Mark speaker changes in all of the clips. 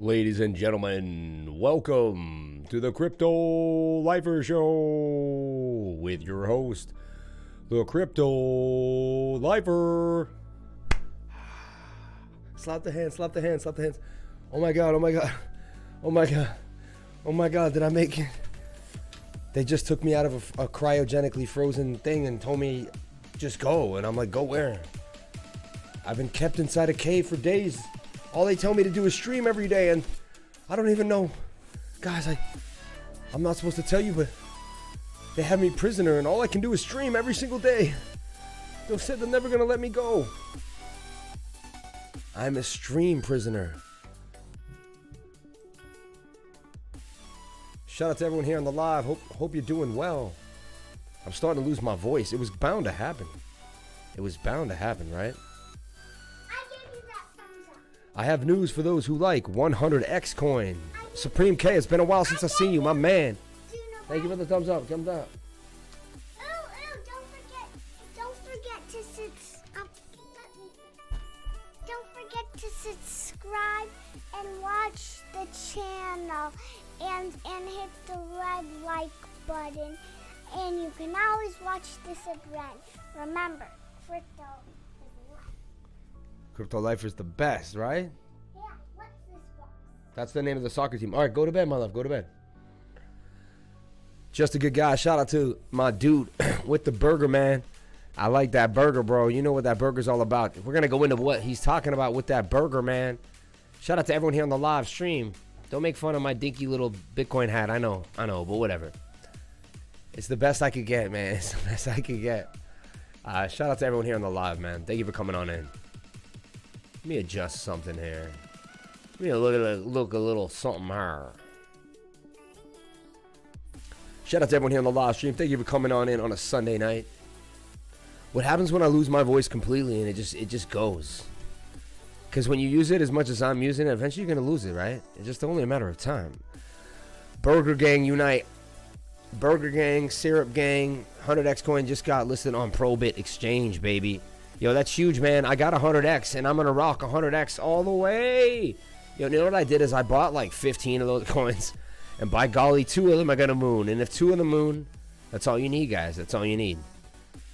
Speaker 1: Ladies and gentlemen, welcome to the Crypto Lifer Show with your host, the Crypto Lifer. Slap the hands, slap the hands, slap the hands. Oh my God, oh my God, oh my God, oh my God, did I make it? They just took me out of a cryogenically frozen thing and told me, just go. And I'm like, go where? I've been kept inside a cave for days. All they tell me to do is stream every day, and I don't even know. Guys, I'm not supposed to tell you, but they have me prisoner, and all I can do is stream every single day. They said they're never gonna let me go. I'm a stream prisoner. Shout out to everyone here on the live. Hope you're doing well. I'm starting to lose my voice. It was bound to happen. It was bound to happen, right? I have news for those who like 100x coin. Supreme K, it's been a while since I've seen you, my man. Thank you for the thumbs up. Thumbs up.
Speaker 2: Don't forget to subscribe and watch the channel and hit the red like button. And you can always watch this again. Remember, crypto.
Speaker 1: Crypto Life is the best, right?
Speaker 2: Yeah, what's this box?
Speaker 1: That's the name of the soccer team. All right, go to bed, my love. Go to bed. Just a good guy. Shout out to my dude with the burger, man. I like that burger, bro. You know what that burger's all about. We're going to go into what he's talking about with that burger, man. Shout out to everyone here on the live stream. Don't make fun of my dinky little Bitcoin hat. I know, but whatever. It's the best I could get, man. It's the best I could get. Shout out to everyone here on the live, man. Thank you for coming on in. Let me adjust something here. Let me look a little something here. Shout out to everyone here on the live stream. Thank you for coming on in on a Sunday night. What happens when I lose my voice completely and it just goes? Because when you use it as much as I'm using it, eventually you're going to lose it, right? It's just only a matter of time. Burger Gang Unite. Burger Gang, Syrup Gang, 100x coin just got listed on Probit Exchange, baby. Yo, that's huge, man. I got 100x, and I'm going to rock 100x all the way. Yo, you know what I did is I bought like 15 of those coins, and by golly, 2 of them are going to moon. And if 2 of them moon, that's all you need, guys. That's all you need.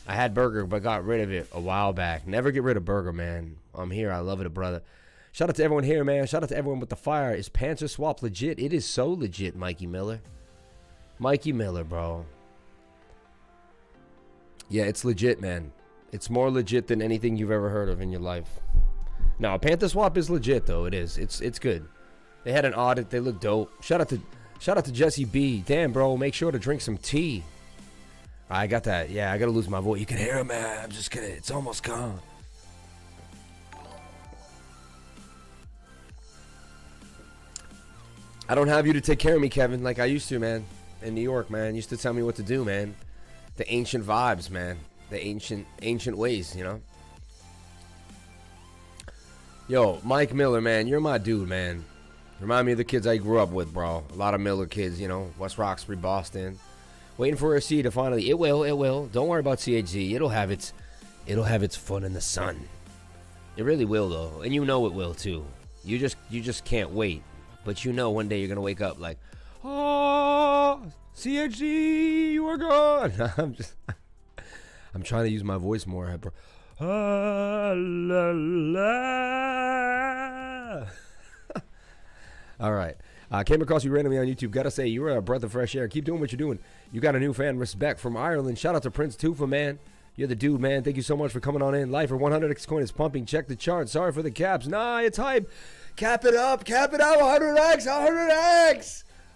Speaker 1: I had Burger, but got rid of it a while back. Never get rid of Burger, man. I'm here. I love it, brother. Shout out to everyone here, man. Shout out to everyone with the fire. Is Panther Swap legit? It is so legit, Mikey Miller. Mikey Miller, bro. Yeah, it's legit, man. It's more legit than anything you've ever heard of in your life. Now, Panther Swap is legit though. It is. It's good. They had an audit. They look dope. Shout out to Jesse B. Damn, bro. Make sure to drink some tea. I got that. Yeah, I gotta lose my voice. You can hear it, man. I'm just kidding. It's almost gone. I don't have you to take care of me, Kevin, like I used to, man. In New York, man. Used to tell me what to do, man. The ancient vibes, man. The ancient ways, you know. Yo, Mike Miller, man, you're my dude, man. Remind me of the kids I grew up with, bro. A lot of Miller kids, you know, West Roxbury, Boston. Waiting for a C to finally. It will. Don't worry about CHZ. It'll have its fun in the sun. It really will, though, and you know it will too. You just can't wait. But you know, one day you're gonna wake up like, oh, CHZ, you are gone. I'm trying to use my voice more. All right. Came across you randomly on YouTube. Gotta say, you were a breath of fresh air. Keep doing what you're doing. You got a new fan. Respect from Ireland. Shout out to Prince Tufa, man. You're the dude, man. Thank you so much for coming on in. Lifer 100x coin is pumping. Check the chart. Sorry for the caps. Nah, it's hype. Cap it up. 100x.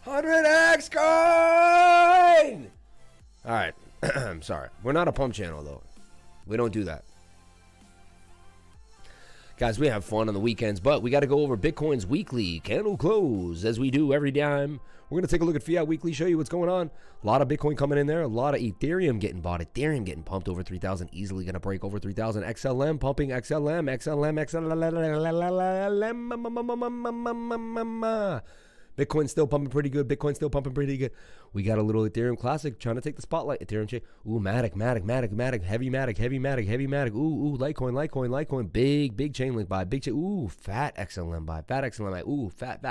Speaker 1: 100x coin. All right. I'm sorry. We're not a pump channel, though. We don't do that. Guys, we have fun on the weekends, but we got to go over Bitcoin's weekly candle close, as we do every time. We're going to take a look at Fiat Weekly, show you what's going on. A lot of Bitcoin coming in there. A lot of Ethereum getting bought. Ethereum getting pumped over 3,000. Easily going to break over 3,000. XLM pumping. XLM. Bitcoin's still pumping pretty good. Bitcoin's still pumping pretty good. We got a little Ethereum Classic trying to take the spotlight. Ethereum chain. Ooh, Matic, heavy Matic. Ooh, Litecoin. Big chain link buy. Big chain. Ooh, fat XLM buy. Ooh, fat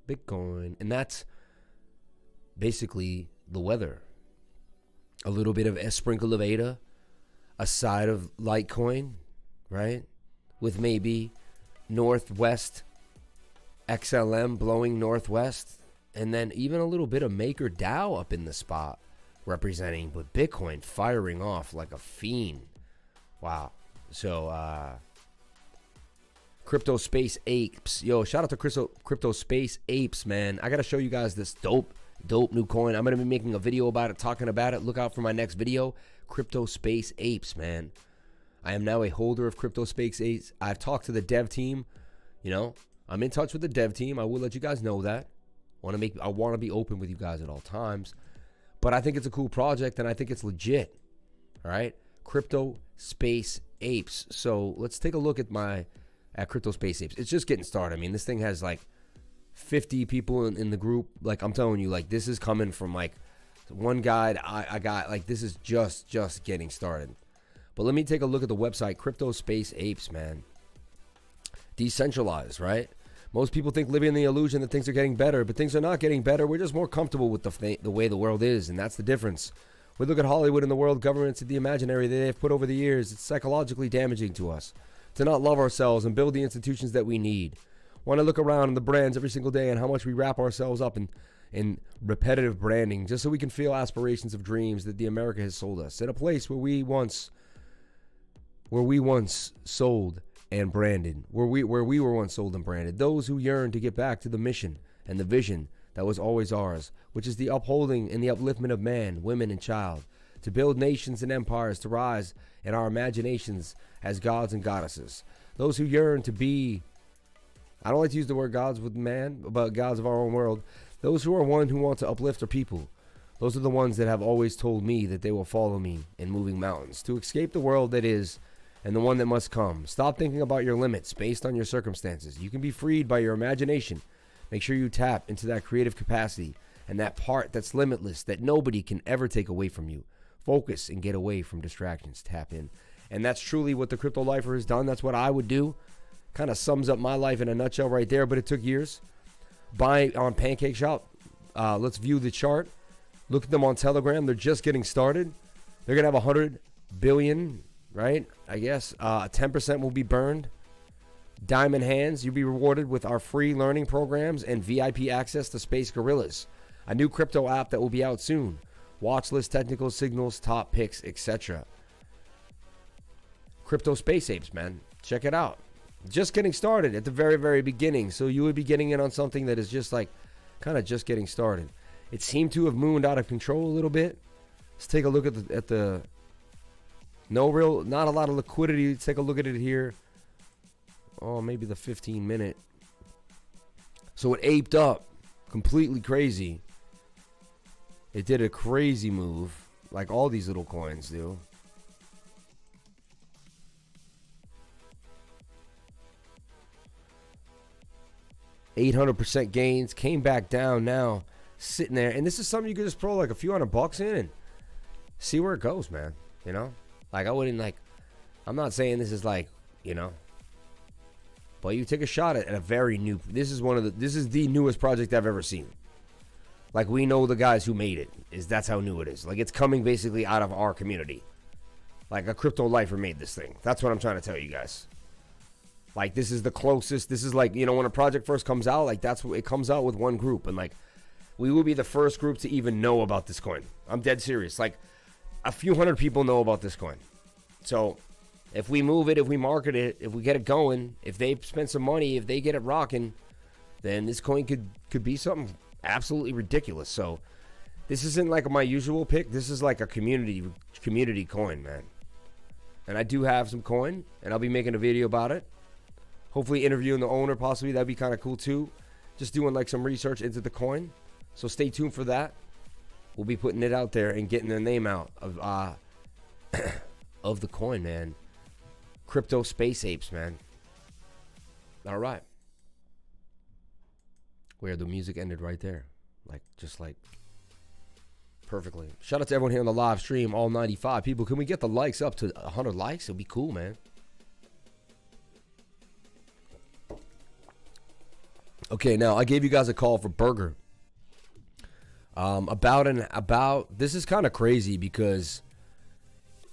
Speaker 1: Bitcoin. And that's basically the weather. A little bit of a sprinkle of ADA, a side of Litecoin, right? With maybe Northwest XLM blowing Northwest, and then even a little bit of Maker DAO up in the spot representing, but Bitcoin firing off like a fiend. Wow. So Crypto Space Apes. Yo, shout out to Crypto Space Apes, man. I got to show you guys this dope new coin. I'm going to be making a video about it, talking about it. Look out for my next video. Crypto Space Apes, man. I am now a holder of Crypto Space Apes. I've talked to the dev team. You know, I'm in touch with the dev team. I will let you guys know that. I want to be open with you guys at all times. But I think it's a cool project, and I think it's legit. All right? Crypto Space Apes. So let's take a look at Crypto Space Apes. It's just getting started. I mean, this thing has like 50 people in the group. Like, I'm telling you, like, this is coming from like one guide I got. Like, this is just getting started. But let me take a look at the website, Crypto Space Apes, man. Decentralized, right? Most people think living in the illusion that things are getting better, but things are not getting better. We're just more comfortable with the way the world is, and that's the difference. We look at Hollywood and the world governments and the imaginary that they've put over the years. It's psychologically damaging to us to not love ourselves and build the institutions that we need. Want to look around the brands every single day and how much we wrap ourselves up in repetitive branding just so we can feel aspirations of dreams that the America has sold us. In a place where we once sold and branded, where we were once sold and branded. Those who yearn to get back to the mission and the vision that was always ours, which is the upholding and the upliftment of man, women, and child, to build nations and empires, to rise in our imaginations as gods and goddesses. Those who yearn to be, I don't like to use the word gods with man, but gods of our own world. Those who are one who want to uplift our people. Those are the ones that have always told me that they will follow me in moving mountains to escape the world that is and the one that must come. Stop thinking about your limits based on your circumstances. You can be freed by your imagination. Make sure you tap into that creative capacity and that part that's limitless that nobody can ever take away from you. Focus and get away from distractions. Tap in. And that's truly what the Crypto Lifer has done. That's what I would do. Kind of sums up my life in a nutshell right there, but it took years. Buy on Pancake Shop. Let's view the chart. Look at them on Telegram. They're just getting started. They're going to have 100 billion, right? I guess 10% will be burned. Diamond Hands, you'll be rewarded with our free learning programs and VIP access to Space Gorillas, a new crypto app that will be out soon. Watch list, technical signals, top picks, etc. Crypto Space Apes, man. Check it out. Just getting started at the very, very beginning. So you would be getting in on something that is just like kind of just getting started. It seemed to have mooned out of control a little bit. Let's take a look at the not a lot of liquidity. Let's take a look at it here. Oh, maybe the 15-minute. So it aped up completely crazy. It did a crazy move like all these little coins do. $800% gains, came back down now, sitting there. And this is something you could just throw like a few $100 in and see where it goes, man. You know? Like, I wouldn't like, I'm not saying this is like, you know, but you take a shot at a very new, this is the newest project I've ever seen. Like, we know the guys who made it, that's how new it is. Like, it's coming basically out of our community. Like, a Crypto Lifer made this thing. That's what I'm trying to tell you guys. Like, this is the closest. This is like, you know, when a project first comes out, like, that's what it comes out with, one group. And like, we will be the first group to even know about this coin. I'm dead serious. Like, a few hundred people know about this coin. So if we move it, if we market it, if we get it going, if they spend some money, if they get it rocking, then this coin could be something absolutely ridiculous. So this isn't like my usual pick. This is like a community coin, man. And I do have some coin, and I'll be making a video about it. Hopefully interviewing the owner, possibly. That'd be kind of cool too. Just doing like some research into the coin. So stay tuned for that. We'll be putting it out there and getting the name out of of the coin, man. Crypto Space Apes, man. All right. Where the music ended right there. Just like perfectly. Shout out to everyone here on the live stream, all 95 people. Can we get the likes up to 100 likes? It'll be cool, man. Okay, now I gave you guys a call for Burger. This is kind of crazy because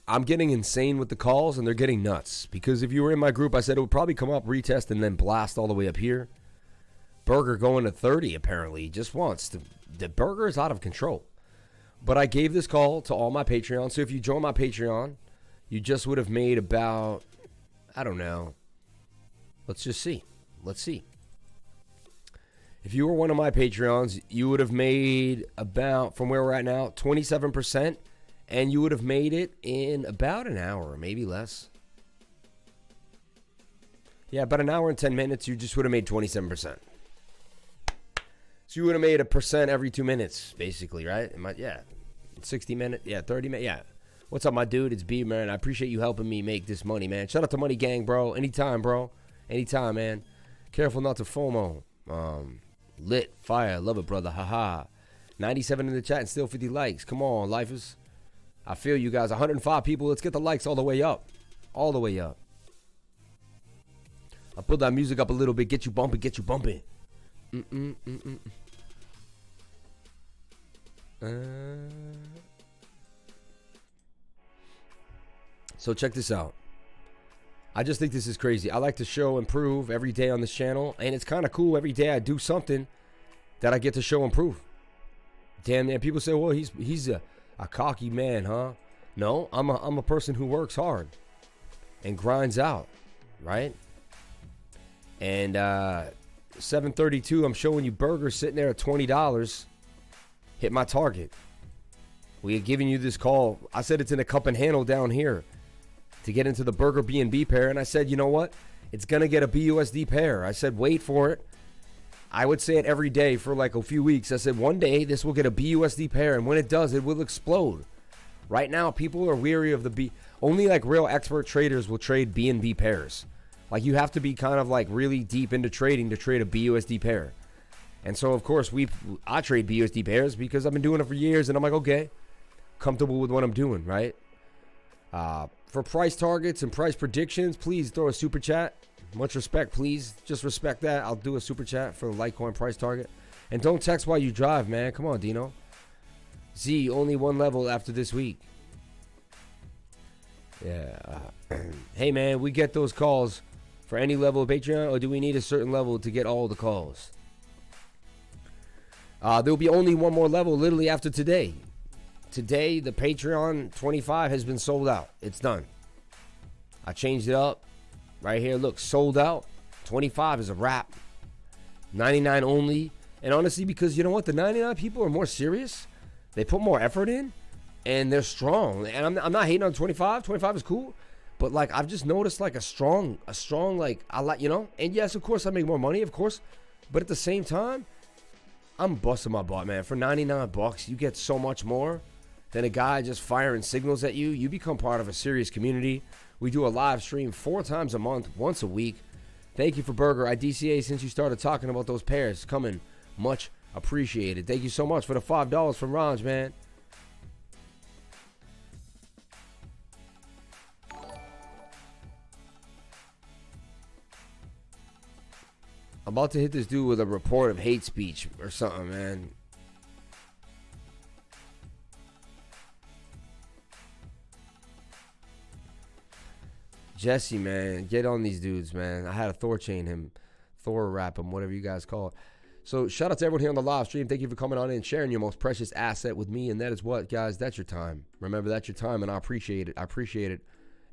Speaker 1: I'm getting insane with the calls and they're getting nuts. Because if you were in my group, I said it would probably come up, retest, and then blast all the way up here. Burger going to 30 apparently. Just wants to. The Burger is out of control. But I gave this call to all my Patreon. So if you join my Patreon, you just would have made about, I don't know. Let's just see. Let's see. If you were one of my Patreons, you would have made about, from where we're at now, 27%. And you would have made it in about an hour, maybe less. Yeah, about an hour and 10 minutes, you just would have made 27%. So you would have made 1% every 2 minutes, basically, right? Yeah. 60 minutes. Yeah, 30 minutes. Yeah. What's up, my dude? It's B, man. I appreciate you helping me make this money, man. Shout out to Money Gang, bro. Anytime, bro. Anytime, man. Careful not to FOMO. Lit. Fire. Love it, brother. Haha. 97 in the chat and still 50 likes. Come on, lifers. I feel you guys. 105 people. Let's get the likes all the way up. All the way up. I'll put that music up a little bit. Get you bumping. Get you bumping. So check this out. I just think this is crazy. I like to show and prove every day on this channel, and it's kind of cool. Every day I do something that I get to show and prove. Damn, man. People say, well, he's a cocky man, huh? No, I'm a person who works hard and grinds out, right? And 732, I'm showing you Burger sitting there at $20. Hit my target. We had given you this call. I said it's in a cup and handle down here to get into the Burger BNB pair. And I said, you know what? It's going to get a BUSD pair. I said, wait for it. I would say it every day for like a few weeks. I said, one day this will get a BUSD pair. And when it does, it will explode. Right now, people are weary of the B. Only like real expert traders will trade BNB pairs. Like you have to be kind of like really deep into trading to trade a BUSD pair. And so, of course, I trade BUSD pairs because I've been doing it for years. And I'm like, okay, comfortable with what I'm doing, right? For price targets and price predictions, please throw a super chat. Much respect, please. Just respect that. I'll do a super chat for the Litecoin price target. And don't text while you drive, man. Come on, Dino. Z, only one level after this week. Yeah. Hey, man, we get those calls for any level of Patreon, or do we need a certain level to get all the calls? There'll be only one more level literally after today. Today, the Patreon 25 has been sold out. It's done. I changed it up. Right here, look, sold out. 25 is a wrap. 99 only. And honestly, because you know what? The 99 people are more serious. They put more effort in. And they're strong. And I'm not hating on 25. 25 is cool. But, like, I've just noticed, like, a strong, like, I like, you know. And, yes, of course, I make more money, of course. But at the same time, I'm busting my butt, man. For 99 bucks, you get so much more than a guy just firing signals at you. You become part of a serious community. We do a live stream 4 times a month, once a week. Thank you for Burger. I DCA since you started talking about those pairs. Coming. Much appreciated. Thank you so much for the $5 from Raj, man. I'm about to hit this dude with a report of hate speech or something, man. Jesse, man, get on these dudes, man. I had a Thor chain him, Thor wrap him, whatever you guys call it. So shout out to everyone here on the live stream. Thank you for coming on in and sharing your most precious asset with me. And that is what, guys? That's your time. Remember, that's your time, and I appreciate it. I appreciate it.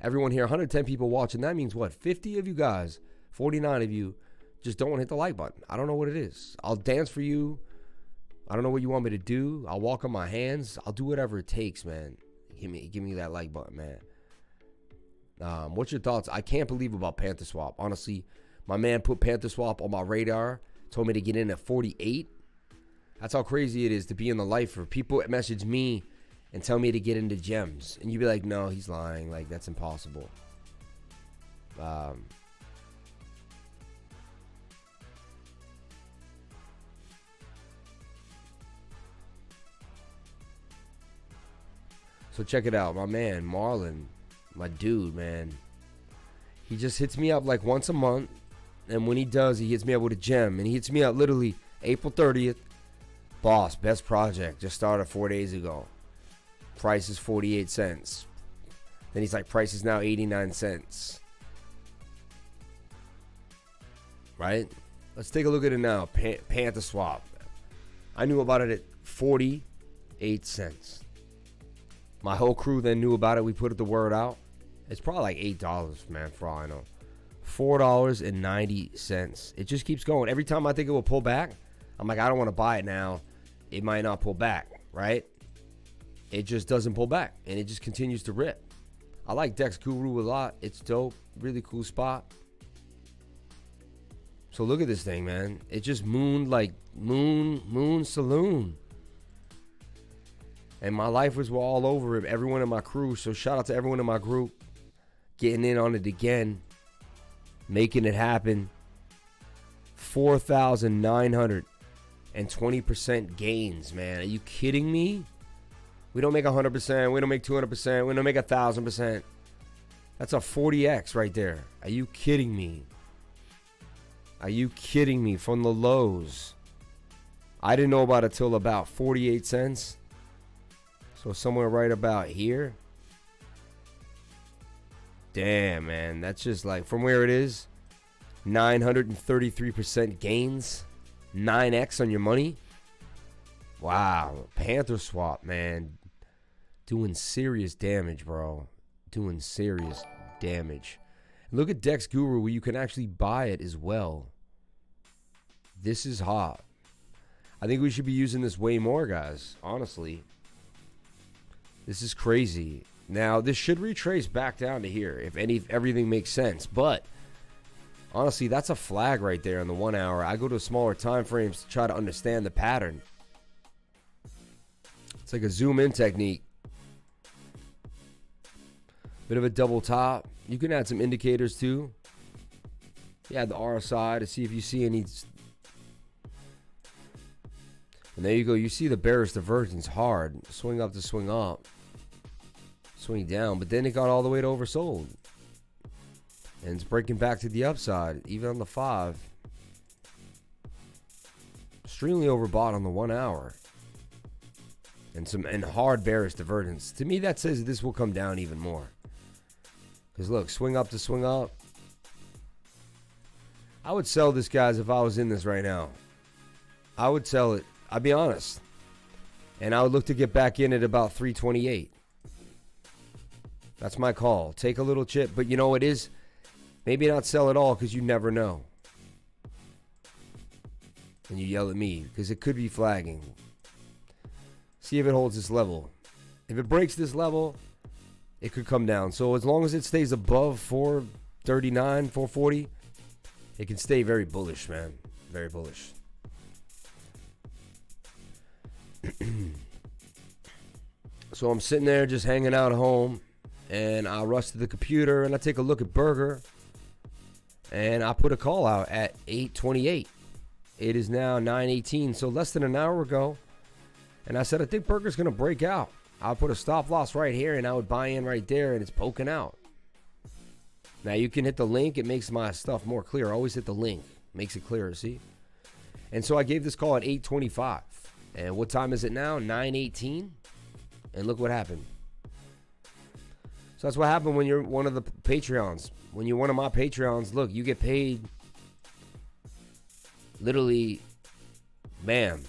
Speaker 1: Everyone here, 110 people watching. That means what? 50 of you guys, 49 of you just don't want to hit the like button. I don't know what it is. I'll dance for you. I don't know what you want me to do. I'll walk on my hands. I'll do whatever it takes, man. Give me that like button, man. What's your thoughts? I can't believe about Panther Swap. Honestly, my man put Panther Swap on my radar. Told me to get in at 48. That's how crazy it is to be in the lifer. People message me and tell me to get into gems. And you be like, no, he's lying. Like, that's impossible. So check it out. My man, Marlon, my dude, man. He just hits me up like once a month. And when he does, he hits me up with a gem. And he hits me up literally April 30th. Boss, best project. Just started 4 days ago. Price is 48 cents. Then he's like, price is now 89 cents. Right? Let's take a look at it now. Panther Swap. I knew about it at 48 cents. My whole crew then knew about it. We put the word out. It's probably like $8, man, for all I know. $4.90. It just keeps going. Every time I think it will pull back, I'm like, I don't want to buy it now. It might not pull back, right? It just doesn't pull back, and it just continues to rip. I like Dex Guru a lot. It's dope. Really cool spot. So look at this thing, man. It just mooned like moon saloon. And my life was all over it. Everyone in my crew. So shout out to everyone in my group. Getting in on it again. Making it happen. 4,920% gains, man. Are you kidding me? We don't make 100%. We don't make 200%. We don't make 1,000%. That's a 40x right there. Are you kidding me? Are you kidding me? From the lows. I didn't know about it till about 48 cents. So somewhere right about here. Damn, man. That's just like from where it is. 933% gains. 9x on your money. Wow. Panther Swap, man. Doing serious damage, bro. Doing serious damage. Look at Dex Guru where you can actually buy it as well. This is hot. I think we should be using this way more, guys. Honestly. This is crazy. Now, this should retrace back down to here if everything makes sense. But, honestly, that's a flag right there in the 1 hour. I go to smaller time frames to try to understand the pattern. It's like a zoom in technique. Bit of a double top. You can add some indicators too. You add the RSI to see if you see any. And there you go. You see the bearish divergence hard. Swing up to swing up. Swing down. But then it got all the way to oversold. And it's breaking back to the upside. Even on the 5. Extremely overbought on the 1 hour. And hard bearish divergence. To me, that says this will come down even more. Because look, swing up to swing up. I would sell this, guys, if I was in this right now. I would sell it. I'll be honest. And I would look to get back in at about 328. That's my call. Take a little chip. But you know what it is? Maybe not sell it all because you never know. And you yell at me because it could be flagging. See if it holds this level. If it breaks this level, it could come down. So as long as it stays above 439, 440, it can stay very bullish, man. Very bullish. So I'm sitting there just hanging out at home, and I rush to the computer and I take a look at Burger, and I put a call out at 8:28. It is now 9:18, so less than an hour ago. And I said, I think Burger's going to break out. I'll put a stop loss right here, and I would buy in right there, and it's poking out. Now, you can hit the link. It makes my stuff more clear. I always hit the link. Makes it clearer, see? And so I gave this call at 8:25. And what time is it now? 9:18. And look what happened. So that's what happened when you're one of the Patreons. When you're one of my Patreons, look, you get paid literally, bam,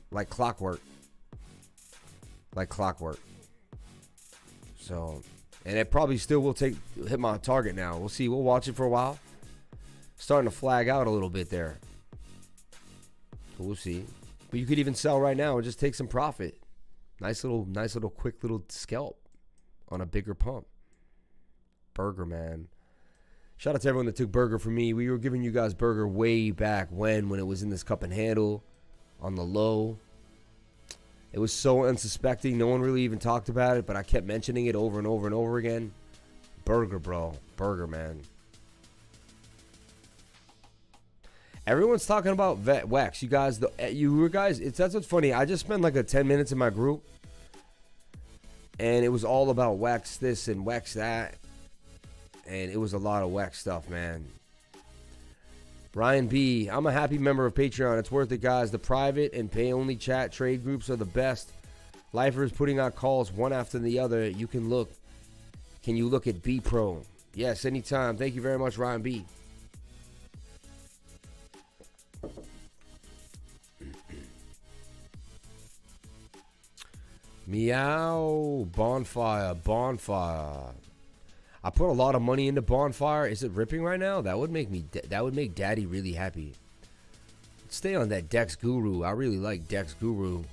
Speaker 1: like clockwork. Like clockwork. So, and it probably still will hit my target now. We'll see. We'll watch it for a while. Starting to flag out a little bit there. So we'll see. But you could even sell right now and just take some profit. Nice little quick little scalp on a bigger pump. Burger, man. Shout out to everyone that took Burger from me. We were giving you guys Burger way back when it was in this cup and handle on the low. It was so unsuspecting. No one really even talked about it, but I kept mentioning it over and over and over again. Burger, bro. Burger, man. Everyone's talking about WEX. You guys, that's what's funny. I just spent like 10 minutes in my group. And it was all about WEX this and WEX that. And it was a lot of WEX stuff, man. Ryan B, I'm a happy member of Patreon. It's worth it, guys. The private and pay-only chat trade groups are the best. Lifers putting out calls one after the other. You can look. Can you look at B Pro? Yes, anytime. Thank you very much, Ryan B. Meow. Bonfire. I put a lot of money into Bonfire. Is it ripping right now? That would make Daddy really happy. Stay on that Dex Guru. I really like Dex Guru.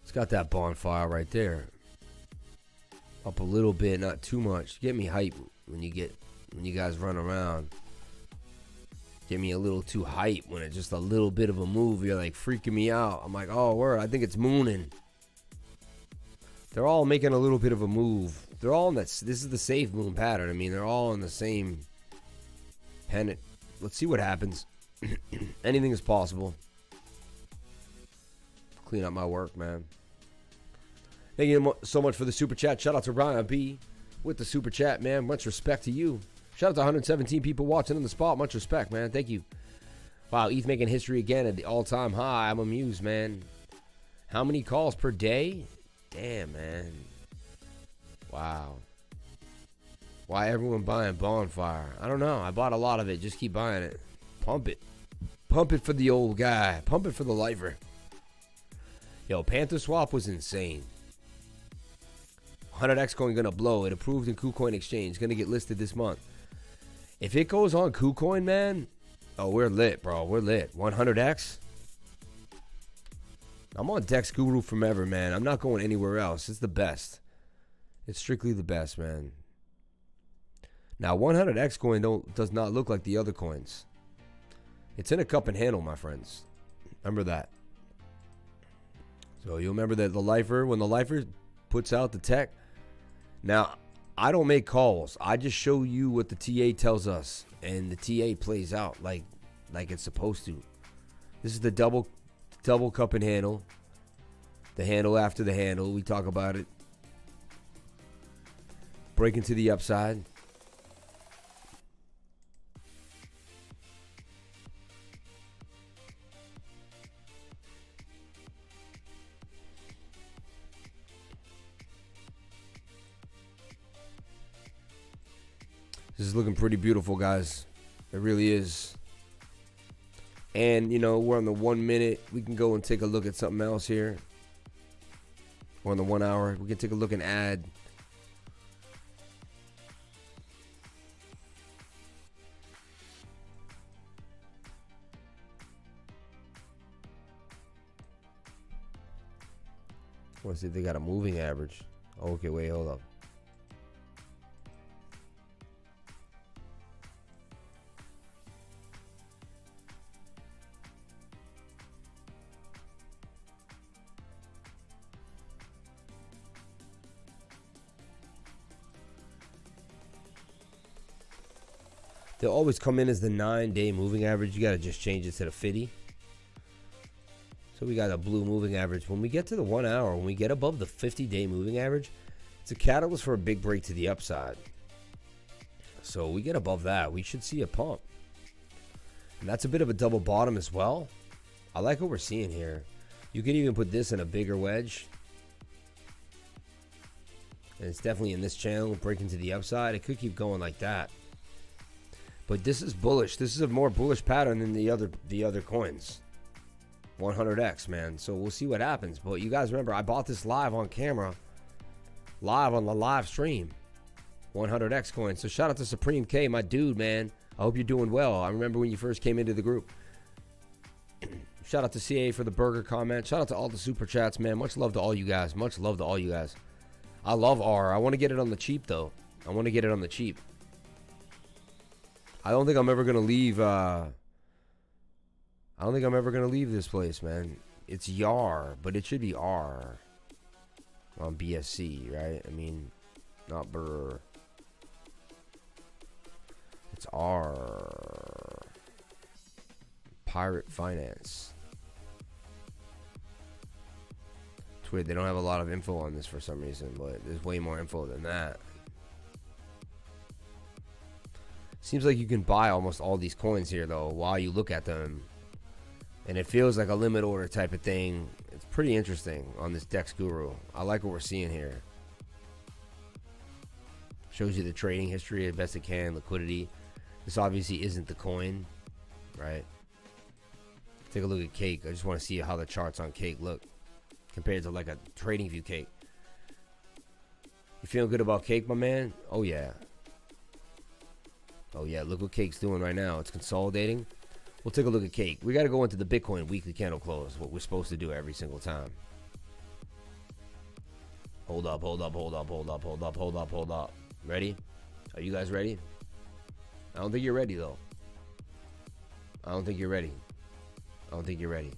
Speaker 1: It's got that Bonfire right there. Up a little bit, not too much. Get me hype when you guys run around. Get me a little too hype when it's just a little bit of a move. You're like freaking me out. I'm like, oh, word, I think it's mooning. They're all making a little bit of a move. They're all in that. This is the safe moon pattern. I mean, they're all in the same pennant. Let's see what happens. Anything is possible. Clean up my work, man. Thank you so much for the super chat. Shout out to Ryan B with the super chat, man. Much respect to you. Shout out to 117 people watching in the spot. Much respect, man. Thank you. Wow, ETH making history again at the all-time high. I'm amused, man. How many calls per day? Damn, man. Wow. Why everyone buying Bonfire? I don't know. I bought a lot of it. Just keep buying it. Pump it. Pump it for the old guy. Pump it for the lifer. Yo, Panther Swap was insane. 100x coin gonna blow. It approved in KuCoin Exchange. Gonna get listed this month. If it goes on KuCoin, man, oh, we're lit, bro. We're lit. 100x. I'm on Dex Guru forever, man. I'm not going anywhere else. It's the best. It's strictly the best, man. Now, 100x coin does not look like the other coins. It's in a cup and handle, my friends. Remember that. So you'll remember that the lifer, when the lifer puts out the tech. Now, I don't make calls. I just show you what the TA tells us, and the TA plays out like it's supposed to. This is the double cup and handle. The handle after the handle. We talk about it. Breaking to the upside. This is looking pretty beautiful, guys. It really is. And, you know, we're on the 1 minute. We can go and take a look at something else here. We're on the 1 hour. We can take a look and add. I want to see if they got a moving average. Okay, wait, hold up. They'll always come in as the 9-day moving average. You got to just change it to the 50. So we got a blue moving average. When we get to the 1 hour, when we get above the 50-day moving average, it's a catalyst for a big break to the upside. So we get above that, we should see a pump. And that's a bit of a double bottom as well. I like what we're seeing here. You could even put this in a bigger wedge. And it's definitely in this channel, breaking to the upside. It could keep going like that. But this is bullish. This is a more bullish pattern than the other coins. 100x, man. So we'll see what happens. But you guys remember, I bought this live on camera. Live on the live stream. 100x coin. So shout out to Supreme K, my dude, man. I hope you're doing well. I remember when you first came into the group. Shout out to CA for the burger comment. Shout out to all the super chats, man. Much love to all you guys. Much love to all you guys. I love R. I want to get it on the cheap, though. I want to get it on the cheap. I don't think I'm ever going to leave. I don't think I'm ever going to leave this place, man. It's YAR, but it should be R on BSC, right? I mean, not BRR. It's R. Pirate Finance. It's weird. They don't have a lot of info on this for some reason, but there's way more info than that. Seems like you can buy almost all these coins here, though, while you look at them. And it feels like a limit order type of thing. It's pretty interesting on this Dex Guru. I like what we're seeing here. Shows you the trading history as best it can, liquidity. This obviously isn't the coin, right? Take a look at Cake. I just want to see how the charts on Cake look compared to like a trading view Cake. You feeling good about Cake, my man? Oh, yeah. Oh, yeah. Look what Cake's doing right now. It's consolidating. We'll take a look at Cake. We got to go into the Bitcoin weekly candle close, what we're supposed to do every single time. Hold up, hold up, hold up, hold up, hold up, hold up, hold up. Ready? Are you guys ready? I don't think you're ready, though. I don't think you're ready. I don't think you're ready.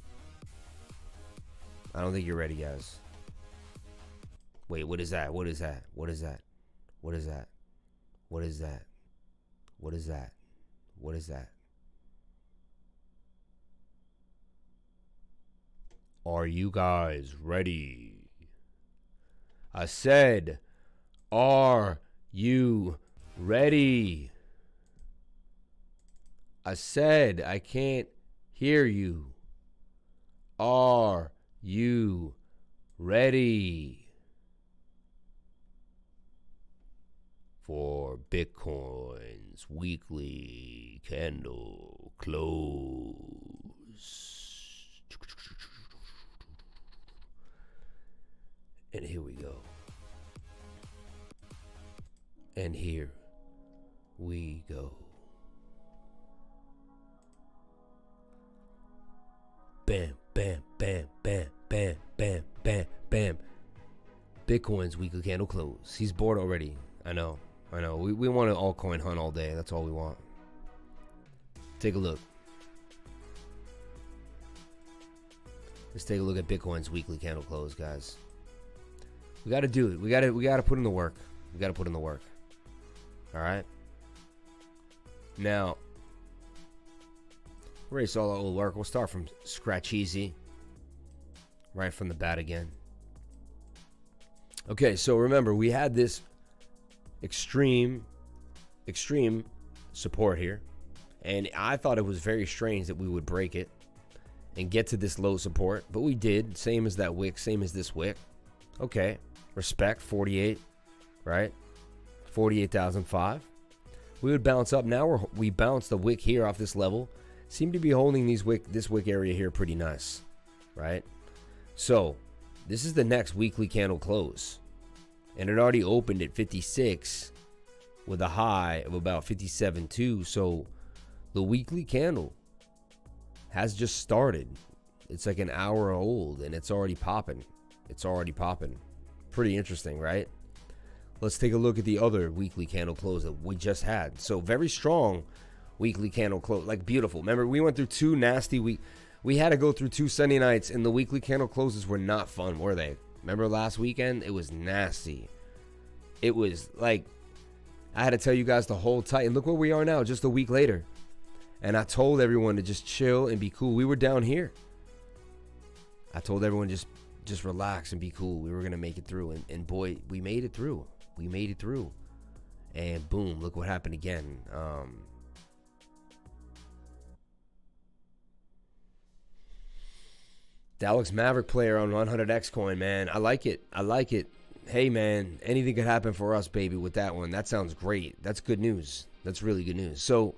Speaker 1: I don't think you're ready, guys. Wait, what is that? What is that? What is that? What is that? What is that? What is that? What is that? Are you guys ready? I said, are you ready? I said, I can't hear you. Are you ready for Bitcoin's weekly candle close? And here we go. And here we go. Bam, bam, bam, bam, bam, bam, bam, bam. Bitcoin's weekly candle close. He's bored already. I know. We want an altcoin hunt all day. That's all we want. Take a look. Let's take a look at Bitcoin's weekly candle close, guys. We got to do it. We got to put in the work. We got to put in the work. All right. Now, erase all our old work. We'll start from scratch easy. Right from the bat again. Okay, so remember, we had this extreme support here. And I thought it was very strange that we would break it and get to this low support. But we did. Same as that wick. Same as this wick. Okay. Respect. 48. Right? 48,005. We would bounce up. Now we bounced the wick here off this level. Seem to be holding this wick area here pretty nice. Right? So, this is the next weekly candle close. And it already opened at 56 with a high of about 57.2. So, the weekly candle has just started. It's like an hour old and it's already popping. It's already popping. Pretty interesting, right? Let's take a look at the other weekly candle close that we just had. So, very strong weekly candle close. Like, beautiful. Remember, we went through two nasty weeks. We had to go through 2 Sunday nights, and the weekly candle closes were not fun, were they? Remember last weekend? It was nasty. It was like, I had to tell you guys to hold tight. And look where we are now, just a week later. And I told everyone to just chill and be cool. We were down here. I told everyone just relax and be cool. We were going to make it through. And boy, we made it through. We made it through. And boom, look what happened again. Dallas Maverick player on 100X coin, man. I like it. I like it. Hey, man, anything could happen for us, baby, with that one. That sounds great. That's good news. That's really good news. So,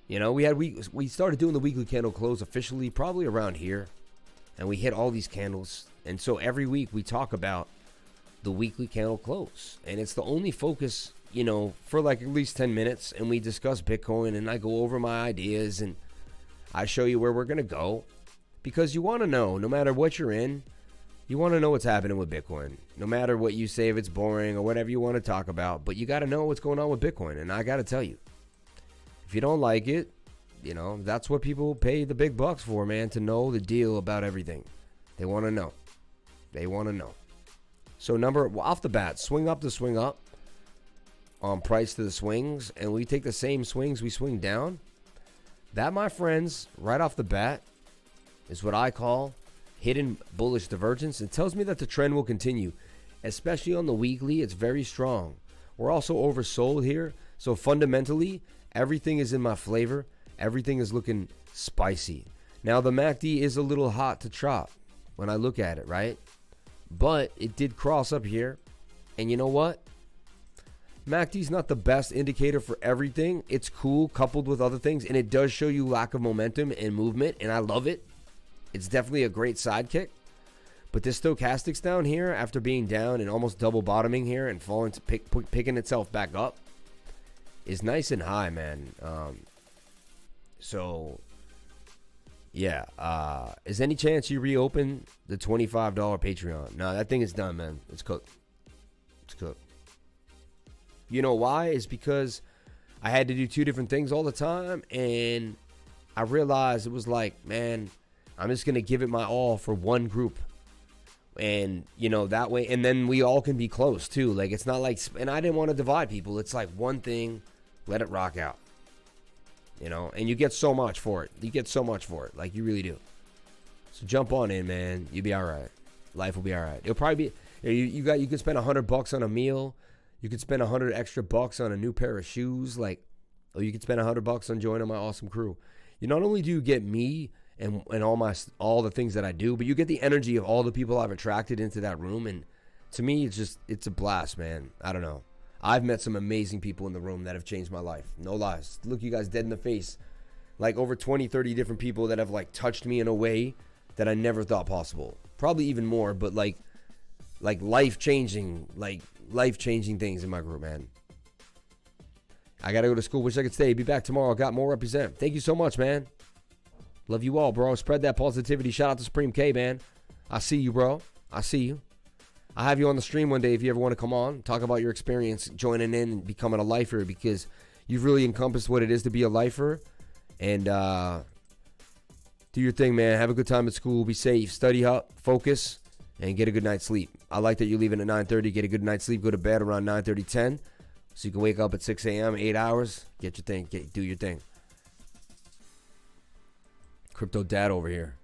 Speaker 1: you know, we started doing the weekly candle close officially probably around here. And we hit all these candles. And so every week we talk about the weekly candle close. And it's the only focus, you know, for like at least 10 minutes. And we discuss Bitcoin and I go over my ideas and I show you where we're going to go. Because you want to know, no matter what you're in, you want to know what's happening with Bitcoin. No matter what you say, if it's boring or whatever you want to talk about. But you got to know what's going on with Bitcoin. And I got to tell you, if you don't like it, you know, that's what people pay the big bucks for, man, to know the deal about everything. They want to know. They want to know. So off the bat, swing up to swing up on price to the swings. And we take the same swings we swing down. That, my friends, right off the bat, is what I call hidden bullish divergence. It tells me that the trend will continue, especially on the weekly. It's very strong. We're also oversold here. So fundamentally, everything is in my flavor. Everything is looking spicy. Now, the MACD is a little hot to chop when I look at it, right? But it did cross up here. And you know what? MACD is not the best indicator for everything. It's cool coupled with other things. And it does show you lack of momentum and movement. And I love it. It's definitely a great sidekick. But this stochastics down here, after being down and almost double bottoming here and falling to picking itself back up, is nice and high, man. So, yeah. Is any chance you reopen the $25 Patreon? No, that thing is done, man. It's cooked. It's cooked. You know why? It's because I had to do two different things all the time, and I realized it was like, man, I'm just going to give it my all for one group. And, you know, that way, and then we all can be close, too. Like, it's not like, and I didn't want to divide people. It's like one thing, let it rock out. You know, and you get so much for it. You get so much for it. Like, you really do. So jump on in, man. You'll be all right. Life will be all right. It'll probably be, you could spend $100 on a meal. You could spend $100 extra on a new pair of shoes. Like, or you could spend $100 on joining my awesome crew. You not only do you get me and all the things that I do, but you get the energy of all the people I've attracted into that room. And to me, it's a blast, man. I don't know. I've met some amazing people in the room that have changed my life. No lies. Look you guys dead in the face. Like over 20, 30 different people that have like touched me in a way that I never thought possible. Probably even more, but like life-changing things in my group, man. I got to go to school. Wish I could stay. Be back tomorrow. Got more represent. Thank you so much, man. Love you all, bro. Spread that positivity. Shout out to Supreme K, man. I see you, bro. I see you. I'll have you on the stream one day if you ever want to come on. Talk about your experience joining in and becoming a lifer, because you've really encompassed what it is to be a lifer. And do your thing, man. Have a good time at school. Be safe. Study up. Focus. And get a good night's sleep. I like that you're leaving at 9:30. Get a good night's sleep. Go to bed around 9:30, 10. So you can wake up at 6 a.m., 8 hours. Get your thing. Do your thing. Crypto dad over here.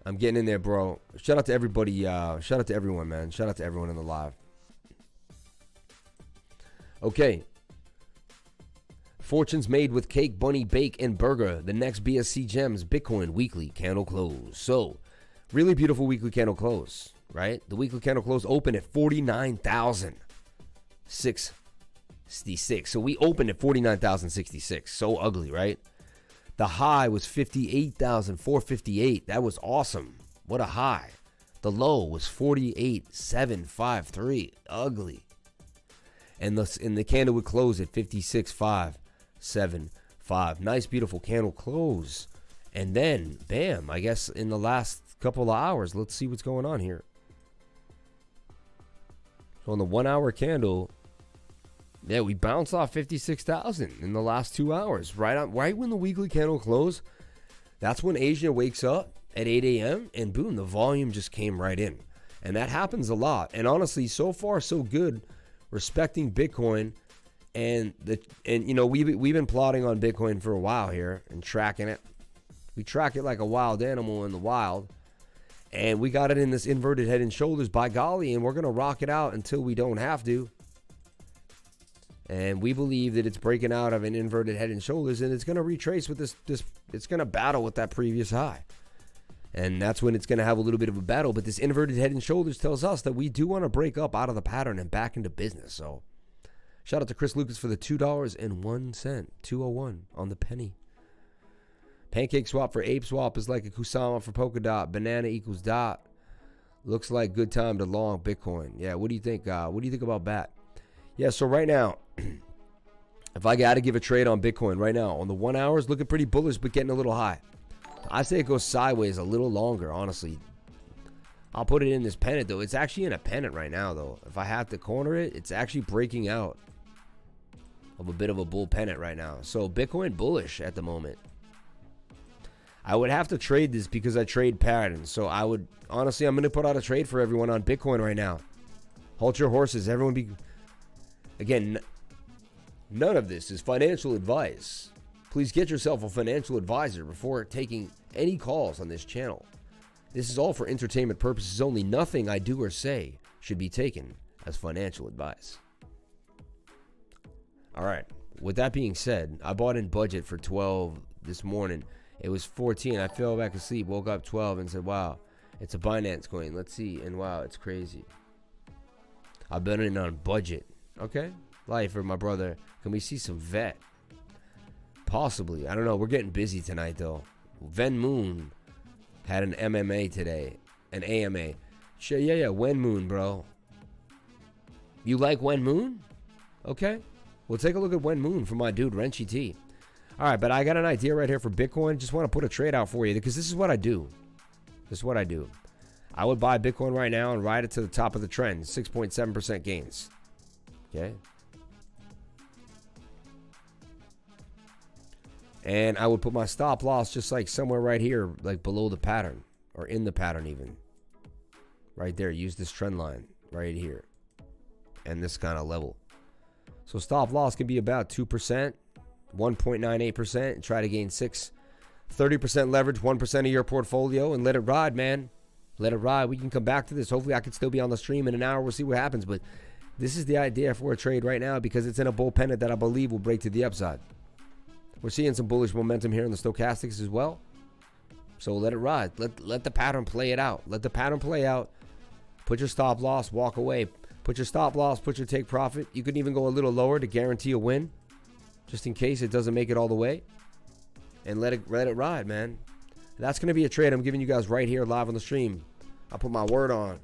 Speaker 1: I'm getting in there, bro. Shout out to everybody. Shout out to everyone, man. Shout out to everyone in the live. Okay. Fortunes made with cake, bunny, bake, and burger. The next BSC Gems Bitcoin weekly candle close. So, really beautiful weekly candle close, right? The weekly candle close opened at 49,666. So we opened at 49,066. So ugly, right? The high was 58,458. That was awesome. What a high. The low was 48,753. Ugly. And the candle would close at 56,575. Nice, beautiful candle close. And then, bam, I guess in the last couple of hours, let's see what's going on here. So on the 1 hour candle, yeah, we bounced off 56,000 in the last 2 hours. Right when the weekly candle closed, that's when Asia wakes up at 8 a.m. and boom, the volume just came right in. And that happens a lot. And honestly, so far so good, respecting Bitcoin. And you know, we've been plotting on Bitcoin for a while here and tracking it. We track it like a wild animal in the wild. And we got it in this inverted head and shoulders, by golly, and we're going to rock it out until we don't have to. And we believe that it's breaking out of an inverted head and shoulders, and it's going to retrace with this it's going to battle with that previous high. And that's when it's going to have a little bit of a battle. But this inverted head and shoulders tells us that we do want to break up out of the pattern and back into business. So shout out to Chris Lucas for the $2.01, 201 on the penny. Pancake swap for ape swap is like a Kusama for Polkadot. Banana equals dot. Looks like good time to long Bitcoin. Yeah, what do you think? What do you think about BAT? Yeah, so right now, if I got to give a trade on Bitcoin right now, on the 1 hour, it's looking pretty bullish, but getting a little high. I say it goes sideways a little longer, honestly. I'll put it in this pennant, though. It's actually in a pennant right now, though. If I have to corner it, it's actually breaking out of a bit of a bull pennant right now. So Bitcoin bullish at the moment. I would have to trade this because I trade patterns. So I would, honestly, I'm going to put out a trade for everyone on Bitcoin right now. Hold your horses. Everyone be, again, none of this is financial advice. Please get yourself a financial advisor before taking any calls on this channel. This is all for entertainment purposes only. Nothing I do or say should be taken as financial advice. All right. With that being said, I bought in budget for 12 this morning. It was 14. I fell back asleep, woke up 12 and said, wow, it's a Binance coin. Let's see. And wow, it's crazy. I've been in on budget. Okay. Life for my brother. Can we see some vet? Possibly. I don't know. We're getting busy tonight, though. Ven Moon had an MMA today. An AMA. Sure, yeah. Wen Moon, bro. You like Wen Moon? Okay. We'll take a look at Wen Moon from my dude, Renchi T. All right, but I got an idea right here for Bitcoin. Just want to put a trade out for you because this is what I do. This is what I do. I would buy Bitcoin right now and ride it to the top of the trend. 6.7% gains. Okay. And I would put my stop loss just like somewhere right here, like below the pattern or in the pattern even. Right there. Use this trend line right here. And this kind of level. So stop loss can be about 2%, 1.98%. Try to gain 30% leverage, 1% of your portfolio, and let it ride, man. Let it ride. We can come back to this. Hopefully I can still be on the stream in an hour. We'll see what happens. But this is the idea for a trade right now because it's in a bull pennant that I believe will break to the upside. We're seeing some bullish momentum here in the stochastics as well. So let it ride. Let the pattern play it out. Let the pattern play out. Put your stop loss, walk away. Put your stop loss, put your take profit. You can even go a little lower to guarantee a win, just in case it doesn't make it all the way. And let it ride, man. That's going to be a trade I'm giving you guys right here live on the stream. I'll put my word on.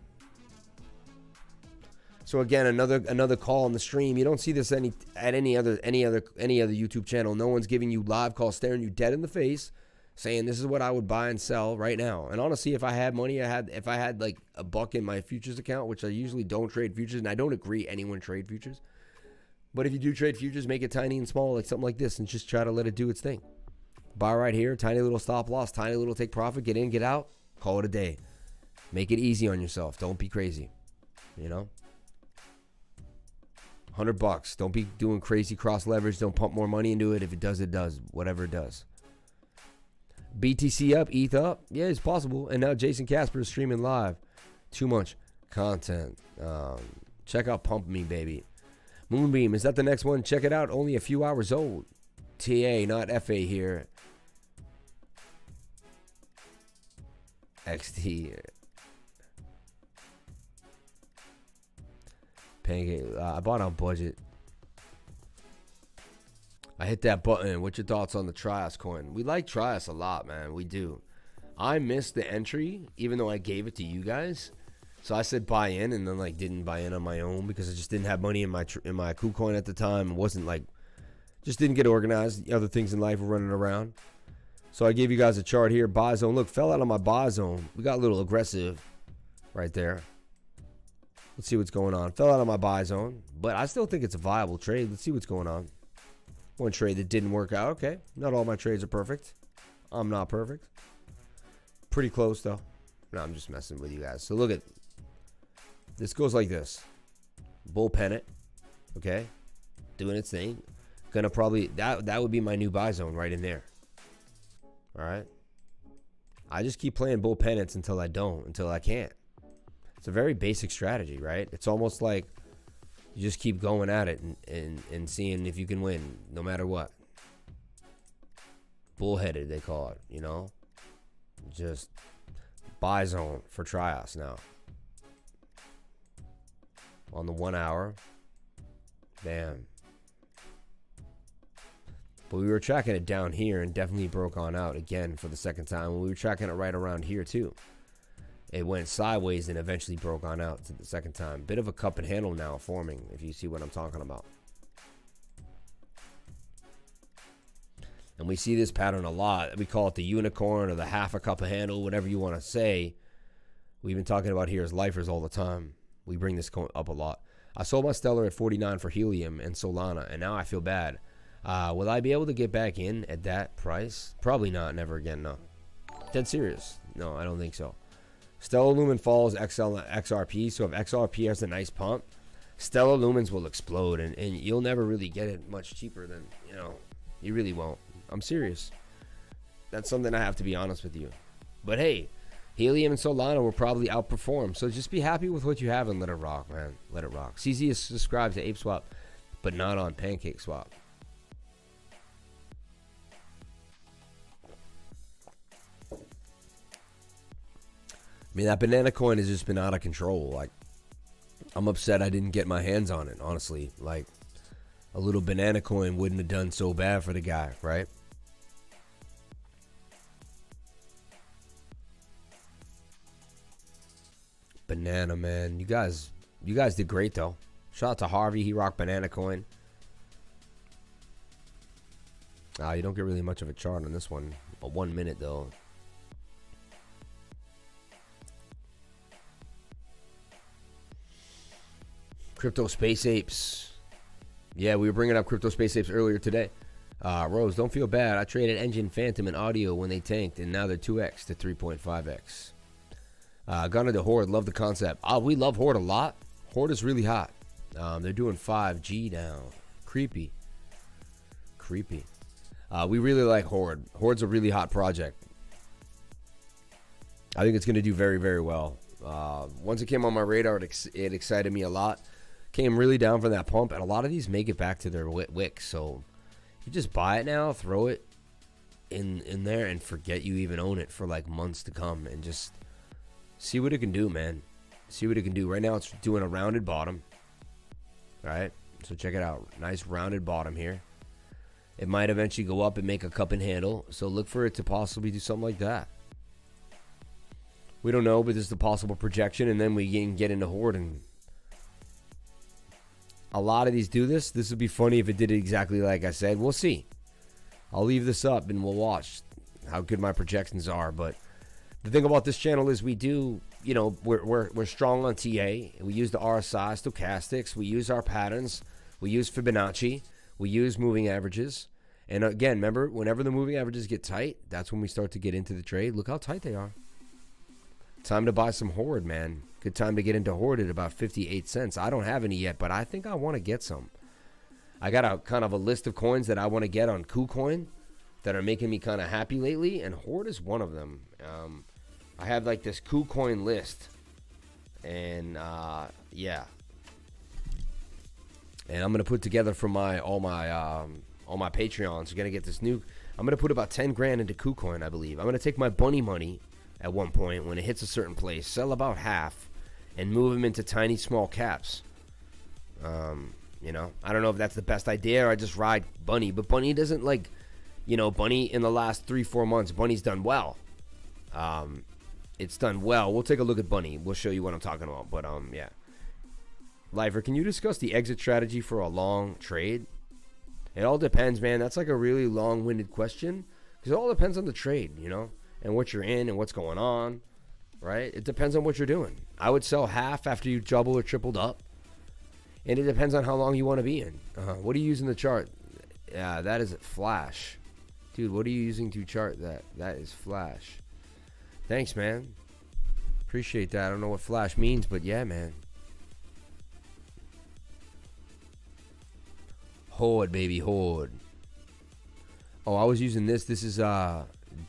Speaker 1: So again, another call on the stream. You don't see this at any other YouTube channel. No one's giving you live calls, staring you dead in the face, saying this is what I would buy and sell right now. And honestly, if I had money, if I had like a buck in my futures account, which I usually don't trade futures, and I don't agree anyone trade futures. But if you do trade futures, make it tiny and small, like something like this, and just try to let it do its thing. Buy right here, tiny little stop loss, tiny little take profit, get in, get out, call it a day. Make it easy on yourself. Don't be crazy. You know? $100. Don't be doing crazy cross leverage. Don't pump more money into it. If it does, it does. Whatever it does. BTC up, ETH up. Yeah, it's possible. And now Jason Casper is streaming live. Too much content. Check out Pump Me, baby. Moonbeam, is that the next one? Check it out. Only a few hours old. TA, not FA here. XT. Pancake. I bought on budget. I hit that button. What's your thoughts on the Trias coin? We like Trias a lot, man. We do. I missed the entry, even though I gave it to you guys. So I said buy in, and then like didn't buy in on my own because I just didn't have money in my KuCoin at the time. It wasn't like, just didn't get organized. Other things in life were running around. So I gave you guys a chart here. Buy zone. Look, fell out of my buy zone. We got a little aggressive right there. Let's see what's going on. Fell out of my buy zone, but I still think it's a viable trade. Let's see what's going on. One trade that didn't work out. Okay, not all my trades are perfect. I'm not perfect. Pretty close though. No, I'm just messing with you guys. So look at this. Goes like this. Bull pennant. Okay, doing its thing. Gonna probably that would be my new buy zone right in there. All right. I just keep playing bull pennants until I can't. It's a very basic strategy, right? It's almost like you just keep going at it and seeing if you can win no matter what. Bullheaded, they call it, you know? Just buy zone for Trias now. On the 1 hour. Bam. But we were tracking it down here and definitely broke on out again for the second time. We were tracking it right around here too. It went sideways and eventually broke on out to the second time. Bit of a cup and handle now forming, if you see what I'm talking about. And we see this pattern a lot. We call it the unicorn or the half a cup of handle, whatever you want to say. We've been talking about here as lifers all the time. We bring this coin up a lot. I sold my Stellar at 49 for Helium and Solana, and now I feel bad. Will I be able to get back in at that price? Probably not. Never again, no. Dead serious. No, I don't think so. Stellar Lumen follows XRP, so if XRP has a nice pump, Stellar Lumens will explode, and you'll never really get it much cheaper than, you know, you really won't. I'm serious. That's something I have to be honest with you. But hey, Helium and Solana will probably outperform. So just be happy with what you have and let it rock, man. Let it rock. CZ is subscribed to Ape Swap, but not on Pancake Swap. I mean, that banana coin has just been out of control. Like, I'm upset I didn't get my hands on it, honestly. Like, a little banana coin wouldn't have done so bad for the guy, right? Banana, man. You guys did great, though. Shout out to Harvey. He rocked banana coin. You don't get really much of a chart on this one. But 1 minute, though. Crypto Space Apes. Yeah, we were bringing up Crypto Space Apes earlier today. Rose, don't feel bad. I traded Engine, Phantom, and Audio when they tanked, and now they're 2x to 3.5x. Gone into Horde. Love the concept. We love Horde a lot. Horde is really hot. They're doing 5G now. Creepy. We really like Horde. Horde's a really hot project. I think it's going to do very, very well. Once it came on my radar, it excited me a lot. Came really down from that pump, and a lot of these make it back to their wick. So you just buy it now, throw it in there, and forget you even own it for like months to come, and just see what it can do, man. See what it can do. Right now, it's doing a rounded bottom. All right, so check it out. Nice rounded bottom here. It might eventually go up and make a cup and handle. So look for it to possibly do something like that. We don't know, but this is the possible projection, and then we can get into Horde. And a lot of these do this. This would be funny if it did it exactly like I said. We'll see. I'll leave this up, and we'll watch how good my projections are. But the thing about this channel is we do, you know, we're strong on TA. We use the RSI, stochastics. We use our patterns. We use Fibonacci. We use moving averages. And again, remember, whenever the moving averages get tight, that's when we start to get into the trade. Look how tight they are. Time to buy some Horde, man. Good time to get into Horde at about 58 cents. I don't have any yet, but I think I want to get some. I got a kind of a list of coins that I want to get on KuCoin that are making me kind of happy lately, and Horde is one of them. I have like this KuCoin list, and yeah. And I'm gonna put together for all my Patreons. We're gonna get this new. I'm gonna put about 10 grand into KuCoin, I believe. I'm gonna take my bunny money at one point when it hits a certain place, sell about half, and move them into tiny small caps. You know, I don't know if that's the best idea or I just ride Bunny, but Bunny doesn't like, you know, Bunny in the last 3-4 months, Bunny's done well. It's done well. We'll take a look at Bunny. We'll show you what I'm talking about. But yeah. Lifer, can you discuss the exit strategy for a long trade? It all depends, man. That's like a really long-winded question because it all depends on the trade, you know, and what you're in and what's going on, right? It depends on what you're doing. I would sell half after you double or tripled up, and it depends on how long you want to be in. What are you using the chart? Yeah, that is Flash. Dude, what are you using to chart that? That is Flash. Thanks, man. Appreciate that. I don't know what Flash means, but yeah, man. Horde, baby, Horde. Oh, I was using this. This is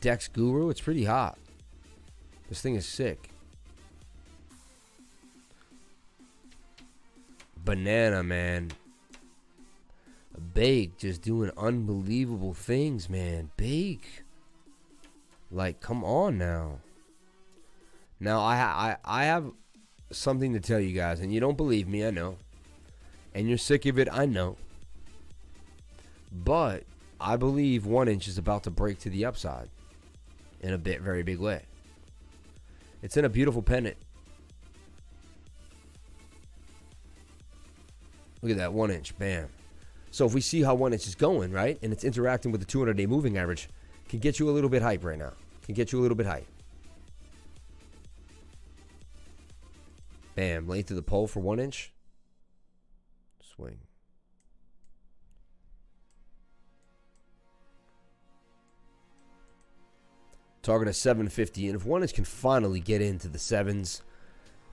Speaker 1: Dex Guru. It's pretty hot. This thing is sick. Banana, man. Bake just doing unbelievable things, man. Bake. Like, come on now. Now, I have something to tell you guys, and you don't believe me, I know. And you're sick of it, I know. But I believe 1 inch is about to break to the upside in a very big way. It's in a beautiful pennant. Look at that 1 inch, bam. So if we see how 1 inch is going, right, and it's interacting with the 200-day moving average, can get you a little bit hype right now. Can get you a little bit hype. Bam, length of the pole for 1 inch. Swing. Target at 750, and if 1 inch can finally get into the sevens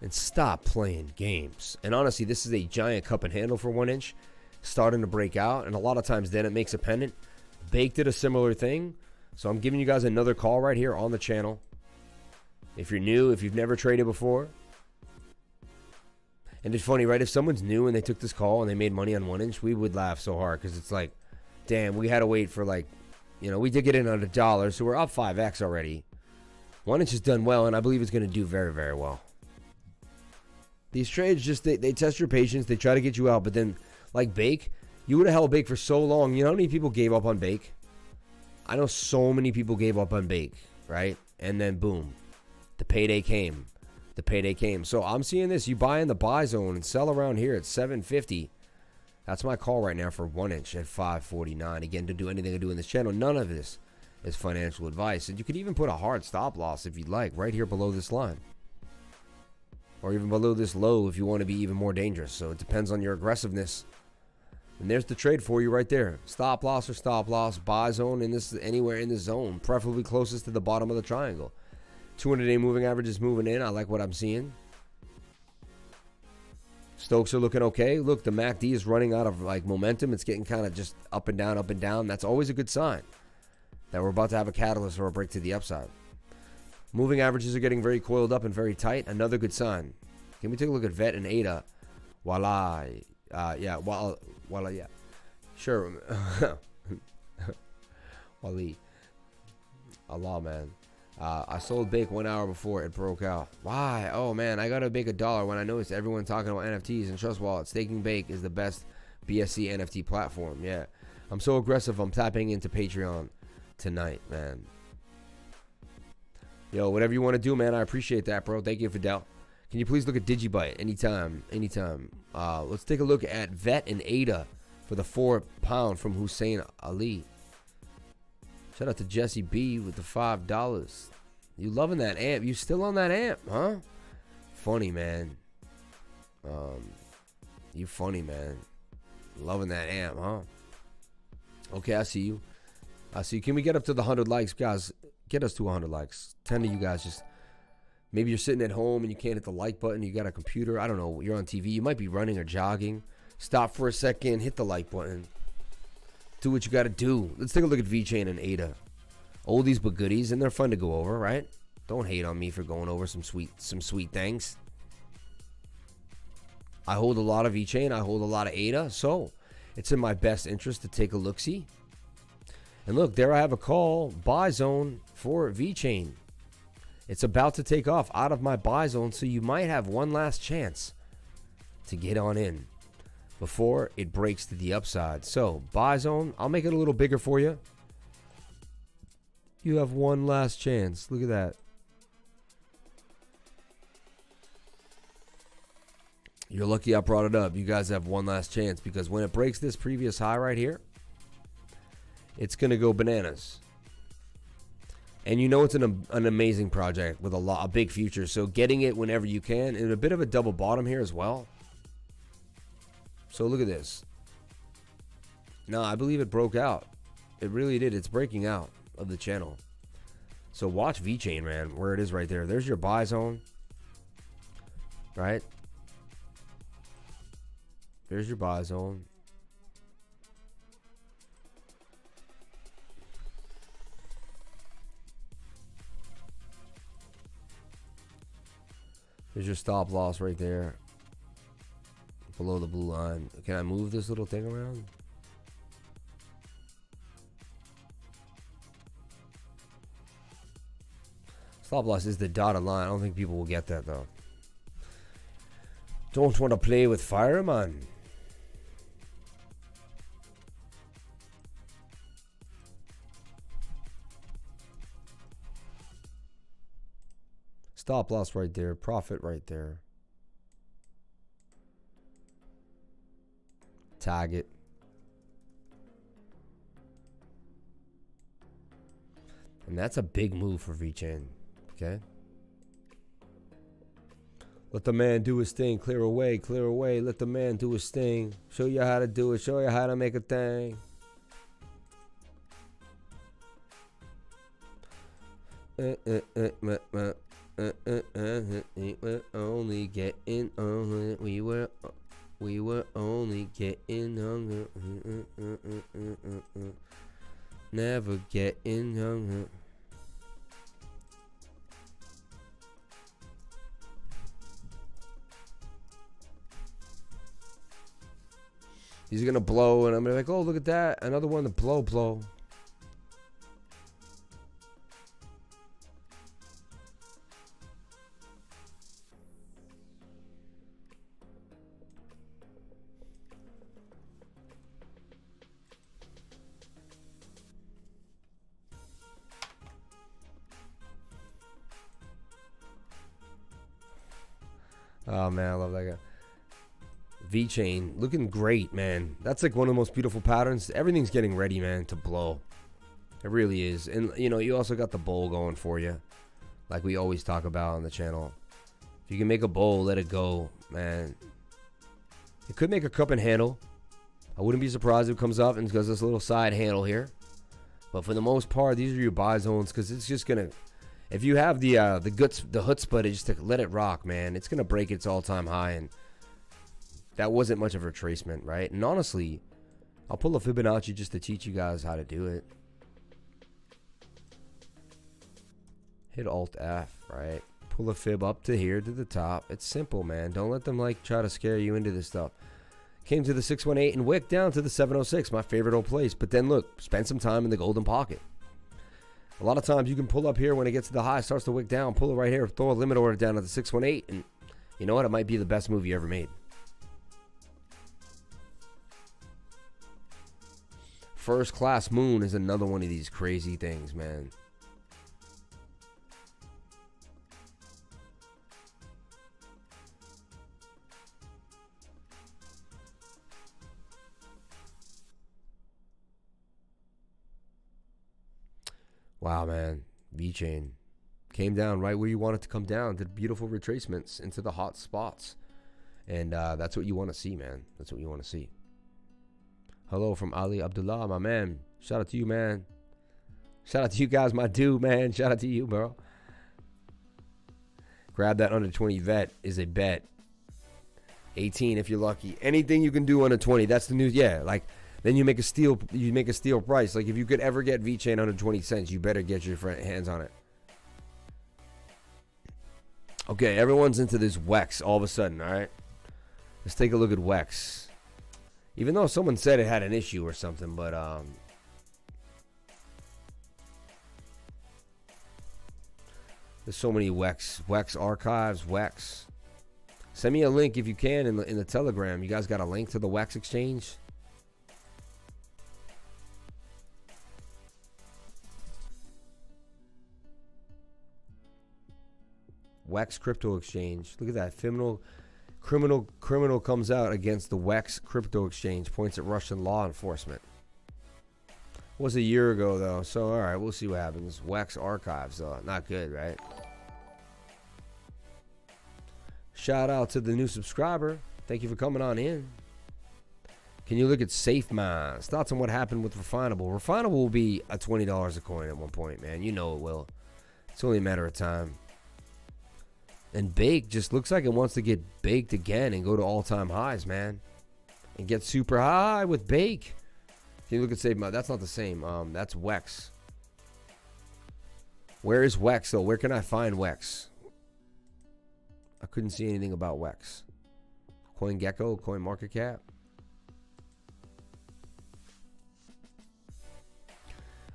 Speaker 1: and stop playing games. And honestly, this is a giant cup and handle for 1 inch, starting to break out, and a lot of times then it makes a pennant. Bake did a similar thing. So I'm giving you guys another call right here on the channel. If you're new, if you've never traded before. And it's funny, right? If someone's new and they took this call and they made money on 1 inch, we would laugh so hard because it's like, damn, we had to wait for like, you know, we did get in on $1, so we're up 5x already. 1 inch has done well, and I believe it's going to do very, very well. These trades just, they test your patience. They try to get you out, but then, like Bake, you would have held Bake for so long. You know how many people gave up on Bake? I know so many people gave up on Bake, right? And then, boom, the payday came. The payday came. So I'm seeing this. You buy in the buy zone and sell around here at 750. That's my call right now for 1 inch at 549. Again, to do anything I do in this channel, none of this is financial advice. And you could even put a hard stop loss if you'd like, right here below this line. Or even below this low if you want to be even more dangerous. So it depends on your aggressiveness. And there's the trade for you right there. Stop loss or stop loss. Buy zone in this, anywhere in the zone. Preferably closest to the bottom of the triangle. 200-day moving average is moving in. I like what I'm seeing. Stokes are looking okay. Look, the MACD is running out of like momentum. It's getting kind of just up and down, up and down. That's always a good sign that we're about to have a catalyst or a break to the upside. Moving averages are getting very coiled up and very tight. Another good sign. Can we take a look at VET and ADA? Voila. Yeah. Sure. Wally. Allah, man. I sold Bake 1 hour before it broke out. Why? Oh, man. I got to bake $1 when I noticed everyone talking about NFTs and Trust Wallet. Staking Bake is the best BSC NFT platform. Yeah. I'm so aggressive. I'm tapping into Patreon tonight, man. Yo, whatever you want to do, man. I appreciate that, bro. Thank you, Fidel. Can you please look at Digibyte anytime? Let's take a look at VET and ADA for the £4 from Hussein Ali. Shout out to Jesse B with the $5. You loving that amp? You still on that amp, huh? Funny, man. You funny, man. Loving that amp, huh? Okay, I see you. Can we get up to the 100 likes, guys? Get us to 100 likes. 10 of you guys just, maybe you're sitting at home and you can't hit the like button. You got a computer. I don't know. You're on TV. You might be running or jogging. Stop for a second. Hit the like button. Do what you got to do. Let's take a look at Vchain and ADA. Oldies but goodies, and they're fun to go over, right? Don't hate on me for going over some sweet things. I hold a lot of Vchain. I hold a lot of ADA. So it's in my best interest to take a look-see. And look, there I have a call, buy zone for Vchain. It's about to take off out of my buy zone, so you might have one last chance to get on in before it breaks to the upside. So, buy zone, I'll make it a little bigger for you. You have one last chance. Look at that. You're lucky I brought it up. You guys have one last chance because when it breaks this previous high right here, it's going to go bananas. And you know it's an amazing project with a big future. So getting it whenever you can, and a bit of a double bottom here as well. So look at this. No, I believe it broke out. It really did. It's breaking out of the channel. So watch Vchain, man, where it is right there. There's your buy zone. Right? There's your buy zone. There's your stop loss right there. Below the blue line. Can I move this little thing around? Stop loss is the dotted line. I don't think people will get that though. Don't want to play with fire, man. Stop loss right there. Profit right there. Tag it. And that's a big move for Vchain. Okay. Let the man do his thing. Clear away. Clear away. Let the man do his thing. Show you how to do it. Show you how to make a thing. We were only getting on. We were only getting on. Never getting younger. He's gonna blow, and I'm gonna be like, oh, look at that. Another one to blow. Oh, man, I love that guy. Vchain, looking great, man. That's like one of the most beautiful patterns. Everything's getting ready, man, to blow. It really is. And, you know, you also got the bowl going for you, like we always talk about on the channel. If you can make a bowl, let it go, man. It could make a cup and handle. I wouldn't be surprised if it comes up and does this little side handle here. But for the most part, these are your buy zones, because it's just going to... If you have the chutzpah to just to let it rock, man, it's going to break its all-time high, and that wasn't much of a retracement, right? And honestly, I'll pull a Fibonacci just to teach you guys how to do it. Hit Alt-F, right? Pull a fib up to here to the top. It's simple, man. Don't let them, like, try to scare you into this stuff. Came to the 618 and wick down to the 706, my favorite old place. But then, look, spend some time in the golden pocket. A lot of times you can pull up here when it gets to the high, starts to wick down, pull it right here, throw a limit order down at the 618, and you know what? It might be the best move you ever made. First class moon is another one of these crazy things, man. Wow, man. Vchain came down right where you want it to come down. Did beautiful retracements into the hot spots. And that's what you want to see, man. That's what you want to see. Hello from Ali Abdullah, my man. Shout out to you, man. Shout out to you guys, my dude, man. Shout out to you, bro. Grab that under 20 vet is a bet. 18 if you're lucky. Anything you can do under 20. That's the news. Yeah, like... Then you make a steal price. Like if you could ever get Vchain under 20 cents, you better get your hands on it. Okay, everyone's into this WEX all of a sudden, all right? Let's take a look at WEX. Even though someone said it had an issue or something, but there's so many WEX archives, WEX. Send me a link if you can in the Telegram. You guys got a link to the WEX exchange? WEX crypto exchange. Look at that. Criminal comes out against the WEX crypto exchange. Points at Russian law enforcement. Was a year ago though. So all right, we'll see what happens. WEX archives though. Not good, right? Shout out to the new subscriber. Thank you for coming on in. Can you look at Safe Minds? Thoughts on what happened with Refinable? Refinable will be a $20 a coin at one point, man. You know it will. It's only a matter of time. And Bake just looks like it wants to get baked again and go to all-time highs, man. And get super high with Bake. Can you look at Save My? That's not the same. That's WEX. Where is WEX, though? Where can I find WEX? I couldn't see anything about WEX. CoinGecko, CoinMarketCap.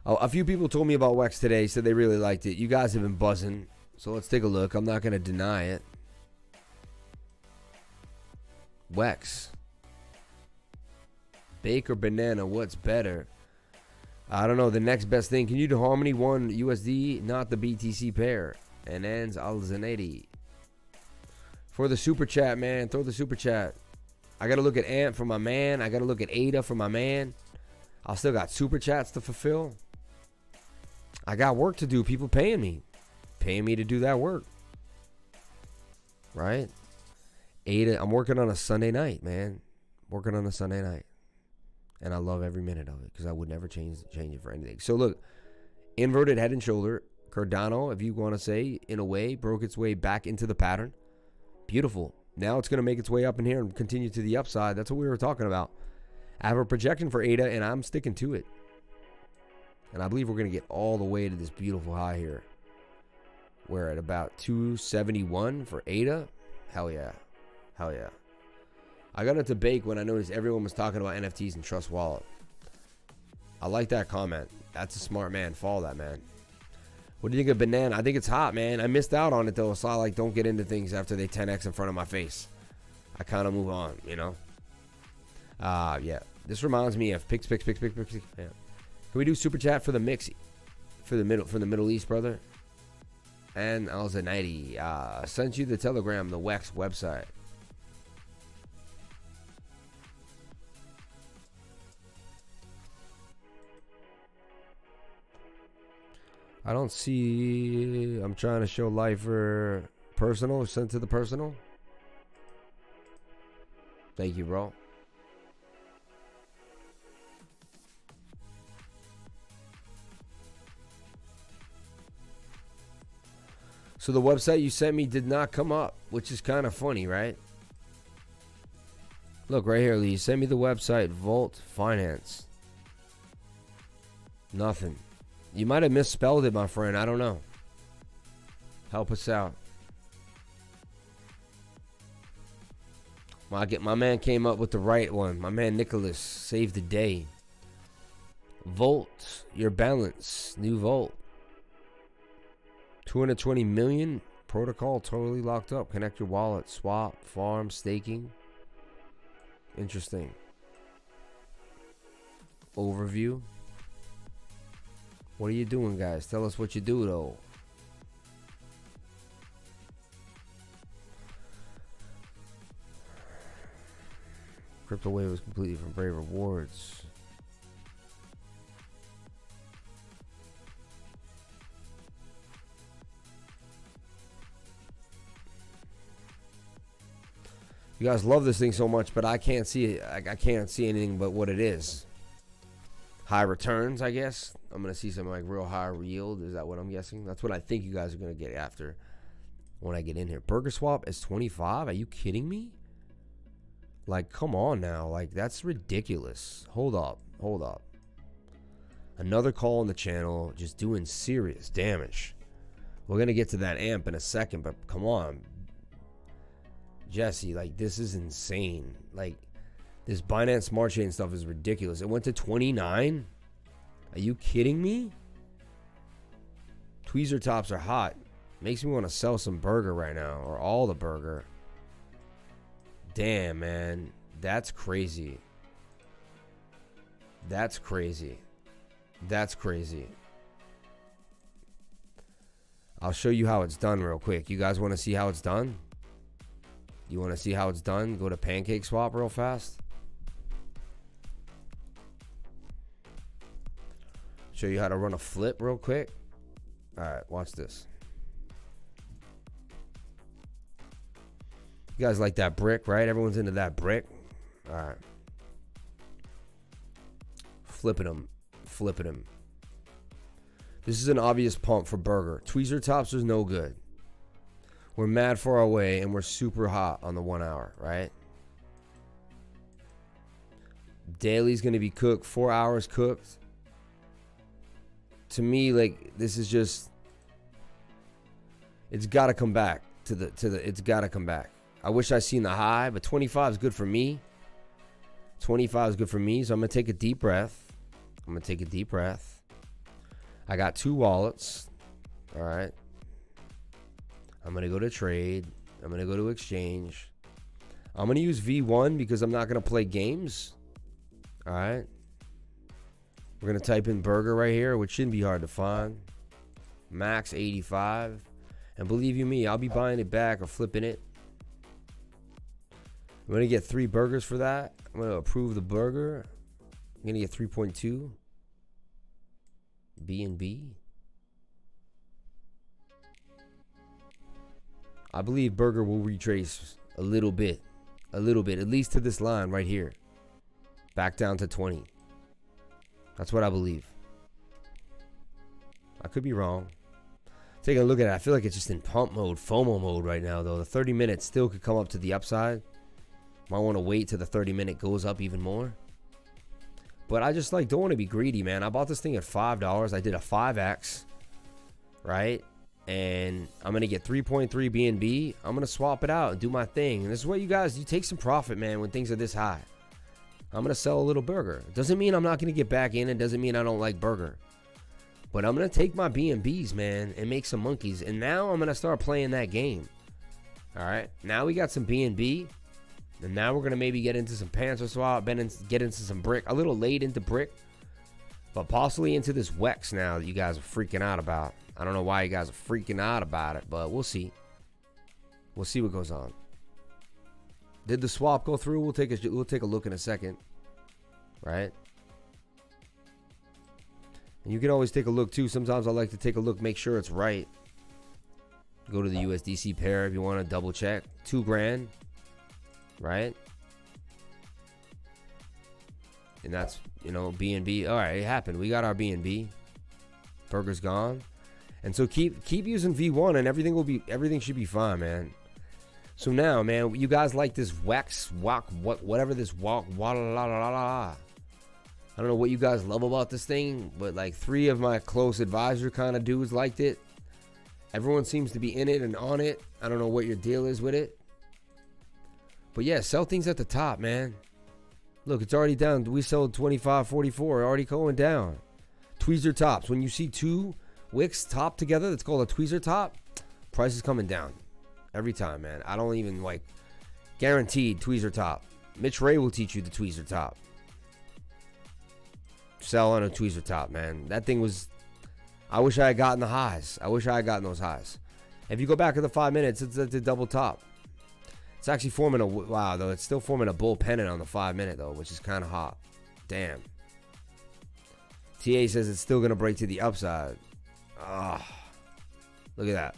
Speaker 1: Oh, a few people told me about WEX today, said they really liked it. You guys have been buzzing. So let's take a look. I'm not going to deny it. WEX. Bake or banana, what's better? I don't know. The next best thing. Can you do Harmony 1 USD? Not the BTC pair. And ends Al-Zanedi. For the super chat, man. Throw the super chat. I got to look at Ant for my man. I got to look at Ada for my man. I still got super chats to fulfill. I got work to do. People paying me to do that work, right? Ada, I'm working on a Sunday night, man. Working on a Sunday night, and I love every minute of it because I would never change it for anything. So look, inverted head and shoulder, Cardano, if you want to say, in a way, broke its way back into the pattern. Beautiful. Now it's going to make its way up in here and continue to the upside. That's what we were talking about. I have a projection for Ada, and I'm sticking to it. And I believe we're going to get all the way to this beautiful high here. We're at about 271 for ADA. Hell yeah. Hell yeah. I got into bake when I noticed everyone was talking about NFTs and Trust Wallet. I like that comment. That's a smart man. Follow that, man. What do you think of banana? I think it's hot, man. I missed out on it, though, so I like don't get into things after they 10x in front of my face. I kind of move on, you know? Yeah. This reminds me of picks. Yeah. Can we do super chat for the mix for the Middle East, brother? And Alzanati sent you the Telegram, the WEX website. I don't see. I'm trying to show Lifer personal. Sent to the personal. Thank you, bro. So the website you sent me did not come up, which is kind of funny, right? Look right here, Lee. You sent me the website, Volt Finance. Nothing. You might have misspelled it, my friend. I don't know. Help us out. My man came up with the right one. My man Nicholas saved the day. Volt, your balance. New Volt. 220 million. Protocol totally locked up. Connect your wallet. Swap. Farm. Staking. Interesting. Overview. What are you doing, guys? Tell us what you do, though. Crypto Wave was completely from Brave Rewards. You guys love this thing so much, but I can't see it. I can't see anything but what it is. High returns, I guess. I'm going to see some like real high yield. Is that what I'm guessing? That's what I think you guys are going to get after when I get in here. Burger Swap is 25. Are you kidding me? Like, come on now. Like, that's ridiculous. Hold up. Hold up. Another call on the channel. Just doing serious damage. We're going to get to that amp in a second, but come on. Jesse, like, this is insane. Like, this Binance Smart Chain stuff is ridiculous. It went to 29. Are you kidding me? Tweezer tops are hot. Makes me want to sell some burger right now, or all the burger. Damn, man. That's crazy. That's crazy. That's crazy. I'll show you how it's done real quick. You guys want to see how it's done? You want to see how it's done? Go to Pancake Swap real fast. Show you how to run a flip real quick. All right, watch this. You guys like that brick, right? Everyone's into that brick. All right. Flipping them. Flipping them. This is an obvious pump for burger. Tweezer tops is no good. We're mad far away, and we're super hot on the 1 hour, right? Daily's going to be cooked. 4 hours cooked. To me, like, this is just... It's got to come back. It's got to come back. I wish I seen the high, but 25 is good for me. 25 is good for me, so I'm going to take a deep breath. I'm going to take a deep breath. I got 2 wallets. All right. I'm going to go to trade. I'm going to go to exchange. I'm going to use V1 because I'm not going to play games. All right. We're going to type in burger right here, which shouldn't be hard to find. Max 85. And believe you me, I'll be buying it back or flipping it. I'm going to get 3 burgers for that. I'm going to approve the burger. I'm going to get 3.2. B&B. I believe burger will retrace a little bit, at least to this line right here. Back down to 20. That's what I believe. I could be wrong. Taking a look at it, I feel like it's just in pump mode, FOMO mode right now, though. The 30 minutes still could come up to the upside. Might want to wait till the 30 minute goes up even more. But I just like don't want to be greedy, man. I bought this thing at $5. I did a 5x, right? And I'm going to get 3.3 BNB. I'm going to swap it out and do my thing. And this is what you guys, you take some profit, man, when things are this high. I'm going to sell a little burger. Doesn't mean I'm not going to get back in. It doesn't mean I don't like burger. But I'm going to take my BNBs, man, and make some monkeys. And now I'm going to start playing that game. All right. Now we got some BNB. And now we're going to maybe get into some Panther Swap, get into some brick. A little late into brick. But possibly into this WEX now that you guys are freaking out about. I don't know why you guys are freaking out about it, but we'll see. We'll see what goes on. Did the swap go through? We'll take a look in a second. Right? And you can always take a look too. Sometimes I like to take a look, make sure it's right. Go to the USDC pair if you want to double check. $2,000. Right? And that's, you know, BNB. All right, it happened. We got our BNB. Burger's gone. And so keep using V1 and everything should be fine, man. So now, man, you guys like this WEX, whatever this walk, I don't know what you guys love about this thing, but like 3 of my close advisor kind of dudes liked it. Everyone seems to be in it and on it. I don't know what your deal is with it. But yeah, sell things at the top, man. Look, it's already down. We sold 25.44, already going down. Tweezer tops. When you see 2 wicks top together, that's called a tweezer top. Price is coming down every time, man. I don't even like guaranteed tweezer top. Mitch Ray will teach you the tweezer top. Sell on a tweezer top, man. That thing was. I wish I had gotten the highs. I wish I had gotten those highs. If you go back to the 5 minutes, it's a double top. It's actually forming a wow though. It's still forming a bull pennant on the 5 minute though, which is kind of hot. Damn. TA says it's still gonna break to the upside. Ah, look at that.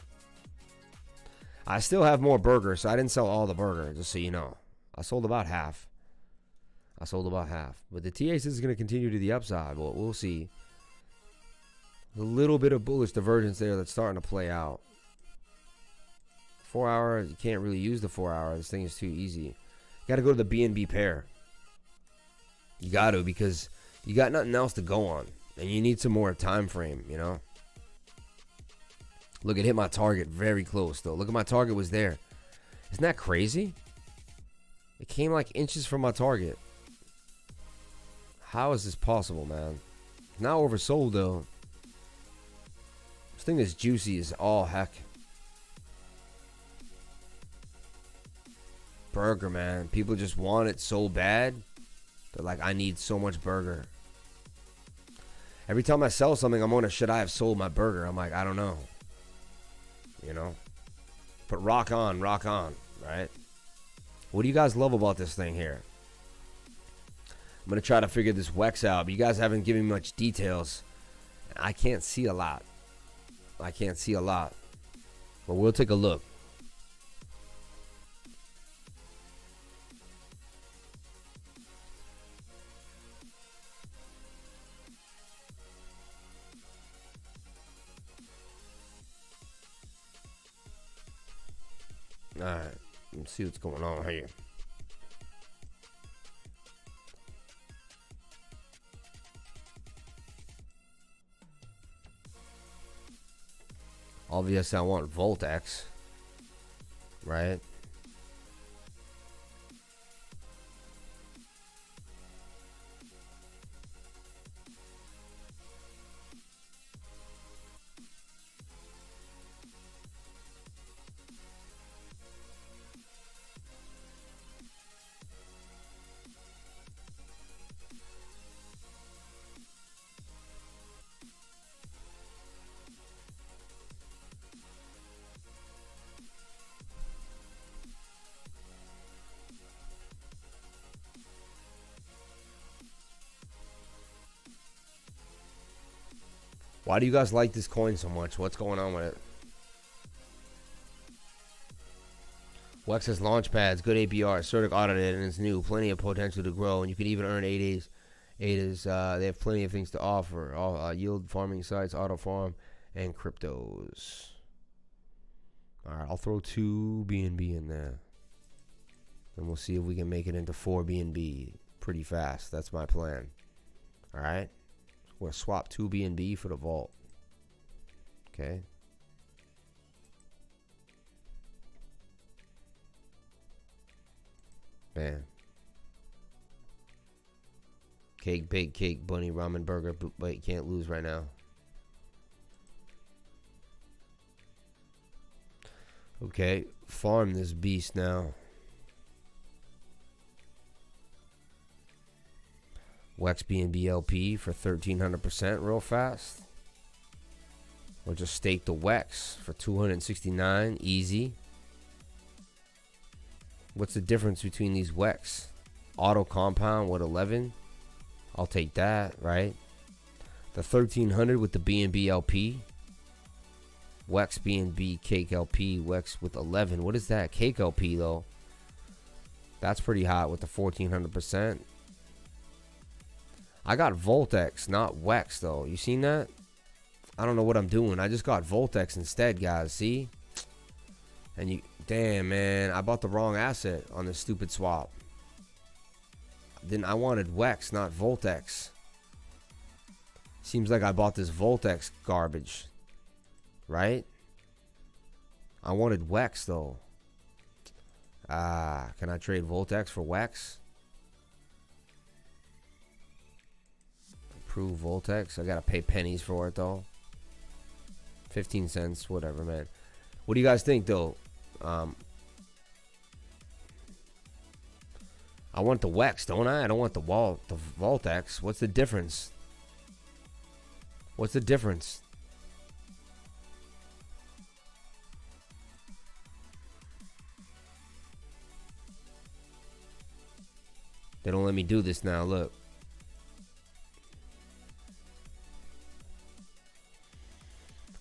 Speaker 1: I still have more burger, so I didn't sell all the burger, just so you know. I sold about half. But the TA says it's going to continue to the upside. Well, we'll see. A little bit of bullish divergence there that's starting to play out. 4 hour, you can't really use the 4 hour. This thing is too easy. You got to go to the BNB pair. You got to, because you got nothing else to go on. And you need some more time frame, you know. Look, it hit my target very close, though. Look at my target was there. Isn't that crazy? It came like inches from my target. How is this possible, man? Not oversold, though. This thing is juicy as all heck. Burger, man. People just want it so bad. They're like, I need so much burger. Every time I sell something, I'm on should I have sold my burger? I'm like, I don't know. You know? But rock on, right? What do you guys love about this thing here? I'm going to try to figure this WEX out, but you guys haven't given me much details. I can't see a lot. But we'll take a look. Alright, let's see what's going on here. Obviously, I want VoltX, right? Why do you guys like this coin so much? What's going on with it? WEX has launch pads, good APR, Certic audited, and it's new. Plenty of potential to grow, and you can even earn ADAs. They have plenty of things to offer. All yield farming sites, auto farm, and cryptos. All right, I'll throw 2 BNB in there. And we'll see if we can make it into 4 BNB pretty fast. That's my plan. All right. We're swap 2 BNB for the vault. Okay. Bam. Cake, bake, cake, bunny, ramen, burger. Wait, can't lose right now. Okay, farm this beast now. WEX BNB LP for 1300% real fast. Or just stake the WEX for 269, easy. What's the difference between these WEX? Auto compound with 11. I'll take that, right? The 1300 with the BNB LP. WEX BNB Cake LP, WEX with 11. What is that? Cake LP though. That's pretty hot with the 1400%. I got Voltex, not WEX though. You seen that? I don't know what I'm doing. I just got Voltex instead, guys. See? And you, damn man, I bought the wrong asset on this stupid swap. Then I wanted WEX, not Voltex. Seems like I bought this Voltex garbage. Right? I wanted WEX though. Can I trade Voltex for WEX? Approve Voltex. I gotta pay pennies for it though. 15 cents, whatever, man. What do you guys think though? I want the WEX, don't I? I don't want the Voltex. What's the difference? What's the difference? They don't let me do this now, look.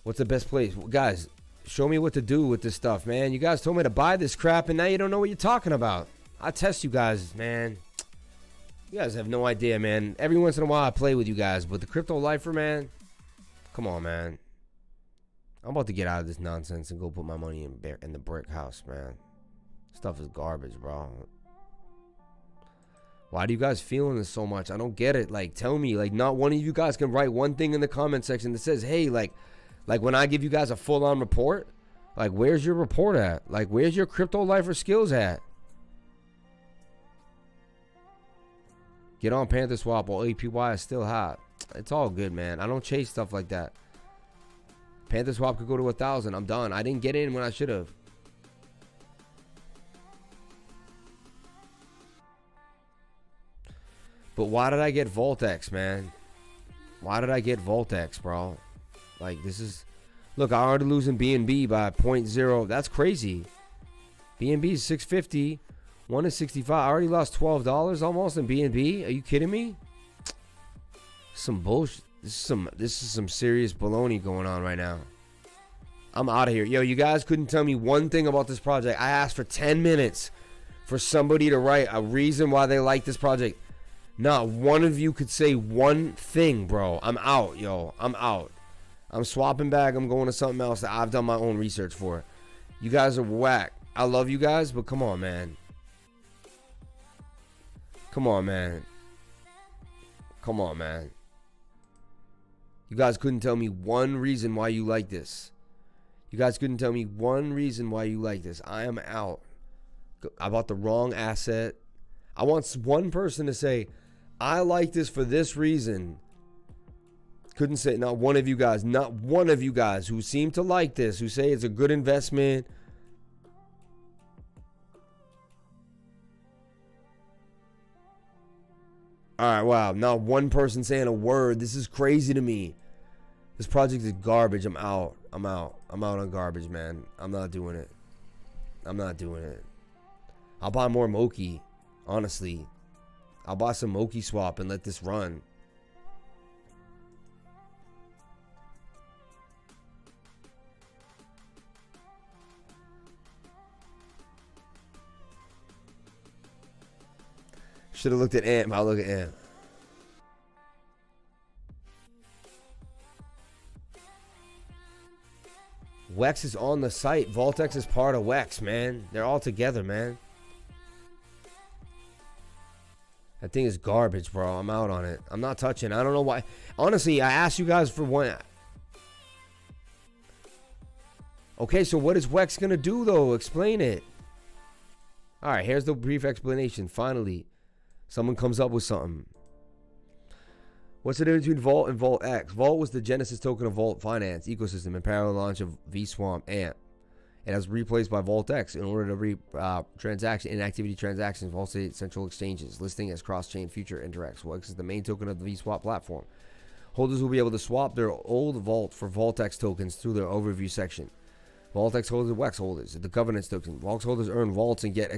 Speaker 1: What's the best place? Guys, show me what to do with this stuff, man. You guys told me to buy this crap, and now you don't know what you're talking about. I test you guys, man. You guys have no idea, man. Every once in a while, I play with you guys, but the crypto lifer, man, come on, man. I'm about to get out of this nonsense and go put my money in the brick house, man. Stuff is garbage, bro. Why do you guys feeling this so much? I don't get it. Like, tell me. Like, not one of you guys can write one thing in the comment section that says, hey, like when I give you guys a full-on report, like, where's your report at? Like, where's your crypto lifer skills at? Get on Panther Swap while APY is still hot. It's all good, man. I don't chase stuff like that. Panther Swap could go to 1,000. I'm done. I didn't get in when I should have. But why did I get Voltex, man? Why did I get Voltex, bro? Like, this is... Look, I already losing BNB by 0.0. That's crazy. BNB is 650. 1 is 65. I already lost $12 almost in BNB. Are you kidding me? Some bullshit. This is some serious baloney going on right now. I'm out of here. Yo, you guys couldn't tell me one thing about this project. I asked for 10 minutes for somebody to write a reason why they like this project. Not one of you could say one thing, bro. I'm out, yo. I'm out. I'm swapping back. I'm going to something else that I've done my own research for. You guys are whack. I love you guys, but come on, man. Come on, man. Come on, man. You guys couldn't tell me one reason why you like this. You guys couldn't tell me one reason why you like this. I am out. I bought the wrong asset. I want one person to say, I like this for this reason. Couldn't say, not one of you guys. Not one of you guys who seem to like this, who say it's a good investment. All right, wow. Not one person saying a word. This is crazy to me. This project is garbage. I'm out. I'm out. I'm out on garbage, man. I'm not doing it. I'm not doing it. I'll buy more Moki, honestly. I'll buy some Moki swap and let this run. Should have looked at AMP. I'll look at AMP. WEX is on the site. Voltex is part of WEX, man. They're all together, man. That thing is garbage, bro. I'm out on it. I'm not touching. I don't know why. Honestly, I asked you guys for one. Okay, so what is WEX gonna do though? Explain it. All right, here's the brief explanation. Finally, someone comes up with something. What's the difference between Vault and Vault X? Vault was the genesis token of Vault Finance ecosystem and parallel launch of vSwap AMP. It has replaced by Vault X in order to transaction inactivity transactions of all state central exchanges, listing as cross-chain future interacts. WEX is the main token of the vSwap platform. Holders will be able to swap their old Vault for Vault X tokens through their overview section. Vault X holders and WEX holders, the governance token. Vault holders earn vaults and get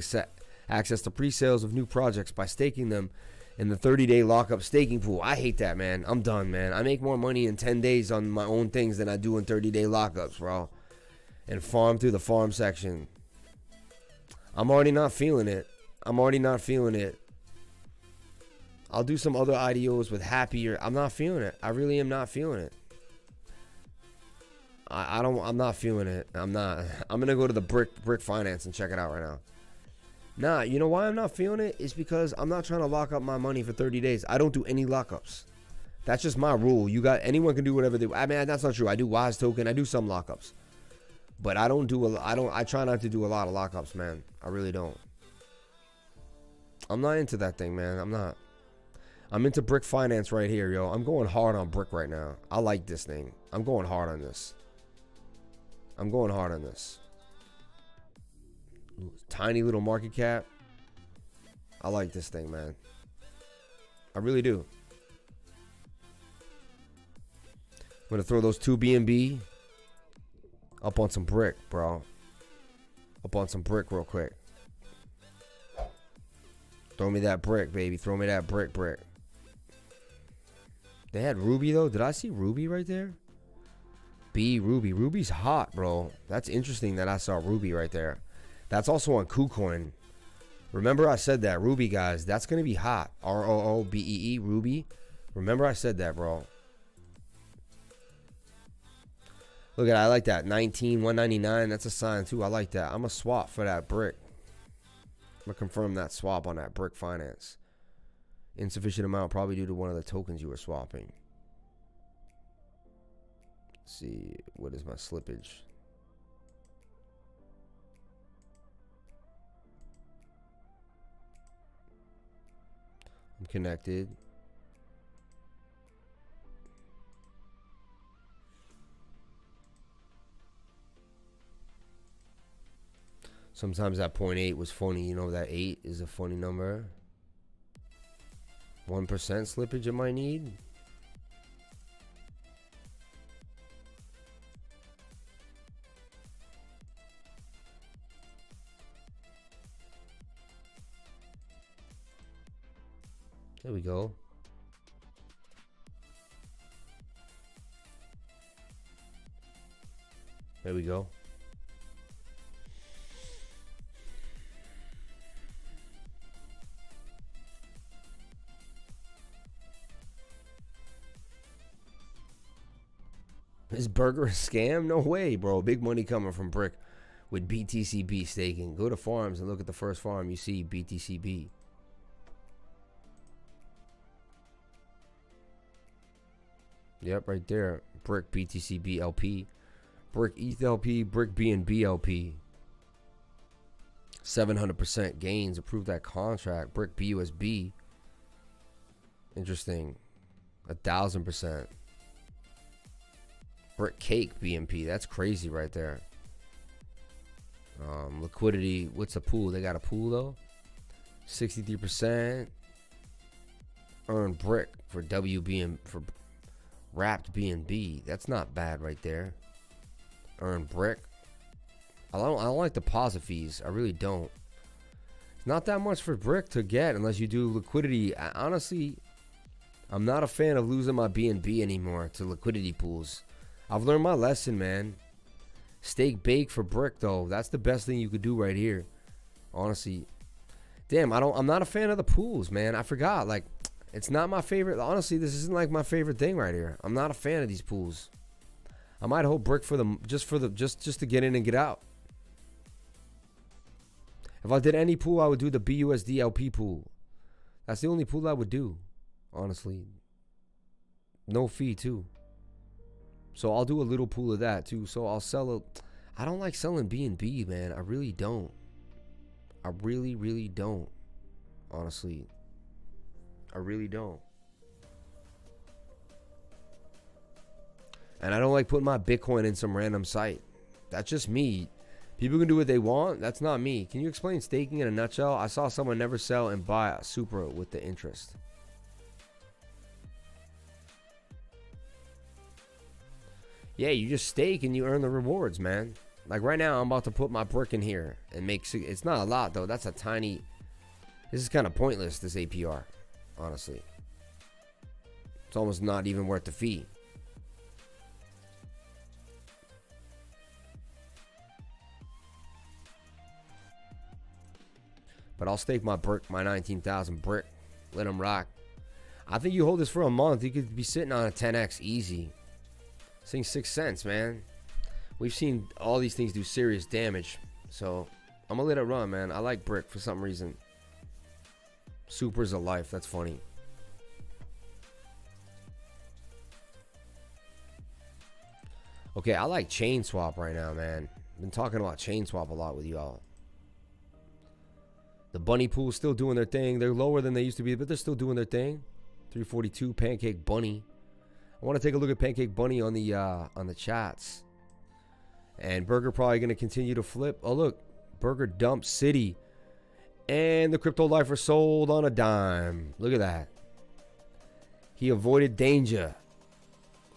Speaker 1: access to pre-sales of new projects by staking them in the 30-day lockup staking pool. I hate that, man. I'm done, man. I make more money in 10 days on my own things than I do in 30-day lockups, bro. And farm through the farm section. I'm already not feeling it. I'll do some other IDOs with happier. I'm not feeling it. I really am not feeling it. I'm not feeling it. I'm gonna go to the brick finance and check it out right now. Nah, you know why I'm not feeling it? It's because I'm not trying to lock up my money for 30 days. I don't do any lockups. That's just my rule. Anyone can do whatever they. I mean, that's not true. I do Wise token. I do some lockups. But I try not to do a lot of lockups, man. I really don't. I'm not into that thing, man. I'm not. I'm into brick finance right here, yo. I'm going hard on brick right now. I like this thing. I'm going hard on this. Tiny little market cap. I like this thing, man. I really do. I'm going to throw those 2 BNB up on some brick, bro. Up on some brick real quick. Throw me that brick, baby. Throw me that brick. They had Ruby, though. Did I see Ruby right there? Ruby. Ruby's hot, bro. That's interesting that I saw Ruby right there. That's also on KuCoin. Remember I said that. Ruby, guys. That's going to be hot. ROOBEE, Ruby. Remember I said that, bro. Look at that. I like that. 199. That's a sign, too. I like that. I'm going to swap for that brick. I'm going to confirm that swap on that brick finance. Insufficient amount, probably due to one of the tokens you were swapping. Let's see. What is my slippage? I'm connected. Sometimes that 0.8 was funny. You know, that 8 is a funny number. 1% slippage it might need. There we go. There we go. Is burger a scam? No way, bro. Big money coming from Brick with BTCB staking. Go to farms and look at the first farm. You see BTCB. Yep, right there. Brick BTCB LP. Brick ETH LP. Brick BNB LP. 700% gains. Approve that contract. Brick BUSB. Interesting. 1,000%. Brick Cake BNP. That's crazy right there. Liquidity. What's a pool? They got a pool though. 63%. Earn Brick for WBN for wrapped BNB. That's not bad right there. Earn Brick. I don't like deposit fees. I really don't. It's not that much for Brick to get unless you do liquidity. Honestly, I'm not a fan of losing my BNB anymore to liquidity pools. I've learned my lesson, man. Stake bake for Brick though. That's the best thing you could do right here. Honestly. Damn, I'm not a fan of the pools, man. I forgot. Like, it's not my favorite. Honestly, this isn't like my favorite thing right here. I'm not a fan of these pools. I might hold Brick for them just to get in and get out. If I did any pool, I would do the BUSD LP pool. That's the only pool I would do, honestly. No fee too. So I'll do a little pool of that too. So I'll sell I don't like selling B&B, man. I really don't. I really, really don't. Honestly. I really don't. And I don't like putting my Bitcoin in some random site. That's just me. People can do what they want. That's not me. Can you explain staking in a nutshell? I saw someone never sell and buy a Supra with the interest. Yeah, you just stake and you earn the rewards, man. Like right now, I'm about to put my brick in here and make... It's not a lot, though. That's a tiny... This is kind of pointless, this APR, honestly. It's almost not even worth the fee. But I'll stake my brick, my 19,000 brick. Let them rock. I think you hold this for a month, you could be sitting on a 10x easy. This thing's 6 cents, man. We've seen all these things do serious damage. So, I'm gonna let it run, man. I like brick for some reason. Supers of life, that's funny. Okay, I like Chain Swap right now, man. I've been talking about Chain Swap a lot with y'all. The bunny pool's still doing their thing. They're lower than they used to be, but they're still doing their thing. 342 Pancake Bunny. I want to take a look at Pancake Bunny on the chats. And Burger probably going to continue to flip. Oh, look. Burger Dump City. And the Crypto Lifer sold on a dime. Look at that. He avoided danger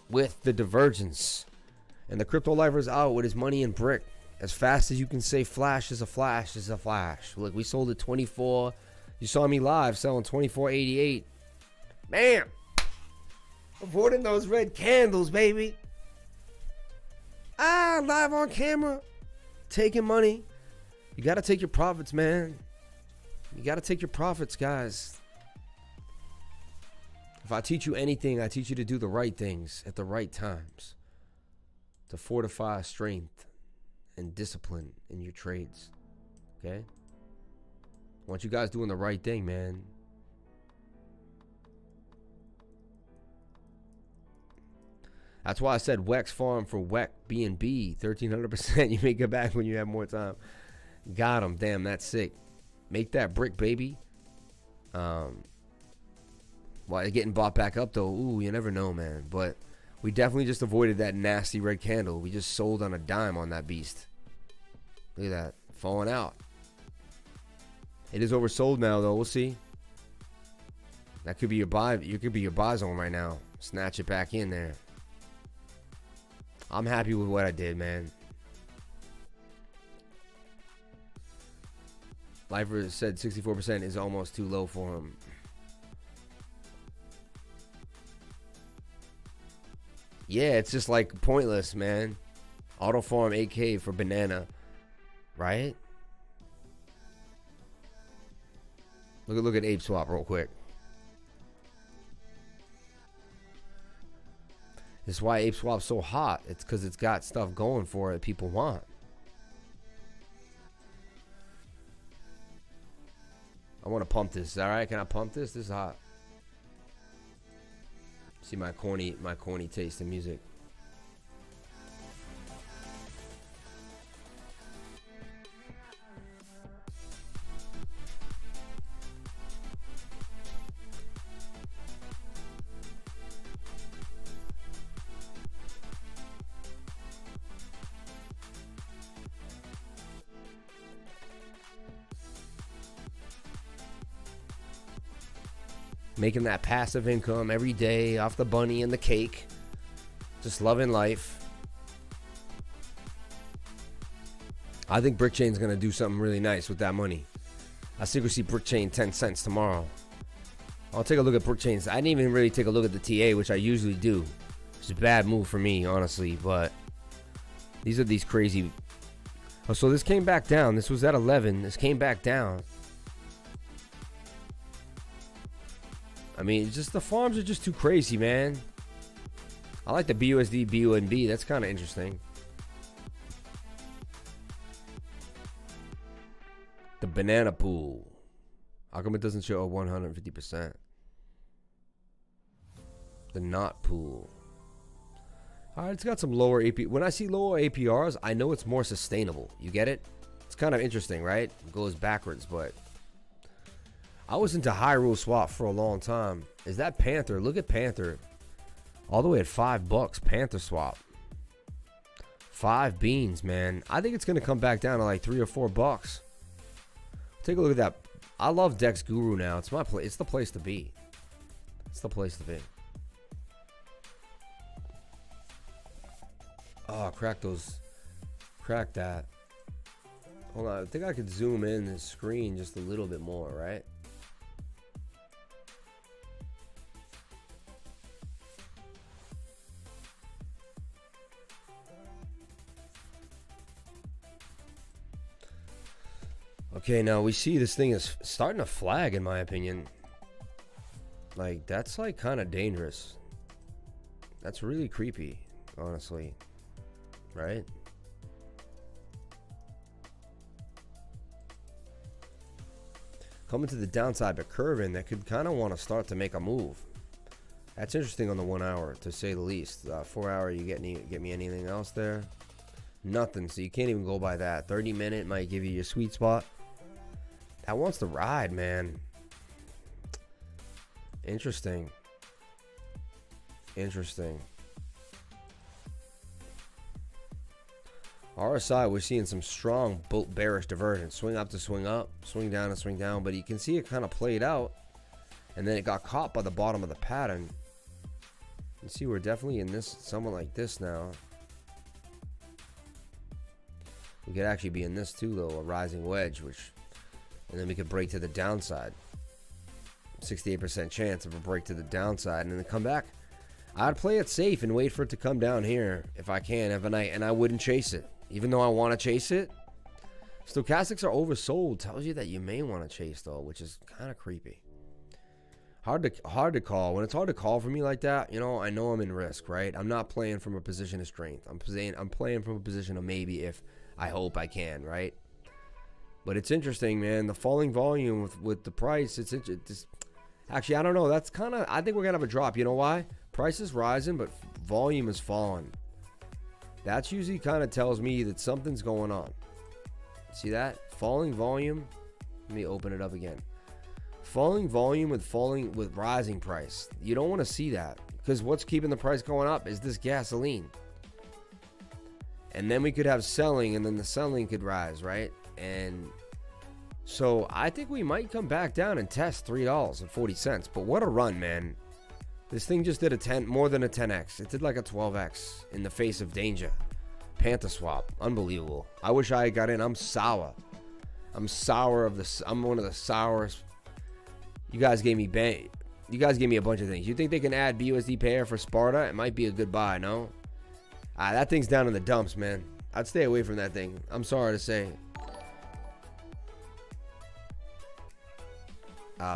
Speaker 1: with the divergence. And the Crypto Lifer's out with his money in brick. As fast as you can say flash is a flash is a flash. Look, we sold at 24. You saw me live selling 24.88. Man. Avoiding those red candles, baby. Live on camera. Taking money. You got to take your profits, man. You got to take your profits, guys. If I teach you anything, I teach you to do the right things at the right times. To fortify strength and discipline in your trades. Okay? I want you guys doing the right thing, man. That's why I said WEX farm for WEX B&B. 1,300%. You may get back when you have more time. Got him. Damn, that's sick. Make that brick, baby. While they're getting bought back up, though. Ooh, you never know, man. But we definitely just avoided that nasty red candle. We just sold on a dime on that beast. Look at that. Falling out. It is oversold now, though. We'll see. That could be your buy. You could be your buy zone right now. Snatch it back in there. I'm happy with what I did, man. Lifer said 64% is almost too low for him. Yeah, it's just like pointless, man. Auto farm 8K for banana. Right? Look at Ape Swap real quick. This is why Ape Swap's so hot. It's because it's got stuff going for it people want. I want to pump this. Is that alright? Can I pump this? This is hot. See my corny taste in music. Making that passive income every day off the bunny and the cake. Just loving life. I think Brickchain's going to do something really nice with that money. I think we'll see Brickchain 10 cents tomorrow. I'll take a look at Brickchains. I didn't even really take a look at the TA, which I usually do. It's a bad move for me, honestly. But these are these crazy... Oh, so this came back down. This was at 11. This came back down. I mean, it's just the farms are just too crazy, man. I like the BUSD, BUNB. That's kind of interesting. The banana pool. How come it doesn't show 150%? The not pool. All right, it's got some lower AP. When I see lower APRs, I know it's more sustainable. You get it? It's kind of interesting, right? It goes backwards, but I was into high rule swap for a long time. Is that Panther? Look at Panther. All the way at $5. Panther Swap. 5 beans, man. I think it's gonna come back down to like $3 or $4. Take a look at that. I love Dex Guru now. It's my place. It's the place to be. It's the place to be. Oh, crack those. Crack that. Hold on. I think I could zoom in the screen just a little bit more, right? Okay, now we see this thing is starting to flag, in my opinion. Like, that's like kind of dangerous. That's really creepy, honestly. Right? Coming to the downside, but curving, that could kind of want to start to make a move. That's interesting on the 1 hour, to say the least. 4 hour, you get me anything else there? Nothing, so you can't even go by that. 30-minute might give you your sweet spot. That wants to ride, man. Interesting. Interesting. RSI, we're seeing some strong bearish divergence. Swing up to swing up, swing down to swing down. But you can see it kind of played out. And then it got caught by the bottom of the pattern. You see we're definitely in this, somewhat like this now. We could actually be in this too, though, a rising wedge, which, and then we could break to the downside. 68% chance of a break to the downside and then come back. I'd play it safe and wait for it to come down here if I can, and I wouldn't chase it. Even though I want to chase it, stochastics are oversold. Tells you that you may want to chase though, which is kind of creepy. Hard to call. When it's hard to call for me like that, you know I'm in risk, right? I'm not playing from a position of strength. I'm playing from a position of maybe if I hope I can, right? But it's interesting, man. The falling volume with the price, it's actually, I don't know. That's kind of, I think we're gonna have a drop. You know why? Price is rising, but volume is falling. That's usually kind of tells me that something's going on. See that? Falling volume. Let me open it up again. Falling volume with rising price. You don't want to see that, because what's keeping the price going up is this gasoline. And then we could have selling, and then the selling could rise, right? And so I think we might come back down and test $3.40. But what a run, man. This thing just did more than a 10x. It did like a 12x in the face of danger. Panther Swap, unbelievable. I wish I had got in. I'm sour. I'm one of the sourest. You guys gave me a bunch of things. You think they can add BUSD pair for Sparta? It might be a good buy, no? That thing's down in the dumps, man. I'd stay away from that thing. I'm sorry to say.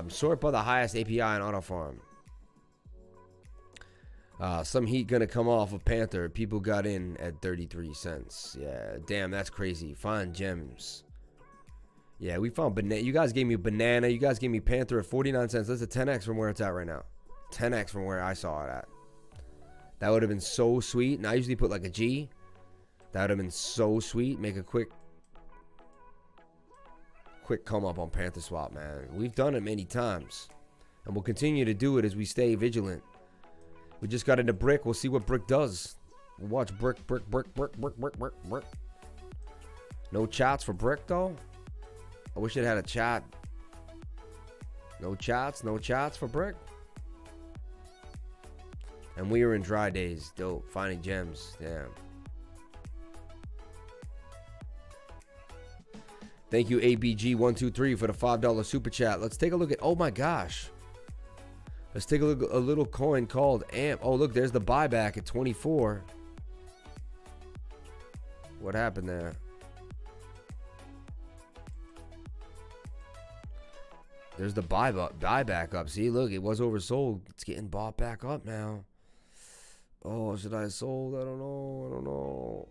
Speaker 1: Sort by the highest API in Auto Farm. Some heat gonna come off of Panther. People got in at 33 cents. Yeah, damn, that's crazy. Find gems. Yeah, we found banana. You guys gave me banana. You guys gave me Panther at 49 cents. That's a 10x from where it's at right now. 10x from where I saw it at. That would have been so sweet. And I usually put like a G. That would have been so sweet. Make a quick come up on Panther Swap, man. We've done it many times. And we'll continue to do it as we stay vigilant. We just got into Brick. We'll see what Brick does. We'll watch Brick. No chats for Brick, though. I wish it had a chat. No chats for Brick. And we were in dry days. Dope. Finding gems. Damn. Thank you, ABG123, for the $5 super chat. Let's take a look at, oh my gosh. Let's take a look at a little coin called AMP. Oh, look, there's the buyback at 24. What happened there? There's the buyback up. See, look, it was oversold. It's getting bought back up now. Oh, should I have sold? I don't know.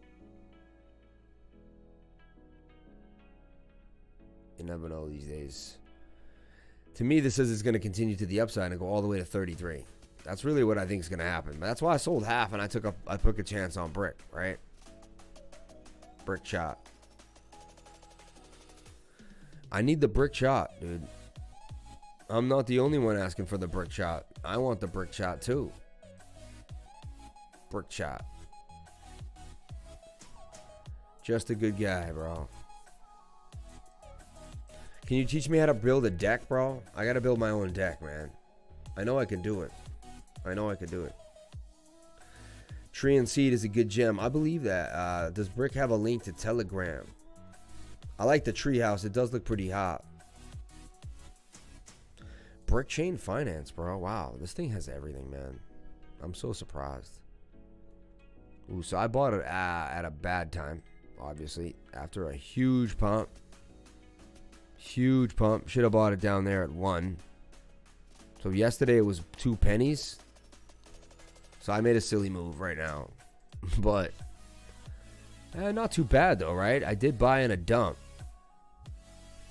Speaker 1: You never know these days. To me, this says it's going to continue to the upside and go all the way to 33. That's really what I think is going to happen. But that's why I sold half and I took a chance on brick, right? Brick shot. I need the brick shot, dude. I'm not the only one asking for the brick shot. I want the brick shot too. Brick shot. Just a good guy, bro. Can you teach me how to build a deck, bro? I gotta build my own deck, man. I know I can do it. I know I can do it. Tree and Seed is a good gem. I believe that. Does Brick have a link to Telegram? I like the treehouse. It does look pretty hot. Brick Chain Finance, bro. Wow, this thing has everything, man. I'm so surprised. Ooh, so I bought it at a bad time, obviously, after a huge pump. Huge pump. Should have bought it down there at 1. So yesterday it was 2 pennies. So I made a silly move right now. But not too bad though, right? I did buy in a dump.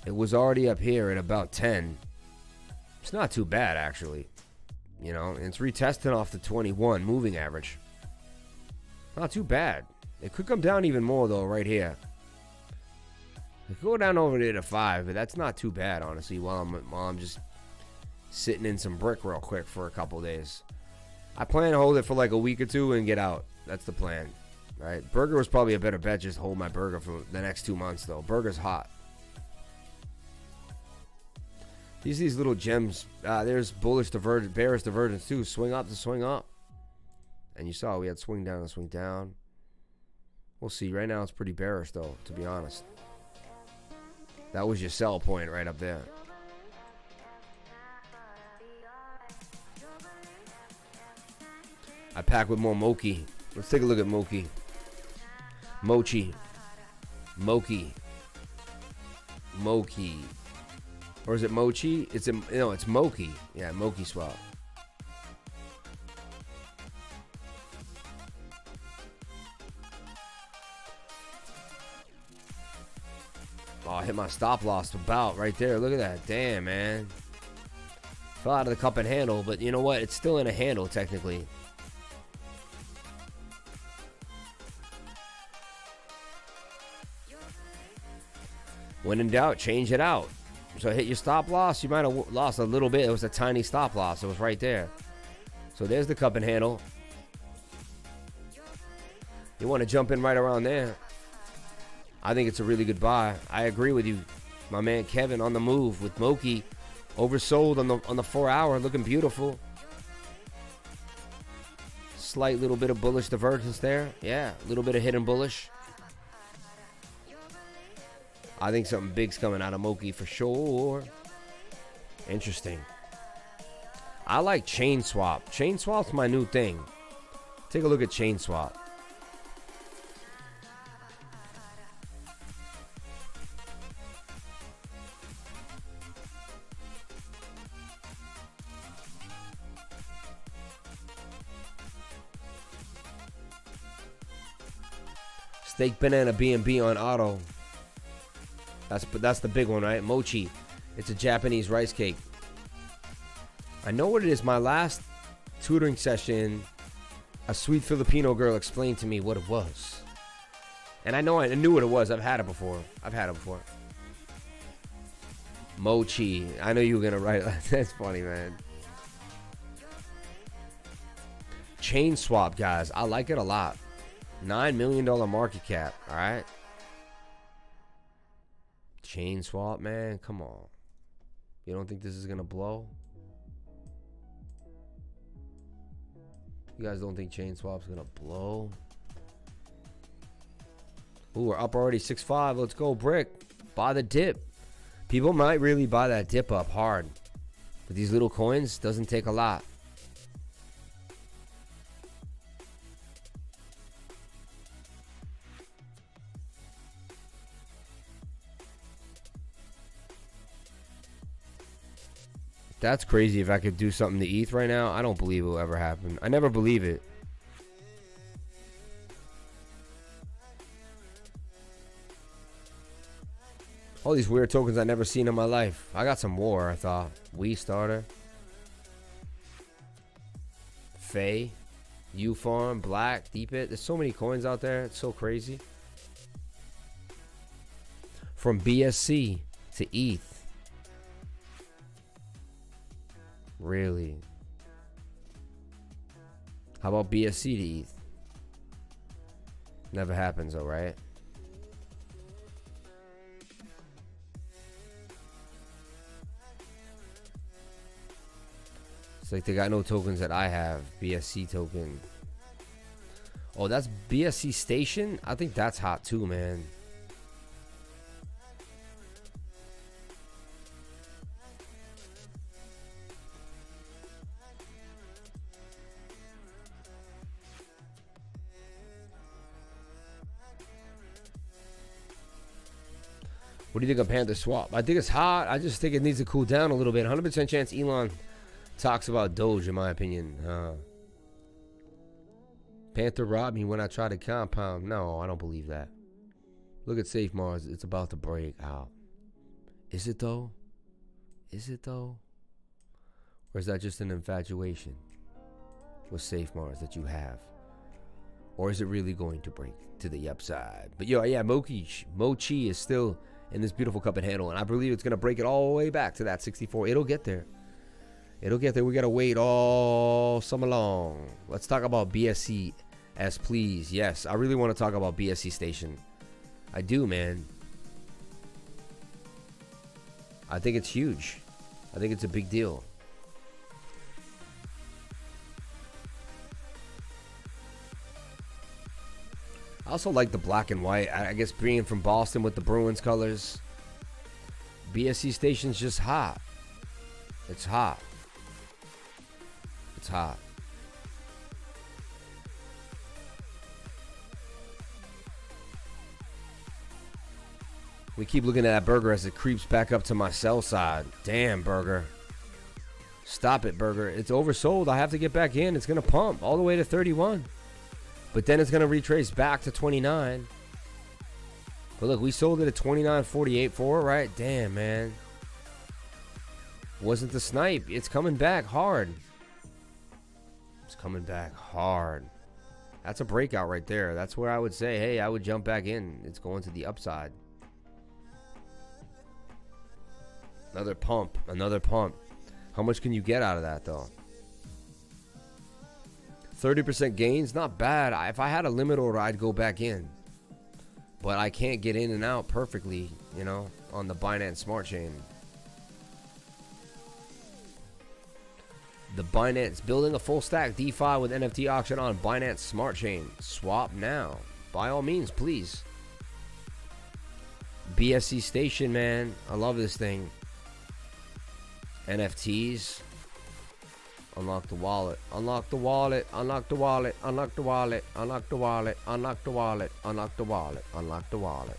Speaker 1: It was already up here at about 10. It's not too bad actually. You know, and it's retesting off the 21 moving average. Not too bad. It could come down even more though right here. It could go down over there to 5, but that's not too bad honestly while I'm just sitting in some brick real quick for a couple days. I plan to hold it for like a week or 2 and get out. That's the plan. Right? Burger was probably a better bet. Just hold my burger for the next 2 months though. Burger's hot. These little gems. There's bullish divergence, bearish divergence too. Swing up to swing up. And you saw we had swing down and swing down. We'll see. Right now it's pretty bearish though, to be honest. That was your sell point right up there. I pack with more Moki. Let's take a look at Moki. Mochi. Moki. Moki. Or is it Mochi? No, it's Moki. Yeah, Moki swap. Oh, I hit my stop loss about right there. Look at that. Damn, man. Fell out of the cup and handle, but you know what? It's still in a handle, technically. When in doubt, change it out. So hit your stop loss. You might have lost a little bit. It was a tiny stop loss. It was right there. So there's the cup and handle. You want to jump in right around there. I think it's a really good buy. I agree with you. My man Kevin on the move with Moki. Oversold on the 4 hour. Looking beautiful. Slight little bit of bullish divergence there. Yeah, a little bit of hidden bullish. I think something big's coming out of Moki for sure. Interesting. I like Chain Swap. Chain Swap's my new thing. Take a look at Chain Swap. Steak banana B&B on auto. That's the big one, right? Mochi. It's a Japanese rice cake. I know what it is. My last tutoring session, a sweet Filipino girl explained to me what it was. And I knew what it was. I've had it before. Mochi. I know you were going to write it. That's funny, man. Chain Swap, guys. I like it a lot. $9 million market cap. All right. Chain Swap, man. Come on. You don't think this is going to blow? You guys don't think Chain Swap's going to blow? Ooh, we're up already 6.5. Let's go, Brick. Buy the dip. People might really buy that dip up hard. But these little coins doesn't take a lot. That's crazy. If I could do something to ETH right now, I don't believe it will ever happen. I never believe it. All these weird tokens I never seen in my life. I got some more, I thought. We Starter. Faye. U-Farm. Black. Deep It. There's so many coins out there. It's so crazy. From BSC to ETH. Really? How about BSC to ETH? Never happens though, right? It's like they got no tokens that I have. BSC token. Oh, that's BSC Station? I think that's hot too, man. What do you think of Panther Swap? I think it's hot. I just think it needs to cool down a little bit. 100% chance Elon talks about Doge, in my opinion. Panther robbed me when I tried to compound. No, I don't believe that. Look at Safe Mars. It's about to break out. Is it though? Is it though? Or is that just an infatuation with Safe Mars that you have? Or is it really going to break to the upside? But yo, yeah, Mochi is still in this beautiful cup and handle, and I believe it's going to break it all the way back to that 64. It'll get there. It'll get there. We got to wait all summer long. Let's talk about BSC S, please. Yes, I really want to talk about BSC Station. I do, man. I think it's huge. I think it's a big deal. I also like the black and white. I guess being from Boston with the Bruins colors. BSC Station's just hot. It's hot. It's hot. We keep looking at that burger as it creeps back up to my sell side. Damn, burger. Stop it, burger. It's oversold. I have to get back in. It's going to pump all the way to 31. But then it's going to retrace back to 29. But look, we sold it at 29.48 for it, right? Damn, man. Wasn't the snipe. It's coming back hard. It's coming back hard. That's a breakout right there. That's where I would say, hey, I would jump back in. It's going to the upside. Another pump. Another pump. How much can you get out of that, though? 30% gains, not bad. If I had a limit order, I'd go back in. But I can't get in and out perfectly, you know, on the Binance Smart Chain. The Binance, building a full stack DeFi with NFT auction on Binance Smart Chain. Swap now. By all means, please. BSC Station, man. I love this thing. NFTs. Unlock the wallet. Unlock the wallet. Unlock the wallet. Unlock the wallet. Unlock the wallet. Unlock the wallet. Unlock the wallet. Unlock the wallet.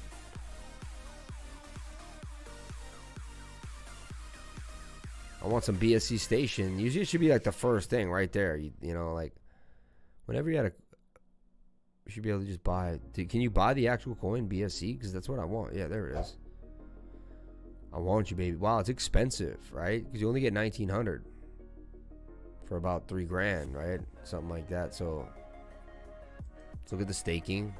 Speaker 1: I want some BSC Station. Usually it should be like the first thing right there. You know, like whenever you should be able to just buy. Can you buy the actual coin BSC? Because that's what I want. Yeah, there it is. I want you, baby. Wow, it's expensive, right? Because you only get 1,900 for about $3,000, right? Something like that. So let's look at the staking.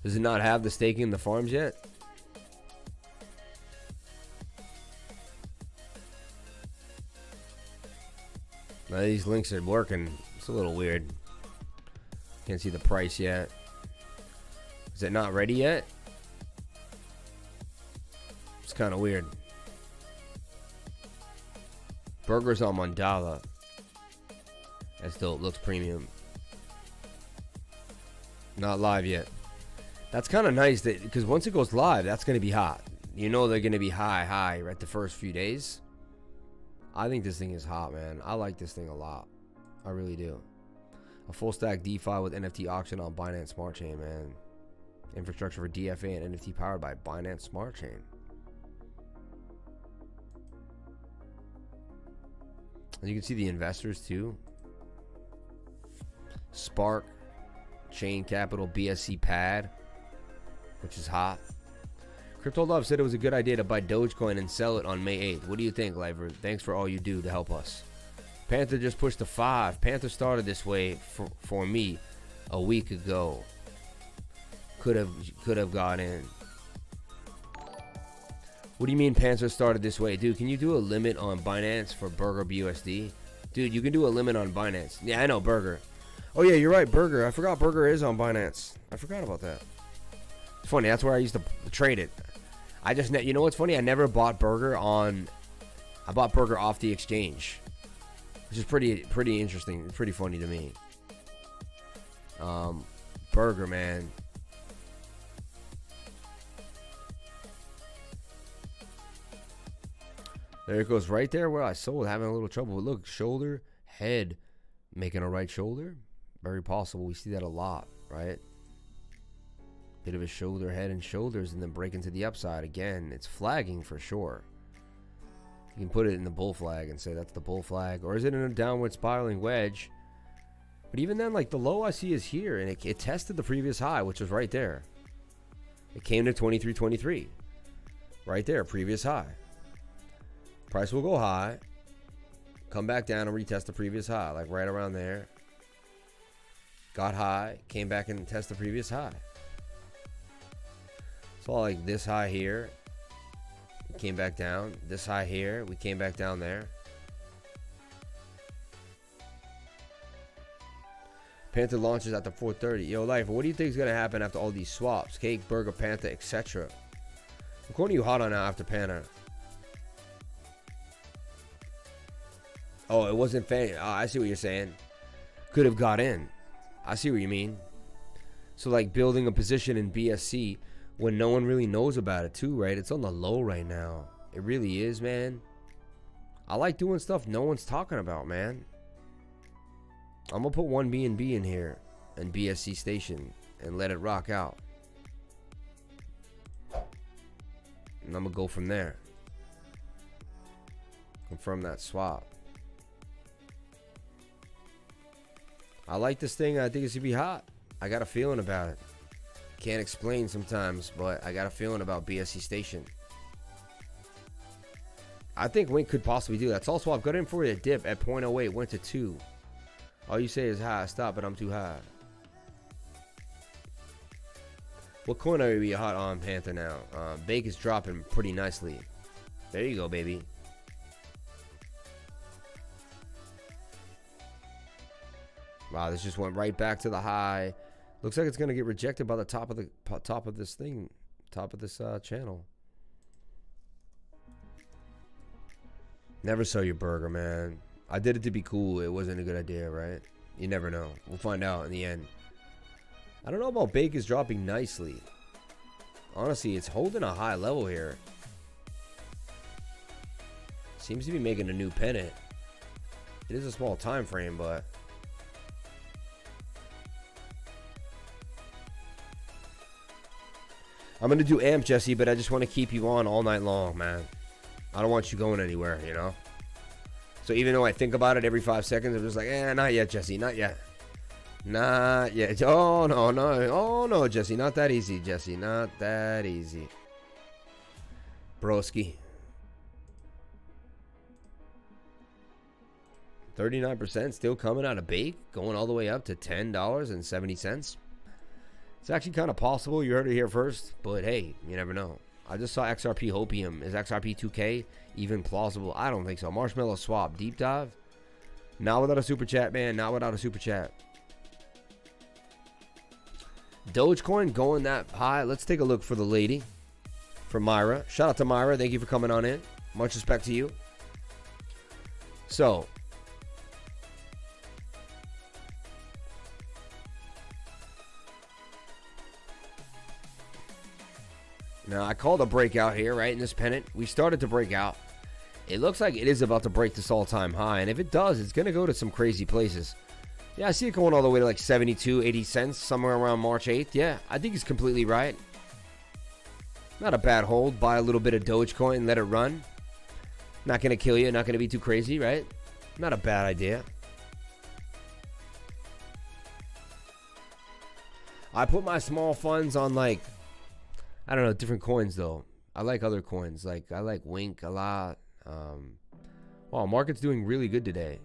Speaker 1: Does it not have the staking in the farms yet? Now these links are working. It's a little weird. Can't see the price yet. Is it not ready yet? It's kind of weird. Burgers on Mandala. That still looks premium. Not live yet. That's kind of nice that because once it goes live, that's going to be hot. You know they're going to be high right the first few days. I think this thing is hot, man. I like this thing a lot. I really do. A full stack DeFi with NFT auction on Binance Smart Chain, man. Infrastructure for DFA and NFT powered by Binance Smart Chain. And you can see the investors too. Spark, Chain Capital, BSC Pad, which is hot. Crypto Love said it was a good idea to buy Dogecoin and sell it on May 8th. What do you think, Liver? Thanks for all you do to help us. Panther just pushed to 5. Panther started this way for me a week ago. Could have got in. What do you mean Panther started this way? Dude, can you do a limit on Binance for Burger BUSD? Dude, you can do a limit on Binance. Yeah, I know, Burger. Oh, yeah, you're right, Burger. I forgot Burger is on Binance. I forgot about that. It's funny. That's where I used to trade it. You know what's funny? I never bought Burger on... I bought Burger off the exchange. Which is pretty interesting. Pretty funny to me. Burger, man. There it goes right there where I sold, having a little trouble. But look, shoulder, head, making a right shoulder. Very possible. We see that a lot, right? Bit of a shoulder, head, and shoulders, and then breaking to the upside. Again, it's flagging for sure. You can put it in the bull flag and say that's the bull flag. Or is it in a downward spiraling wedge? But even then, like, the low I see is here, and it tested the previous high, which was right there. It came to 23.23. Right there, previous high. Price will go high, come back down and retest the previous high, like right around there. Got high, came back and test the previous high. So like this high here, came back down. This high here, we came back down there. Panther launches at the 4:30. Yo, Life, what do you think is gonna happen after all these swaps? Cake, Burger, Panther, etc. What are you hot on now after Panther? Oh, it wasn't fan. Oh, I see what you're saying. Could have got in. I see what you mean. So like building a position in BSC when no one really knows about it too, right? It's on the low right now. It really is, man. I like doing stuff no one's talking about, man. I'm gonna put one BNB in here and BSC Station and let it rock out. And I'm gonna go from there. Confirm that swap. I like this thing. I think it should be hot. I got a feeling about it. Can't explain sometimes, but I got a feeling about BSC Station. I think Wink could possibly do that. It's also, I've got in for a dip at 0.08, went to 2. All you say is high. Stop it, I'm too high. What coin are we hot on, Panther, now? Bake is dropping pretty nicely. There you go, baby. Wow, this just went right back to the high. Looks like it's gonna get rejected by the top of this thing, top of this channel. Never sell your Burger, man. I did it to be cool. It wasn't a good idea, right? You never know. We'll find out in the end. I don't know about Bake is dropping nicely. Honestly, it's holding a high level here. Seems to be making a new pennant. It is a small time frame, but I'm going to do AMP, Jesse, but I just want to keep you on all night long, man. I don't want you going anywhere, you know? So even though I think about it every 5 seconds, I'm just like, not yet, Jesse, not yet. Not yet. Oh, no, no. Oh, no, Jesse, not that easy, Jesse. Not that easy. Broski. 39% still coming out of Bake, going all the way up to $10.70. It's actually kind of possible. You heard it here first, but hey, you never know. I just saw XRP Hopium. Is XRP 2K even plausible? I don't think so. Marshmallow Swap deep dive. Not without a super chat, man. Not without a super chat. Dogecoin going that high. Let's take a look for the lady. For Myra. Shout out to Myra. Thank you for coming on in. Much respect to you. So, now, I called a breakout here, right, in this pennant. We started to break out. It looks like it is about to break this all-time high, and if it does, it's going to go to some crazy places. Yeah, I see it going all the way to like 72, 80 cents, somewhere around March 8th. Yeah, I think he's completely right. Not a bad hold. Buy a little bit of Dogecoin and let it run. Not going to kill you. Not going to be too crazy, right? Not a bad idea. I put my small funds on like, I don't know, different coins though. I like other coins. Like I like Wink a lot. Wow, market's doing really good today.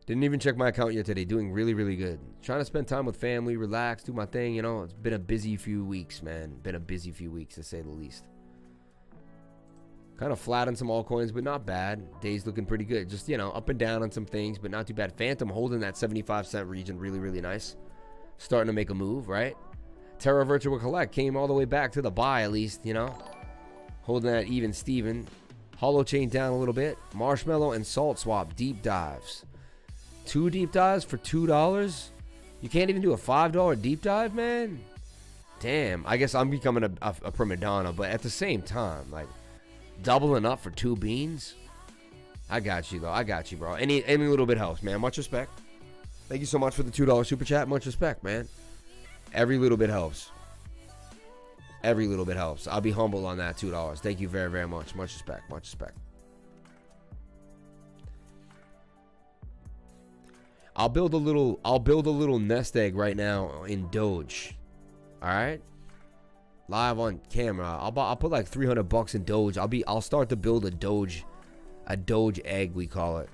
Speaker 1: Didn't even check my account yet today. Doing really, really good. Trying to spend time with family, relax, do my thing. You know, it's been a busy few weeks, man. Been a busy few weeks, to say the least. Kind of flat on some altcoins, but not bad. Day's looking pretty good. Just, you know, up and down on some things, but not too bad. Phantom holding that 75-cent region really, really nice. Starting to make a move, right? Terra Virtual Collect came all the way back to the buy, at least, you know. Holding that even Steven. Holochain down a little bit. Marshmallow and Salt Swap deep dives. 2 deep dives for $2? You can't even do a $5 deep dive, man? Damn, I guess I'm becoming a prima donna, but at the same time, like, doubling up for 2 beans? I got you, though. I got you, bro. Any little bit helps, man. Much respect. Thank you so much for the $2 super chat. Much respect, man. Every little bit helps. Every little bit helps. I'll be humble on that $2. Thank you very, very much. Much respect. Much respect. I'll build a little nest egg right now in Doge. All right, live on camera. I'll put like $300 in Doge. I'll start to build a Doge egg, we call it.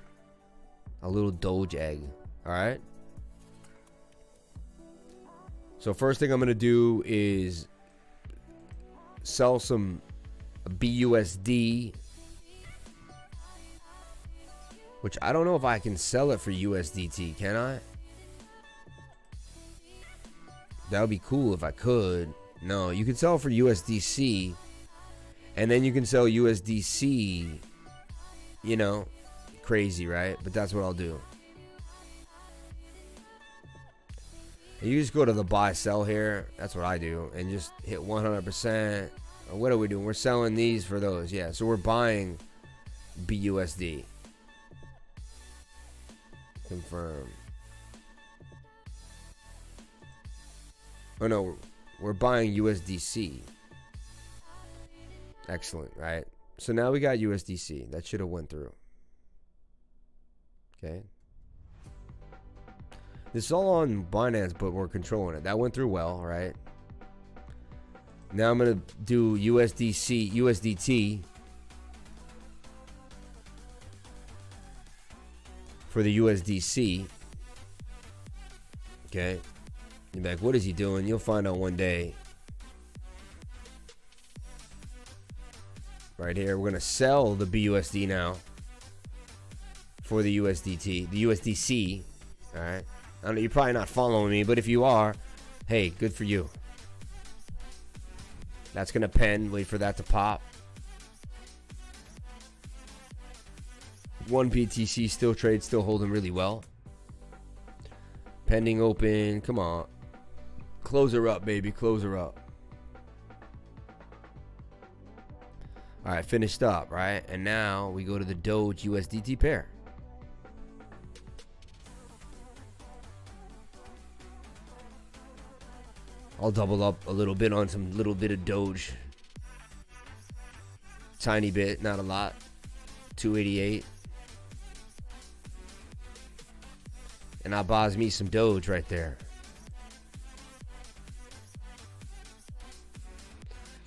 Speaker 1: A little Doge egg. All right. So first thing I'm gonna do is sell some BUSD. Which I don't know if I can sell it for USDT, can I? That would be cool if I could. No, you can sell it for USDC. And then you can sell USDC. You know, crazy, right? But that's what I'll do. And you just go to the buy sell here. That's what I do. And just hit 100%. What are we doing? We're selling these for those. Yeah, so we're buying BUSD. Confirm. Oh no, we're buying USDC. Excellent, right? So now we got USDC. That should have went through. Okay. This is all on Binance, but we're controlling it. That went through well, right? Now I'm gonna do USDT for the USDC. Okay. You're like, what is he doing? You'll find out one day. Right here, we're gonna sell the BUSD now for the USDT, the USDC. All right. I don't know, you're probably not following me, but if you are, hey, good for you. That's gonna pen. Wait for that to pop. 1 BTC still trades, still holding really well. Pending open. Come on. Close her up, baby. Close her up. All right, finished up, right? And now we go to the Doge USDT pair. I'll double up a little bit on some little bit of Doge. Tiny bit, not a lot. 288. And I buys me some Doge right there.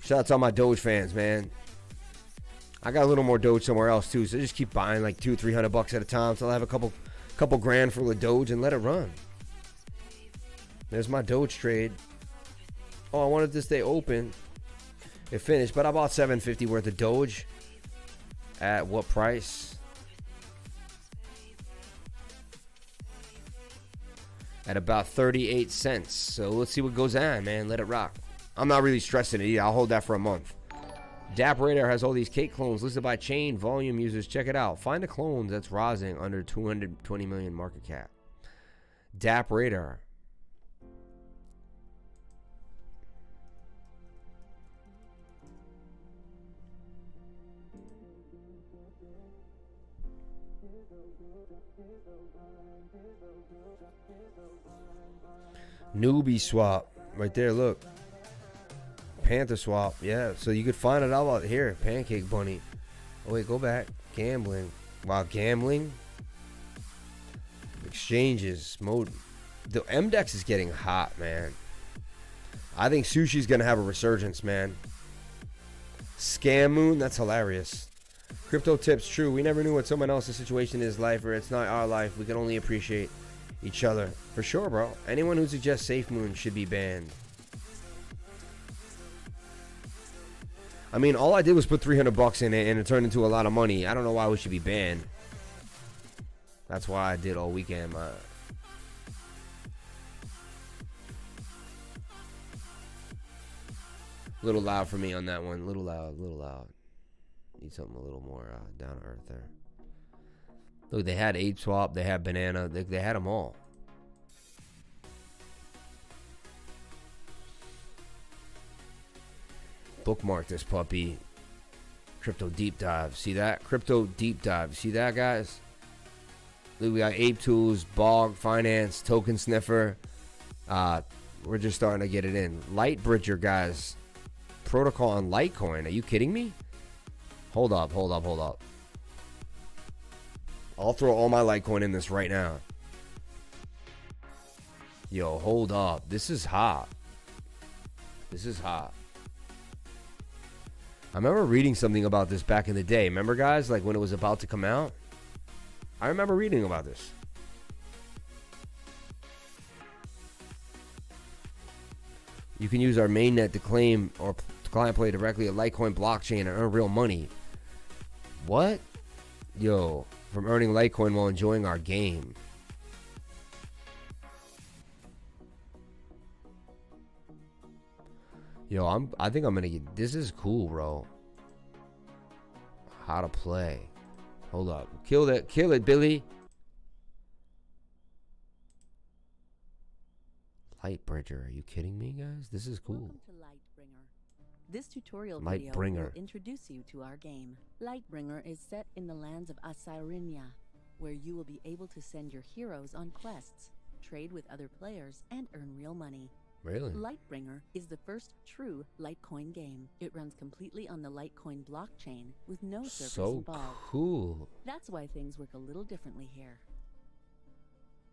Speaker 1: Shout out to all my Doge fans, man. I got a little more Doge somewhere else too, so just keep buying like $200-300 at a time till I have a couple grand full of Doge and let it run. There's my Doge trade. Oh, I wanted to stay open. It finished, but I bought $750 worth of Doge. At what price? At about 38 cents. So let's see what goes on, man. Let it rock. I'm not really stressing it either. I'll hold that for a month. DAP Radar has all these cake clones listed by chain volume users. Check it out. Find a clone that's rising under 220 million market cap. DAP Radar. Newbie swap. Right there, look. Panther Swap. Yeah, so you could find it all out here. Pancake Bunny. Oh, wait, go back. Gambling. Wow, gambling. Exchanges. Mode. The MDEX is getting hot, man. I think Sushi's going to have a resurgence, man. Scam Moon. That's hilarious. Crypto tips. True. We never knew what someone else's situation is life, or it's not our life. We can only appreciate each other. For sure, bro. Anyone who suggests Safe Moon should be banned. I mean, all I did was put 300 bucks in it, and it turned into a lot of money. I don't know why we should be banned. That's why I did all weekend. Little loud for me on that one. Little loud, little loud. Need something a little more down to earth there. Look, they had Ape Swap. They had Banana. They had them all. Bookmark this puppy. Crypto deep dive. See that? Crypto deep dive. See that, guys? Look, we got Ape Tools, Bog, Finance, Token Sniffer. We're just starting to get it in. Light Bridger, guys. Protocol on Litecoin. Are you kidding me? Hold up, hold up, hold up. I'll throw all my Litecoin in this right now. Yo, hold up. This is hot. This is hot. I remember reading something about this back in the day. Remember, guys? Like when it was about to come out? I remember reading about this. You can use our mainnet to claim or client play directly at Litecoin blockchain and earn real money. What? Yo, from earning Litecoin while enjoying our game. Yo, I think I'm gonna get. This is cool, bro. How to play. Hold up. Kill it, Billy. Lightbridger, are you kidding me, guys? This is cool.
Speaker 3: Welcome to Lightbringer. This tutorial
Speaker 1: Lightbringer.
Speaker 3: video will introduce you to our game. Lightbringer is set in the lands of Assyrinia, where you will be able to send your heroes on quests, trade with other players, and earn real money.
Speaker 1: Really?
Speaker 3: Lightbringer is the first true Litecoin game. It runs completely on the Litecoin blockchain with no servers
Speaker 1: So
Speaker 3: involved.
Speaker 1: cool.
Speaker 3: That's why things work a little differently here.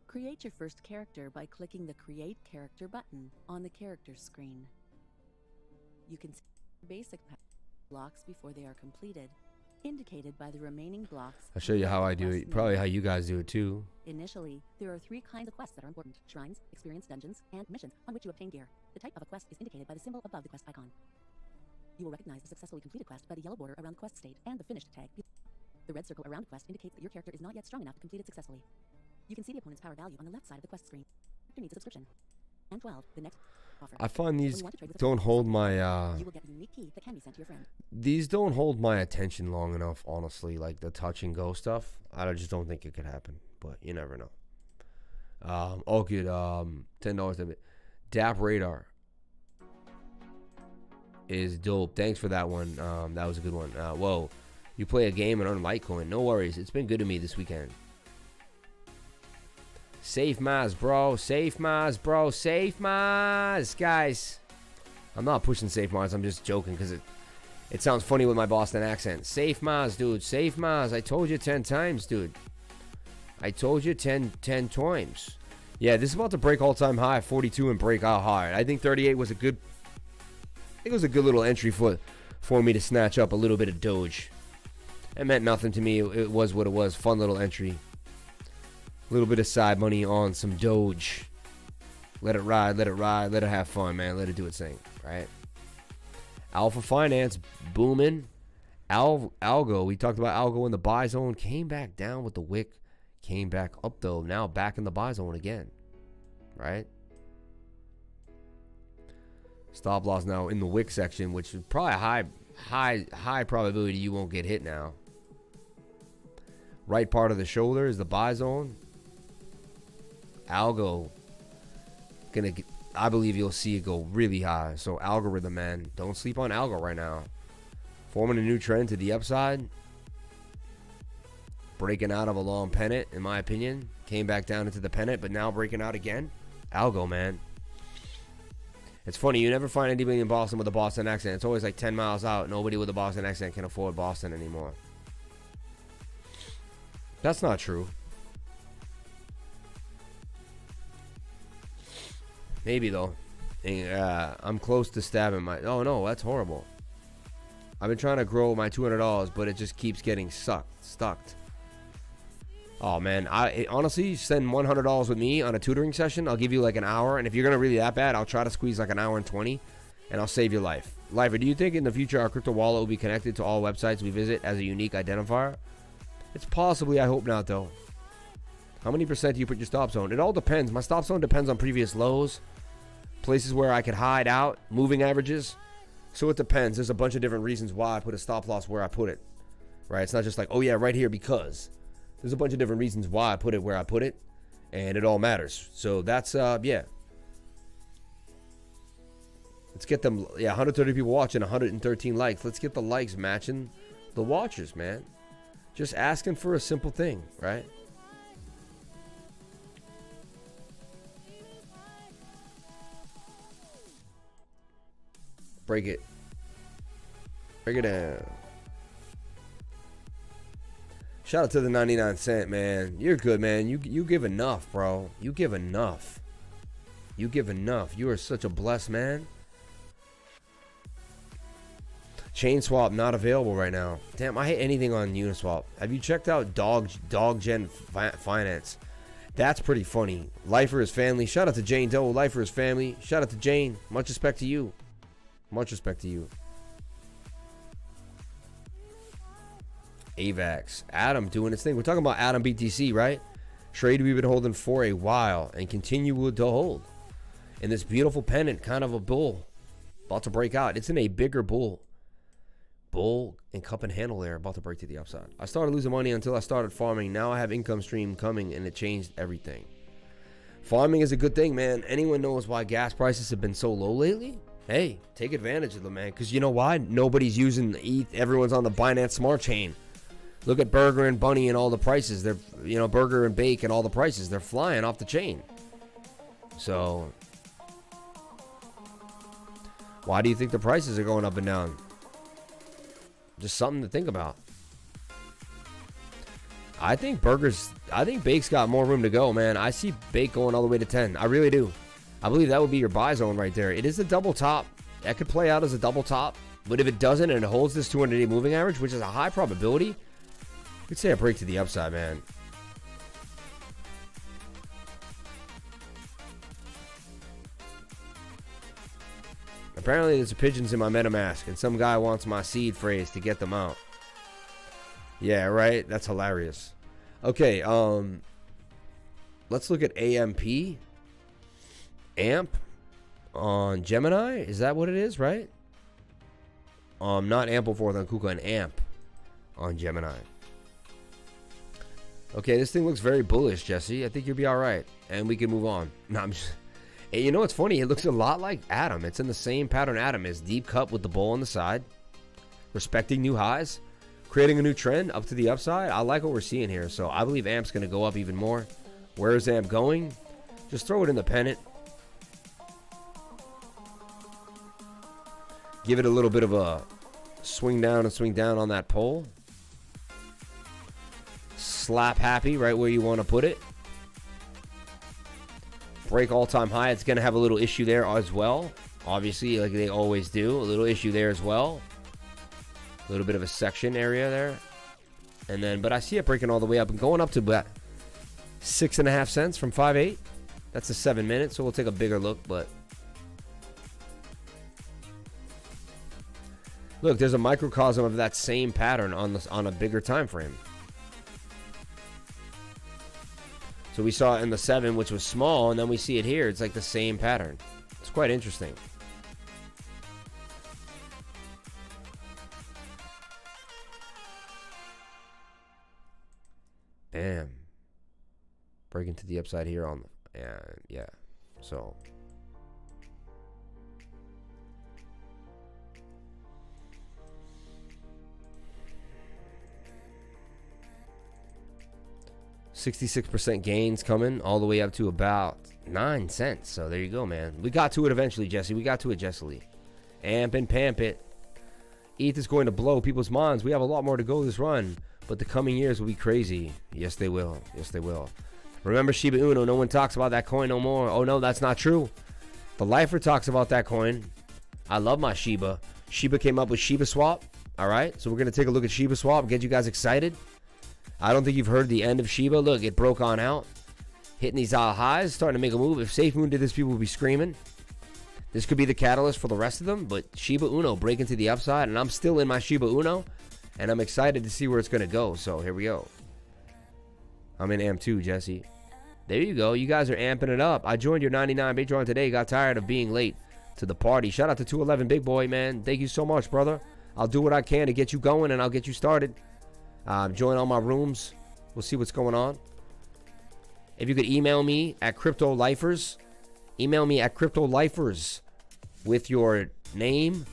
Speaker 3: Create your first character by clicking the Create Character button on the character screen. You can see basic blocks before they are completed, indicated by the remaining blocks.
Speaker 1: I'll show you how I do it. Probably how you guys do it too.
Speaker 3: Initially, there are 3 kinds of quests that are important: shrines, experience dungeons, and missions on which you obtain gear. The type of a quest is indicated by the symbol above the quest icon. You will recognize the successfully completed quest by the yellow border around the quest state and the finished tag. The red circle around the quest indicates that your character is not yet strong enough to complete it successfully. You can see the opponent's power value on the left side of the quest screen. Character needs a subscription. And 12, the next offer.
Speaker 1: I find
Speaker 3: When
Speaker 1: these
Speaker 3: you want to trade with a
Speaker 1: don't
Speaker 3: friend,
Speaker 1: hold my
Speaker 3: you will get a unique key that can be sent to your friend.
Speaker 1: these don't hold my attention long enough, honestly. Like the touch and go stuff, I just don't think it could happen. But you never know. Oh, good. $10 of it. DAP Radar is dope. Thanks for that one. That was a good one. Whoa, you play a game and earn Litecoin. No worries. It's been good to me this weekend. Safe Maz, bro. Safe Maz, bro. Safe Maz, guys. I'm not pushing Safe Maz. I'm just joking because it sounds funny with my Boston accent. Safe Maz, dude. Safe Maz. I told you 10 times, dude. I told you 10 times. Yeah, this is about to break all-time high, 42, and break out hard. I think 38 was a good. I think it was a good little entry for me to snatch up a little bit of Doge. It meant nothing to me. It was what it was. Fun little entry. A little bit of side money on some Doge. Let it ride, let it ride, let it have fun, man. Let it do its thing, right? Alpha Finance booming. Algo, we talked about Algo in the buy zone. Came back down with the wick. Came back up though. Now back in the buy zone again, right? Stop loss now in the wick section, which is probably a high probability you won't get hit now. Right part of the shoulder is the buy zone. Algo I believe you'll see it go really high. So algorithm, man, don't sleep on Algo right now. Forming a new trend to the upside. Breaking out of a long pennant, in my opinion. Came back down into the pennant, but now breaking out again. Algo, man. It's funny, you never find anybody in Boston with a Boston accent. It's always like 10 miles out. Nobody with a Boston accent can afford Boston anymore. That's not true. Maybe, though. I'm close to stabbing my... Oh, no, that's horrible. I've been trying to grow my $200, but it just keeps getting stuck. Oh, man. Honestly, spend $100 with me on a tutoring session. I'll give you like an hour. And if you're going to really that bad, I'll try to squeeze like an hour and 20. And I'll save your life. Lifer, do you think in the future our crypto wallet will be connected to all websites we visit as a unique identifier? It's possibly. I hope not, though. How many percent do you put your stop zone? It all depends. My stop zone depends on previous lows. Places where I could hide out. Moving averages. So it depends. There's a bunch of different reasons why I put a stop loss where I put it. Right? It's not just like, oh, yeah, right here because... There's a bunch of different reasons why I put it where I put it, and it all matters. So that's, yeah. Let's get them, 130 people watching, 113 likes. Let's get the likes matching the watchers, man. Just asking for a simple thing, right? Break it. Break it down. Shout out to the 99 cent, man. You're good, man. You give enough, bro. You give enough. You give enough. You are such a blessed man. Chain swap not available right now. Damn, I hate anything on Uniswap. Have you checked out Dog Finance? That's pretty funny. Lifer is family. Shout out to Jane Doe. Lifer is family. Shout out to Jane. Much respect to you. Much respect to you. AVAX. Adam doing his thing. We're talking about Adam BTC, right? Trade we've been holding for a while and continue to hold. In this beautiful pennant, kind of a bull. About to break out. It's in a bigger bull. Bull and cup and handle there. About to break to the upside. I started losing money until I started farming. Now I have income stream coming and it changed everything. Farming is a good thing, man. Anyone knows why gas prices have been so low lately? Hey, take advantage of them, man. Because you know why? Nobody's using ETH. Everyone's on the Binance Smart Chain. Look at Burger and Bunny and all the prices. They're, Burger and Bake and all the prices. They're flying off the chain. So, why do you think the prices are going up and down? Just something to think about. I think Bake's got more room to go, man. I see Bake going all the way to 10. I really do. I believe that would be your buy zone right there. It is a double top. That could play out as a double top. But if it doesn't and it holds this 200-day moving average, which is a high probability, you'd say a break to the upside, man. Apparently there's pigeons in my MetaMask and some guy wants my seed phrase to get them out. Yeah, right? That's hilarious. Okay, let's look at AMP. AMP on Gemini. Is that what it is, right? Not Ample Fourth on Kuka, an AMP on Gemini. Okay, this thing looks very bullish, Jesse. I think you'll be all right. And we can move on. No, I'm just... Hey, you know what's funny? It looks a lot like Atom. It's in the same pattern Atom is. Deep cup with the bull on the side. Respecting new highs. Creating a new trend up to the upside. I like what we're seeing here. So I believe AMP's going to go up even more. Where is AMP going? Just throw it in the pennant. Give it a little bit of a swing down on that pole. Slap happy right where you want to put it. Break all-time high. It's going to have a little issue there as well. Obviously, like they always do. A little issue there as well. A little bit of a section area there. And then, but I see it breaking all the way up and going up to about 6.5 cents from 5.8. That's a 7 minutes, so we'll take a bigger look, but look, there's a microcosm of that same pattern on a bigger time frame. So we saw it in the 7, which was small, and then we see it here. It's like the same pattern. It's quite interesting. Bam. Breaking to the upside here on the... yeah. So... 66% gains coming all the way up to about 9 cents. So there you go, man. We got to it eventually, Jesse. We got to it, Jesse. Amp and pamp it. ETH is going to blow people's minds. We have a lot more to go this run, but the coming years will be crazy. Yes, they will. Yes, they will. Remember Shiba Uno. No one talks about that coin no more. Oh, no, that's not true. The Lifer talks about that coin. I love my Shiba. Shiba came up with Shiba Swap. All right, so we're going to take a look at Shiba Swap, get you guys excited. I don't think you've heard the end of Shiba. Look, it broke on out. Hitting these highs, starting to make a move. If Safe Moon did this, people would be screaming. This could be the catalyst for the rest of them, but Shiba Uno breaking to the upside, and I'm still in my Shiba Uno, and I'm excited to see where it's going to go. So here we go. I'm in AMP2, Jesse. There you go. You guys are amping it up. I joined your 99 Patreon today. Got tired of being late to the party. Shout out to 211 Big Boy, man. Thank you so much, brother. I'll do what I can to get you going, and I'll get you started. Join all my rooms. We'll see what's going on. If you could email me at CryptoLifers. Email me at CryptoLifers with your name.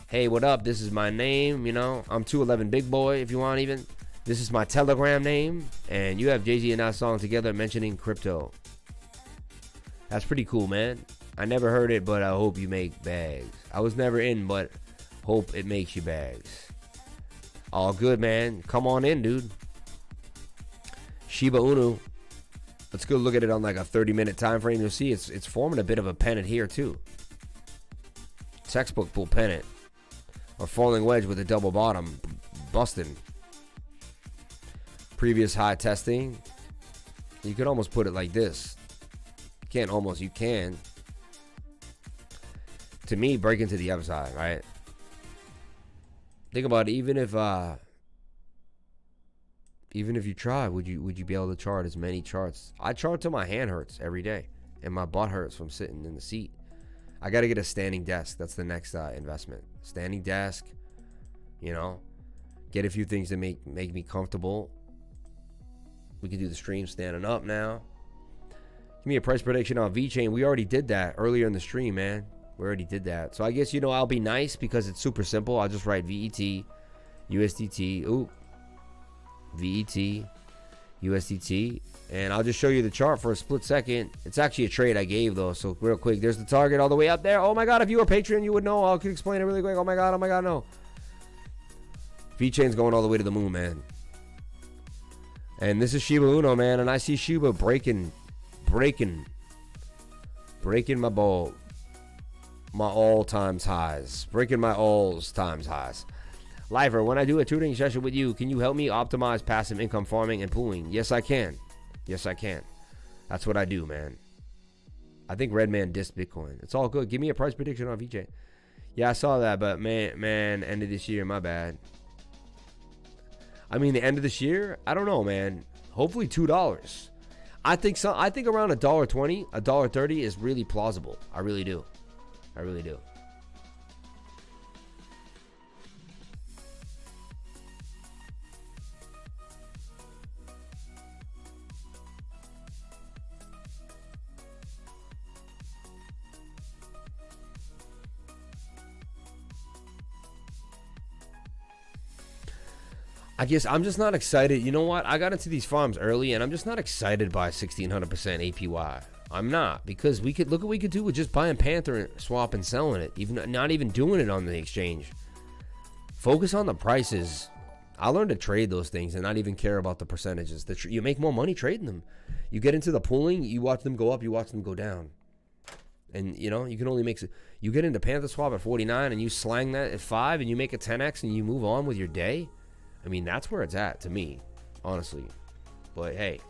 Speaker 1: Hey, what up? This is my name. You know, I'm 211 Big Boy if you want even. This is my Telegram name. And you have Jay-Z and I song together mentioning crypto. That's pretty cool, man. I never heard it, but I hope you make bags. I was never in, but hope it makes you bags. All good, man. Come on in, dude. Shiba Inu. Let's go look at it on like a 30-minute time frame. You'll see it's forming a bit of a pennant here too. Textbook bull pennant. Or falling wedge with a double bottom. Busting. Previous high testing. You could almost put it like this. You can't almost, you can. To me, breaking to the upside, right? Think about it, even if you try, would you be able to chart as many charts? I chart till my hand hurts every day, and my butt hurts from sitting in the seat. I got to get a standing desk. That's the next investment. Standing desk, you know, get a few things to make me comfortable. We can do the stream standing up now. Give me a price prediction on Vchain. We already did that earlier in the stream, man. We already did that. So I guess, you know, I'll be nice because it's super simple. I'll just write VET, USDT, ooh, VET, USDT, and I'll just show you the chart for a split second. It's actually a trade I gave, though, so real quick. There's the target all the way up there. Oh, my God, if you were Patreon, you would know. I could explain it really quick. Oh, my God, no. Vchain's going all the way to the moon, man. And this is Shiba Uno, man, and I see Shiba breaking my ball. My all times highs. Breaking my alls times highs. Lifer, when I do a tutoring session with you, can you help me optimize passive income farming and pooling? Yes, I can. Yes, I can. That's what I do, man. I think Redman dissed Bitcoin. It's all good. Give me a price prediction on VJ. Yeah, I saw that, but man, end of this year, my bad. I mean, the end of this year, I don't know, man. Hopefully $2. I think around $1.20, $1.30 is really plausible. I really do. I really do. I guess I'm just not excited. You know what? I got into these farms early, and I'm just not excited by 1,600% APY. I'm not, because we could look what we could do with just buying Panther Swap and selling it, even not even doing it on the exchange. Focus on the prices. I learned to trade those things and not even care about the percentages. You make more money trading them. You get into the pooling, you watch them go up, you watch them go down. And, you know, you can only make... You get into Panther Swap at 49 and you slang that at 5 and you make a 10x and you move on with your day. I mean, that's where it's at to me, honestly. But, hey,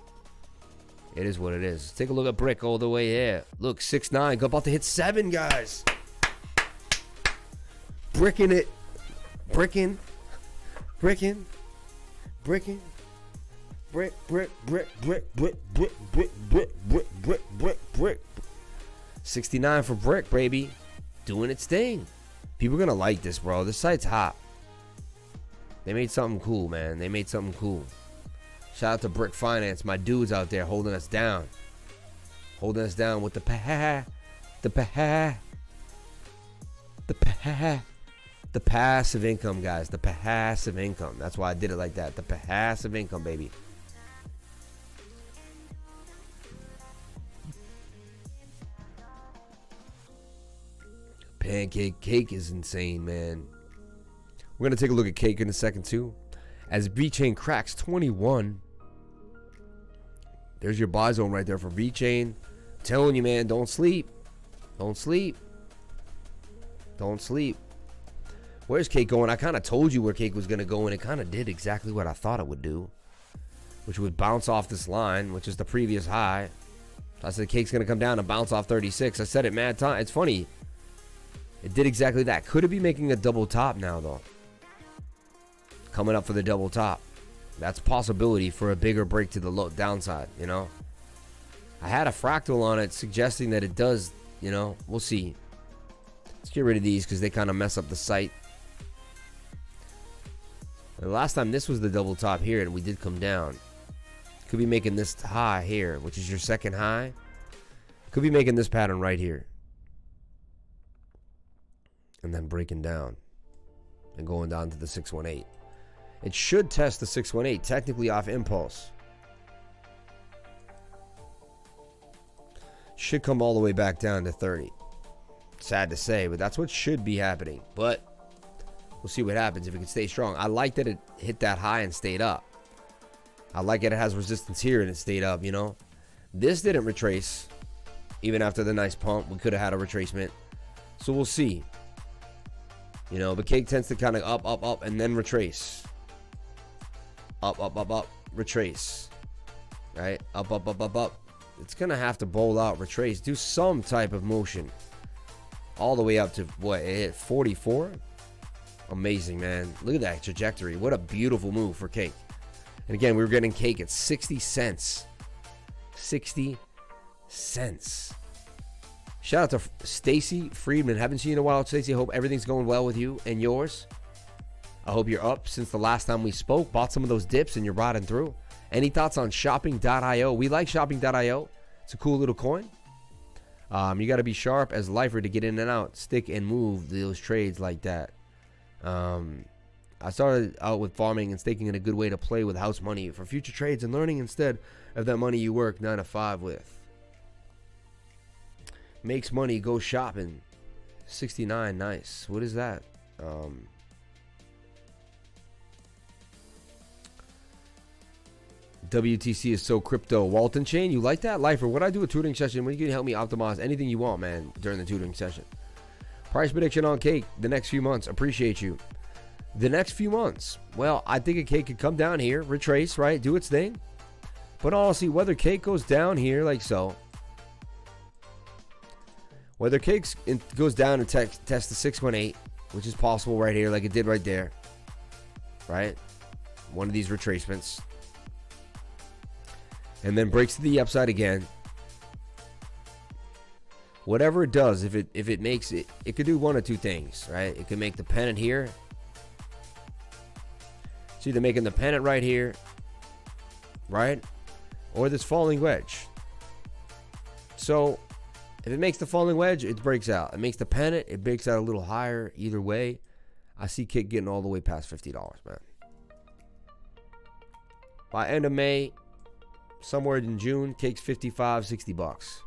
Speaker 1: it is what it is. Take a look at Brick all the way here. Look, 6'9", about to hit 7, guys. Bricking it. Bricking. Brick. 69 for Brick, baby. Doing its thing. People are going to like this, bro. This site's hot. They made something cool, man. They made something cool. Shout out to Brick Finance, my dudes out there holding us down. Holding us down with the passive income, guys. The passive income. That's why I did it like that. The passive income, baby. Pancake cake is insane, man. We're going to take a look at cake in a second, too. As Vchain cracks 21. There's your buy zone right there for Vchain. Telling you, man, don't sleep. Don't sleep. Don't sleep. Where's cake going? I kind of told you where cake was going to go, and it kind of did exactly what I thought it would do, which would bounce off this line, which is the previous high. So I said cake's going to come down and bounce off 36. I said it mad time. It's funny. It did exactly that. Could it be making a double top now, though? Coming up for the double top. That's a possibility for a bigger break to the low downside, you know. I had a fractal on it suggesting that it does, you know. We'll see. Let's get rid of these because they kind of mess up the sight. The last time this was the double top here and we did come down. Could be making this high here, which is your second high. Could be making this pattern right here. And then breaking down and going down to the 618. It should test the 618 technically off impulse. Should come all the way back down to 30. Sad to say, but that's what should be happening. But we'll see what happens if it can stay strong. I like that it hit that high and stayed up. I like it has resistance here and it stayed up, you know. This didn't retrace. Even after the nice pump, we could have had a retracement. So we'll see. You know, but cake tends to kind of up, and then retrace. Up, retrace. Right? Up. It's going to have to bowl out, retrace, do some type of motion. All the way up to, what, it hit 44? Amazing, man. Look at that trajectory. What a beautiful move for cake. And again, we were getting cake at 60 cents. 60 cents. Shout out to Stacy Friedman. Haven't seen you in a while, Stacy. I hope everything's going well with you and yours. I hope you're up since the last time we spoke. Bought some of those dips and you're riding through. Any thoughts on shopping.io? We like shopping.io. It's a cool little coin. You got to be sharp as lifer to get in and out. Stick and move those trades like that. I started out with farming and staking in a good way to play with house money for future trades and learning instead of that money you work 9 to 5 with. Makes money, go shopping. 69, nice. What is that? WTC is so crypto. Walton Chain, you like that? Lifer, what I do a tutoring session when you can help me optimize anything you want, man, during the tutoring session. Price prediction on cake the next few months. Appreciate you. The next few months. Well, I think a cake could come down here, retrace, right? Do its thing. But honestly, whether cake goes down here like so, whether cake goes down and test the 618, which is possible right here like it did right there, right? One of these retracements. And then breaks to the upside again. Whatever it does, if it makes it, it could do one of two things, right? It could make the pennant here. It's either making the pennant right here, right? Or this falling wedge. So, if it makes the falling wedge, it breaks out. It makes the pennant, it breaks out a little higher. Either way, I see cake getting all the way past $50, man. By end of May, somewhere in June, cake's 55, 60 bucks.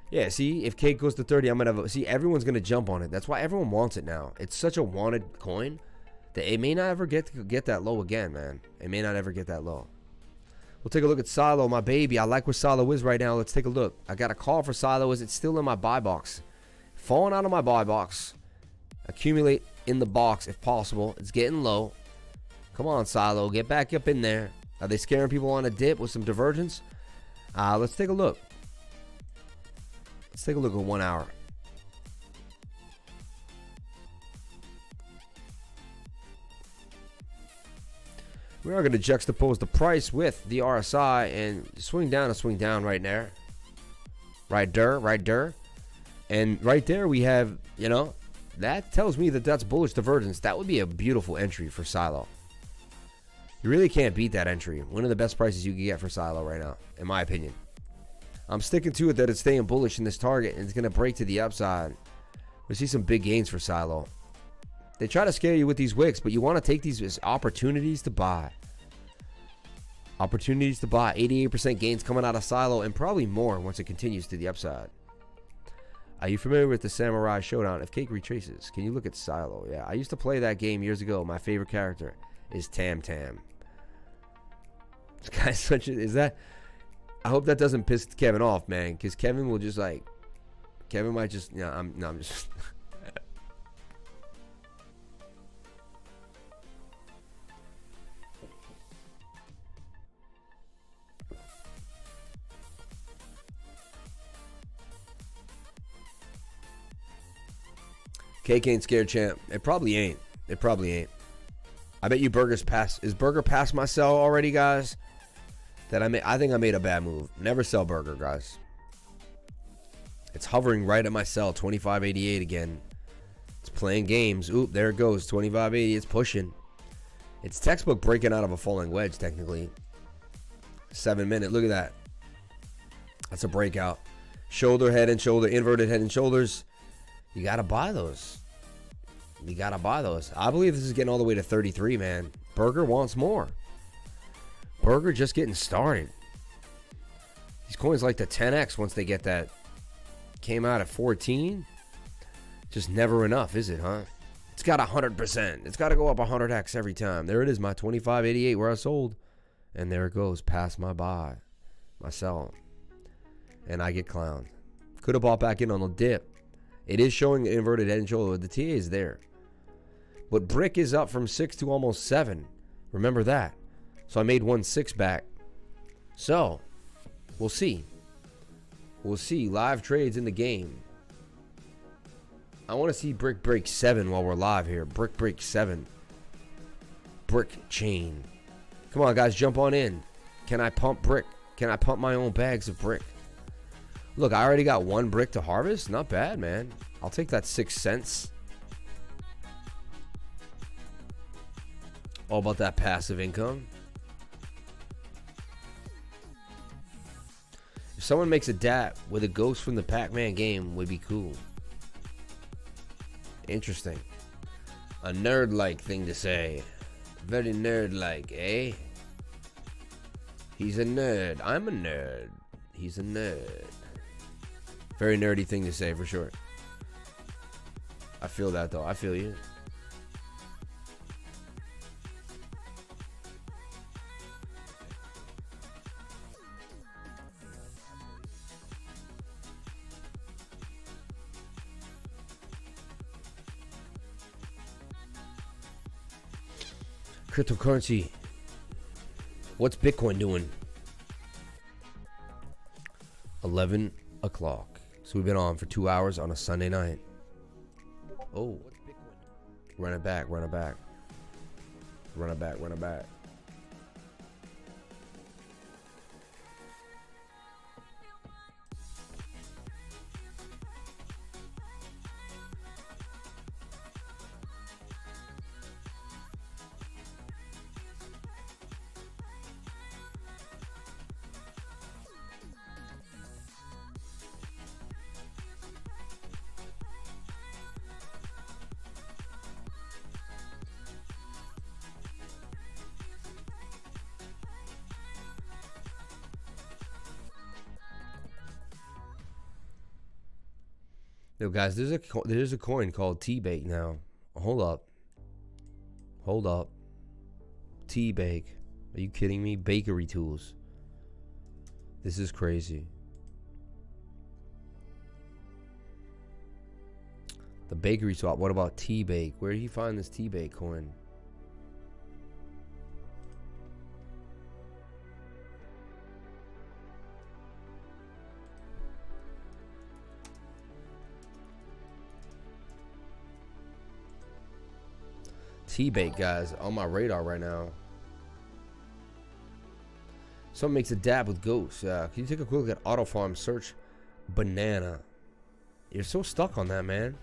Speaker 1: Yeah, see, if cake goes to 30, I'm gonna have see, everyone's gonna jump on it. That's why everyone wants it now. It's such a wanted coin that it may not ever get that low again, man. It may not ever get that low. We'll take a look at Silo, my baby. I like where Silo is right now. Let's take a look. I got a call for Silo. Is it still in my buy box? Falling out of my buy box. Accumulate in the box if possible. It's getting low. Come on, Silo. Get back up in there. Are they scaring people on a dip with some divergence? Let's take a look. Let's take a look at 1 hour. We are going to juxtapose the price with the RSI and swing down right there. Right there. And right there we have, you know, that tells me that that's bullish divergence. That would be a beautiful entry for Silo. You really can't beat that entry. One of the best prices you can get for Silo right now, in my opinion. I'm sticking to it that it's staying bullish in this target and it's going to break to the upside. We see some big gains for Silo. They try to scare you with these wicks, but you want to take these as opportunities to buy. Opportunities to buy. 88% gains coming out of Silo and probably more once it continues to the upside. Are you familiar with the Samurai Showdown? If Cake retraces, can you look at Silo? Yeah, I used to play that game years ago. My favorite character is Tam Tam. This guy's such a... Is that... I hope that doesn't piss Kevin off, man. Because Kevin will just like... Kevin might just... Yeah, I'm just... Cake ain't scared, champ. It probably ain't. It probably ain't. I bet you Burger's past. Is Burger past my sell already, guys? I think I made a bad move. Never sell Burger, guys. It's hovering right at my sell. 25.88 again. It's playing games. Oop, there it goes. 25.80. It's pushing. It's textbook breaking out of a falling wedge, technically. 7 minute. Look at that. That's a breakout. Shoulder, head, and shoulder. Inverted head and shoulders. You got to buy those. You got to buy those. I believe this is getting all the way to 33, man. Burger wants more. Burger just getting started. These coins like the 10x once they get that. Came out at 14. Just never enough, is it, huh? It's got 100%. It's got to go up 100x every time. There it is, my 25.88 where I sold. And there it goes, past my buy. My sell. And I get clowned. Could have bought back in on the dip. It is showing an inverted head and shoulder. The TA is there. But Brick is up from 6 to almost 7. Remember that. So I made 1.6 back. So, we'll see. We'll see. Live trades in the game. I want to see Brick break 7 while we're live here. Brick break 7. Brick chain. Come on, guys. Jump on in. Can I pump Brick? Can I pump my own bags of Brick? Look, I already got 1 brick to harvest. Not bad, man. I'll take that 6 cents. All about that passive income. If someone makes a DAP with a ghost from the Pac-Man game, would be cool. Interesting. A nerd-like thing to say. Very nerd-like, eh? He's a nerd. I'm a nerd. He's a nerd. Very nerdy thing to say, for sure. I feel that, though. I feel you. Cryptocurrency. What's Bitcoin doing? 11 o'clock. So we've been on for 2 hours on a Sunday night. Oh. Run it back, run it back. Run it back, run it back. Yo, guys, there's a coin called T-Bake now. Hold up. Hold up. T-Bake. Are you kidding me? Bakery tools. This is crazy. The bakery swap. What about T-Bake? Where did he find this T-Bake coin? T-Bake, guys, on my radar right now. Someone makes a dab with ghosts. Can you take a quick look at Auto Farm? Search banana. You're so stuck on that, man.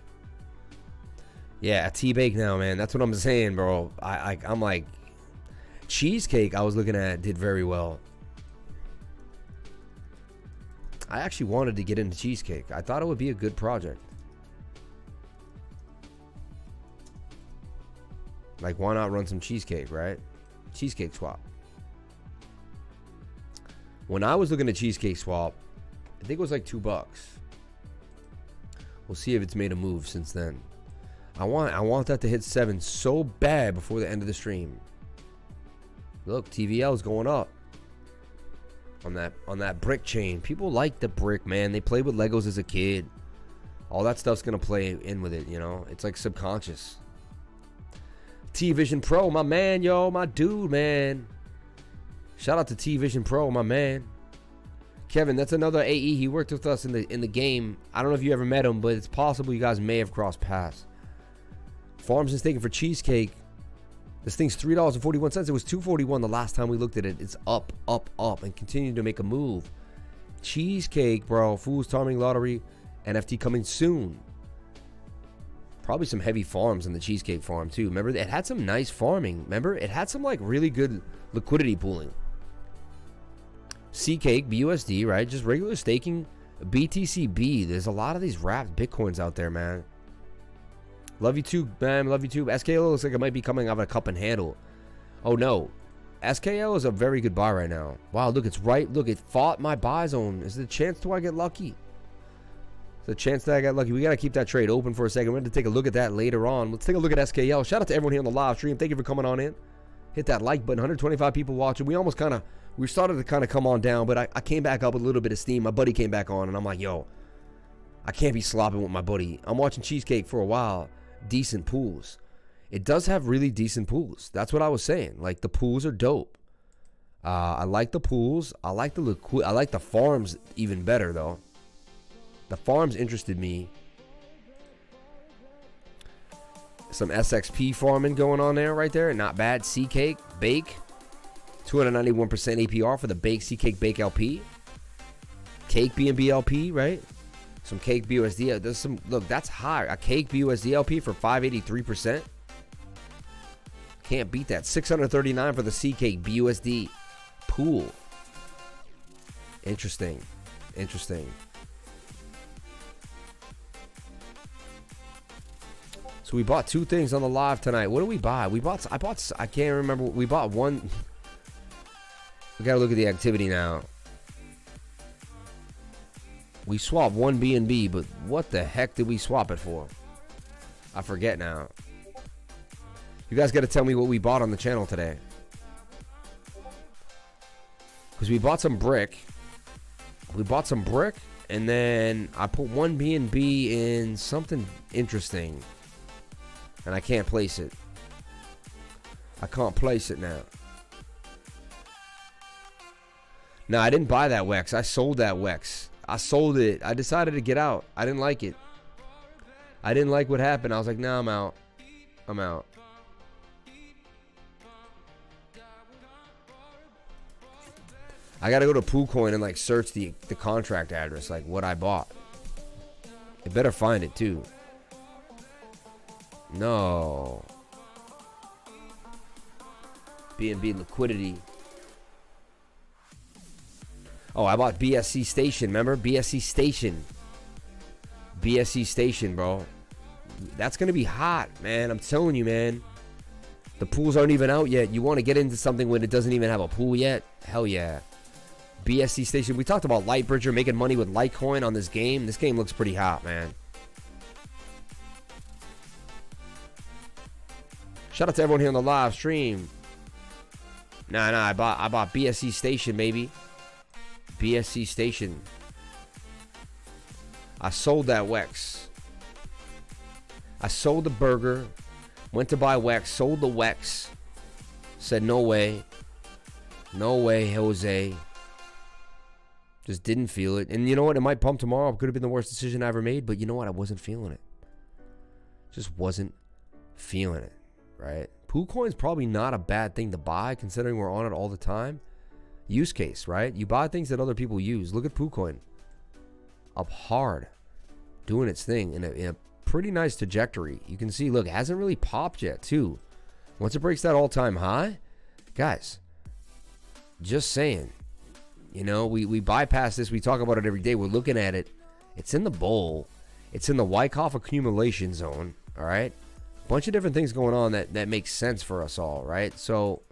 Speaker 1: Yeah, T-Bake now, man. That's what I'm saying, bro. I'm like, cheesecake. I was looking at did very well. I actually wanted to get into cheesecake. I thought it would be a good project. Like, why not run some cheesecake, right? Cheesecake swap. When I was looking at cheesecake swap, I think it was like $2. We'll see if it's made a move since then. I want that to hit 7 so bad before the end of the stream. Look, TVL is going up on that brick chain. People like the brick, man. They played with Legos as a kid. All that stuff's gonna play in with it, you know. It's like subconscious. T-Vision Pro, my man, yo, my dude, man. Shout out to T-Vision Pro, my man. Kevin, that's another AE. He worked with us in the game. I don't know if you ever met him, but it's possible you guys may have crossed paths. Farms is taking for cheesecake. This thing's $3.41. It was $2.41 the last time we looked at it. It's up, up, up, and continuing to make a move. Cheesecake, bro. Fool's Timing Lottery. NFT coming soon. Probably some heavy farms in the Cheesecake farm, too. Remember, it had some nice farming. Remember, it had some, like, really good liquidity pooling. C-Cake, BUSD, right? Just regular staking. BTCB. There's a lot of these wrapped Bitcoins out there, man. Love you too, man. Love you too. SKL looks like it might be coming out of a cup and handle. Oh, no. SKL is a very good buy right now. Wow, look, it's right. Look, it fought my buy zone. Is there a chance do I get lucky? There's a chance that I got lucky. We got to keep that trade open for a second. We're going to take a look at that later on. Let's take a look at SKL. Shout out to everyone here on the live stream. Thank you for coming on in. Hit that like button. 125 people watching. We started to kind of come on down, but I came back up with a little bit of steam. My buddy came back on, and I'm like, yo, I can't be slopping with my buddy. I'm watching Cheesecake for a while. Decent pools. It does have really decent pools. That's what I was saying. Like, the pools are dope. I like the pools. I like the farms even better, though. The farms interested me. Some SXP farming going on there, right there. Not bad. C-Cake, Bake. 291% APR for the Bake C-Cake Bake LP. Cake BNB LP, right? Some Cake BUSD. There's some, look, that's high. A Cake BUSD LP for 583%. Can't beat that. 639 for the C-Cake BUSD pool. Interesting. Interesting. So we bought two things on the live tonight. What did we buy? I can't remember. We bought one. We got to look at the activity now. We swapped one BNB, but what the heck did we swap it for? I forget now. You guys got to tell me what we bought on the channel today. Because we bought some brick. And then I put one BNB in something interesting. And I can't place it. I can't place it now. No, I didn't buy that WEX. I sold that WEX. I sold it. I decided to get out. I didn't like it. I didn't like what happened. I was like, nah, I'm out. I'm out. I got to go to PooCoin and like search the contract address, like what I bought. I better find it too. No. BNB liquidity. Oh, I bought BSC Station. Remember? BSC Station. BSC Station, bro. That's going to be hot, man. I'm telling you, man. The pools aren't even out yet. You want to get into something when it doesn't even have a pool yet? Hell yeah. BSC Station. We talked about Lightbridger making money with Litecoin on this game. This game looks pretty hot, man. Shout out to everyone here on the live stream. Nah, I bought BSC Station, baby. BSC Station. I sold that WEX. I sold the burger. Went to buy WEX. Sold the WEX. Said no way. No way, Jose. Just didn't feel it. And you know what? It might pump tomorrow. It could have been the worst decision I ever made. But you know what? I wasn't feeling it. Just wasn't feeling it. Right? PooCoin's probably not a bad thing to buy considering we're on it all the time. Use case, right? You buy things that other people use. Look at PooCoin. Up hard. Doing its thing in a pretty nice trajectory. You can see, look, it hasn't really popped yet, too. Once it breaks that all-time high, guys, just saying. You know, we bypass this. We talk about it every day. We're looking at it. It's in the bowl. It's in the Wyckoff accumulation zone, all right? Bunch of different things going on that makes sense for us all, right? So,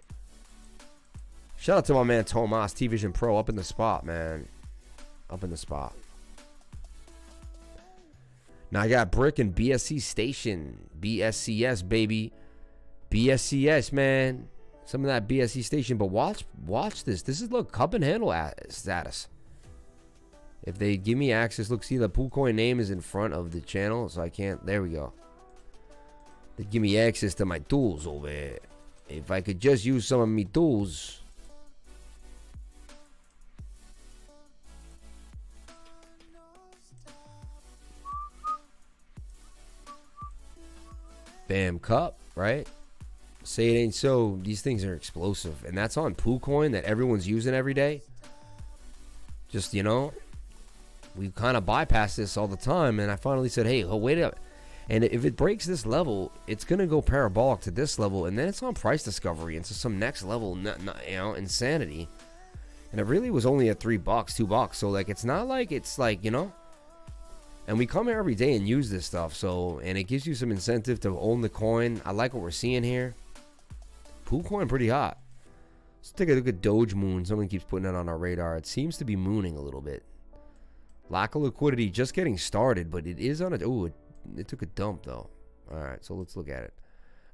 Speaker 1: shout out to my man Tomas, T-Vision Pro, up in the spot, man. Up in the spot. Now I got Brick and BSC Station. BSCS, baby. BSCS, man. Some of that BSC Station. But watch this. This is, look, cup and handle status. If they give me access, look, see the PoolCoin name is in front of the channel, so I can't. There we go. They give me access to my tools over here. If I could just use some of my tools. Bam, cup, right? Say it ain't so. These things are explosive. And that's on PoolCoin that everyone's using every day. Just, you know, we kind of bypass this all the time. And I finally said, hey, oh, wait up. And if it breaks this level, it's going to go parabolic to this level. And then it's on price discovery into some next level, you know, insanity. And it really was only at $3, $2. So, like, it's not like it's like, you know. And we come here every day and use this stuff. So, and it gives you some incentive to own the coin. I like what we're seeing here. PoolCoin pretty hot. Let's take a look at Doge Moon. Someone keeps putting it on our radar. It seems to be mooning a little bit. Lack of liquidity, just getting started, but it is on a... Ooh, it took a dump, though. All right, so let's look at it.